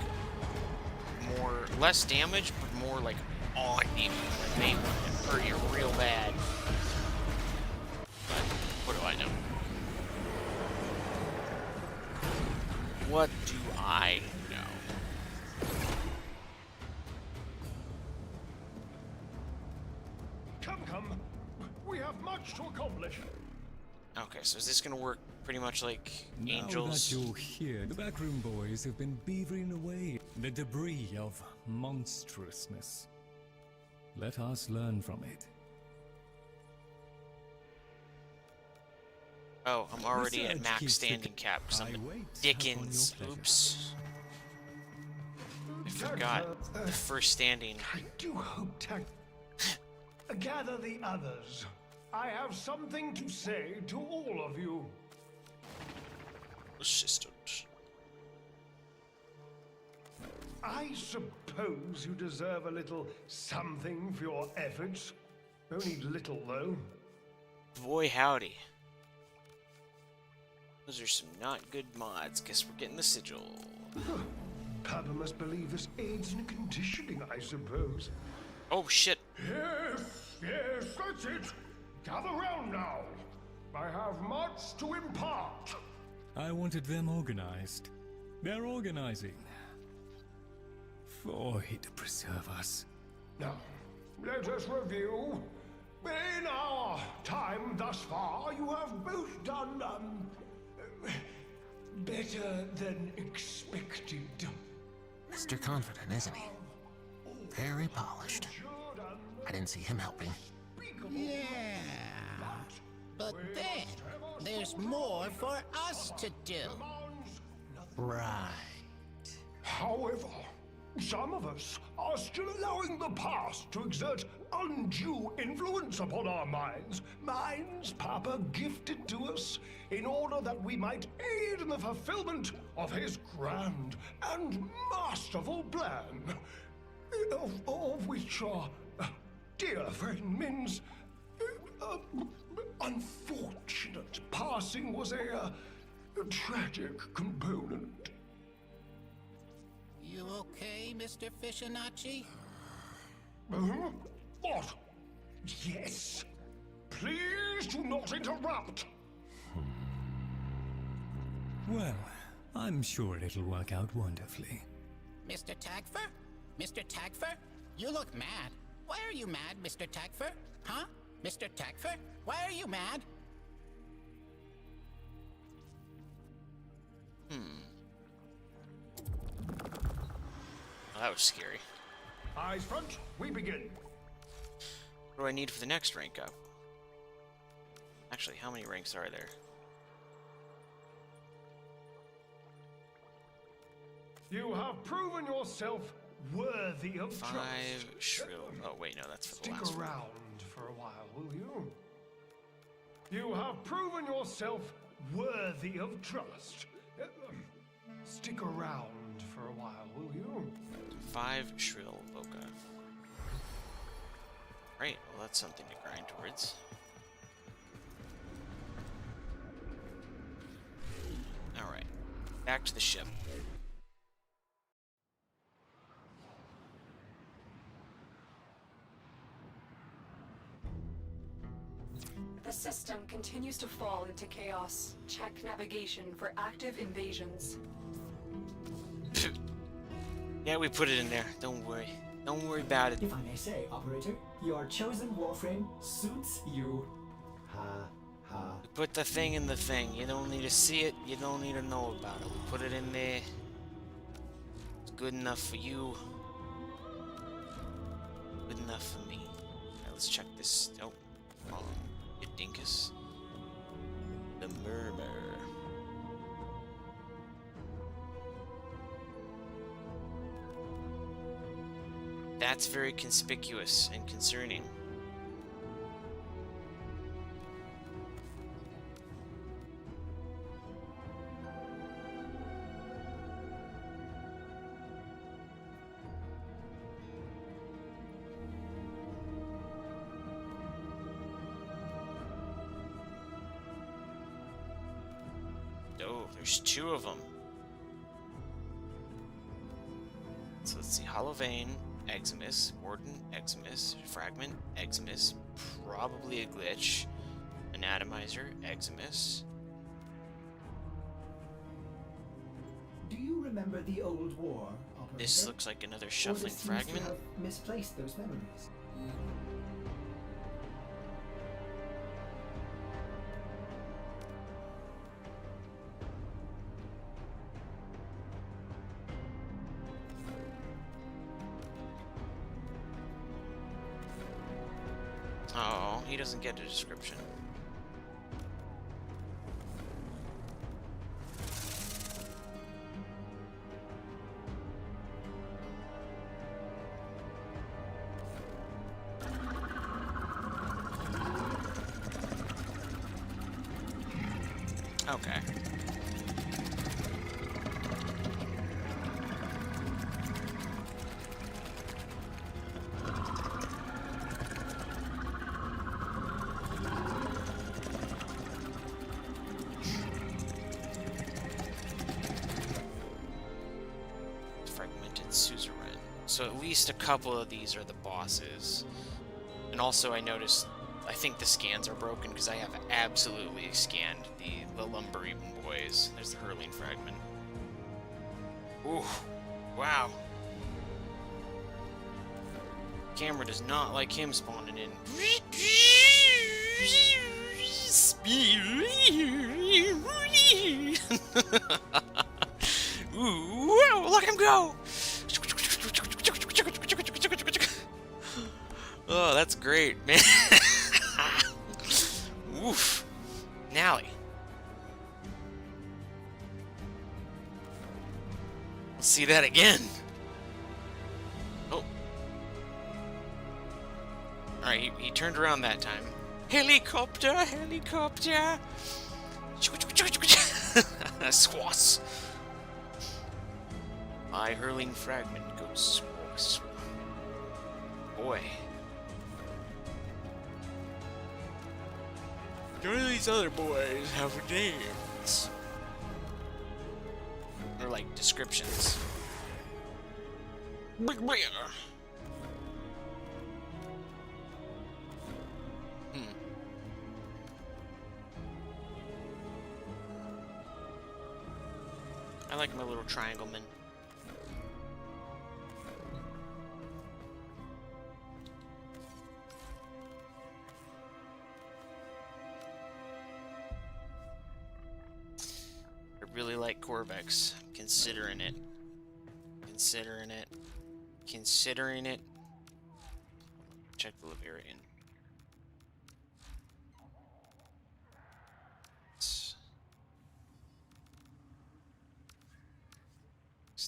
less damage, but more like on you. Like they hurt you real bad. But what do I know? What do I know? Come. We have much to accomplish. Okay, so is this gonna work pretty much like Now Angels? that you're here, the backroom boys have been beavering away the debris of monstrousness. Let us learn from it. Oh, I'm already at Research max keeps standing cap because I'm I a wait Dickens. upon your pleasure. Oops. I forgot the first standing. I do hope gather the others. I have something to say to all of you. Assistant. I suppose you deserve a little something for your efforts. Only little, though. Boy, howdy. Those are some not good mods. Guess we're getting the sigil. Papa must believe this aids in conditioning, I suppose. Oh, shit. Yes, that's it. Gather round now. I have much to impart. I wanted them organized. They're organizing. For he to preserve us. Now, let us review. In our time thus far, you have both done, better than expected. Mr. Confident, isn't he? Very polished. I didn't see him helping. Yeah. But then, there's more for us to do. Right. However, some of us are still allowing the past to exert undue influence upon our minds. Minds Papa gifted to us in order that we might aid in the fulfillment of his grand and masterful plan. Of which our dear friend Min's unfortunate passing was a tragic component. You okay, Mr. Fishinachi? What? Yes. Please do not interrupt. Well, I'm sure it'll work out wonderfully. Mr. Tagfer? Mr. Tagfer? You look mad. Why are you mad, Mr. Tagfer? Huh? Mr. Tagfer? Why are you mad? Well, that was scary. Eyes front, we begin. What do I need for the next rank up? Actually, how many ranks are there? You have proven yourself worthy of Five trust. shrill. Oh wait, no, that's for the Stick last one. around for a while, will you? You have proven yourself worthy of trust. Stick around for a while, will you? 5 shrill Boca. Right, well that's something to grind towards. Alright, back to the ship. The system continues to fall into chaos. Check navigation for active invasions. Yeah, we put it in there. Don't worry. Don't worry about it. If I may say, operator, your chosen warframe suits you. Ha ha. We put the thing in the thing. You don't need to see it. You don't need to know about it. We put it in there. It's good enough for you. Good enough for me. Alright, let's check this. Oh, hold on. You dinkus. The murmur. That's very conspicuous and concerning. Oh, there's 2 of them. So let's see. Hollow Vein, Eximus, Warden, Eximus, Fragment, Eximus, probably a glitch. Anatomizer, Eximus. Do you remember the old war, operator? This looks like another Or shuffling this seems to fragment. have misplaced those memories. Oh, he doesn't get a description. Okay. Fragmented suzerain. So at least a couple of these are the bosses. And also I noticed, I think the scans are broken because I have absolutely scanned the lumbering boys. There's the hurling fragment. Ooh, wow. Camera does not like him spawning in. Ooh, look him go! Oh, that's great, man. Oof. Nally. Let's see that again. Oh. Alright, he turned around that time. Helicopter, helicopter. Squash. My hurling fragment goes squash. Boy. None of these other boys have names. Or like descriptions. I like my little triangle man. I really like Corvex. I'm considering it. Considering it. Considering it. Check the Liberian.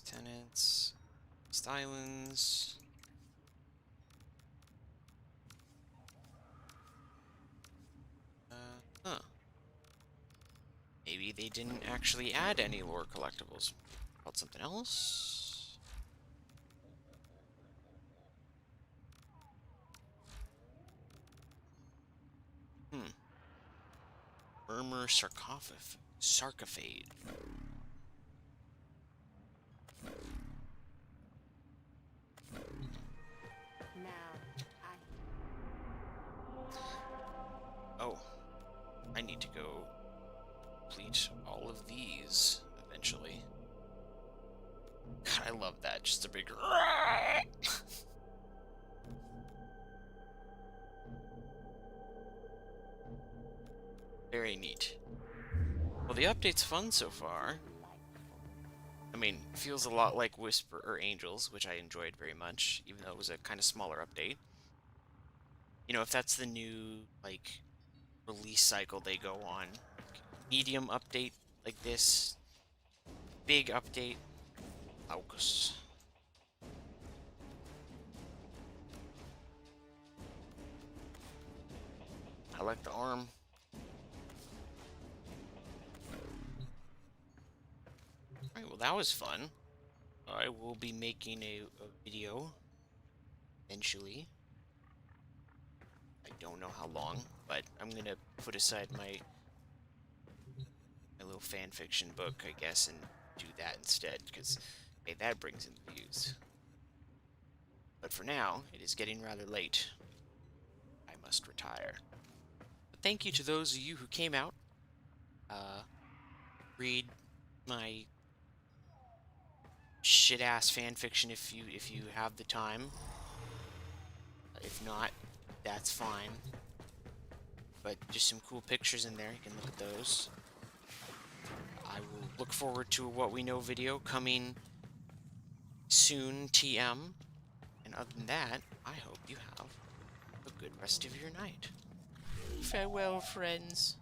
Tenants. Islands. Huh. Maybe they didn't actually add any lore collectibles. Called something else? Murmur sarcophage. Oh, I need to go complete all of these eventually. God, I love that. Just a big. Very neat. Well, the update's fun so far. I mean, feels a lot like Whisper or Angels, which I enjoyed very much, even though it was a kind of smaller update. You know, if that's the new, like, release cycle they go on, medium update like this, big update, August. I like the arm. Alright, well that was fun. I will be making a video eventually. I don't know how long, but I'm gonna put aside my little fan fiction book, I guess, and do that instead, because hey, that brings in views. But for now, it is getting rather late. I must retire. But thank you to those of you who came out. Read my shit-ass fanfiction if you have the time. If not, that's fine. But just some cool pictures in there. You can look at those. I will look forward to a What We Know video coming soon, TM. And other than that, I hope you have a good rest of your night. Farewell, friends.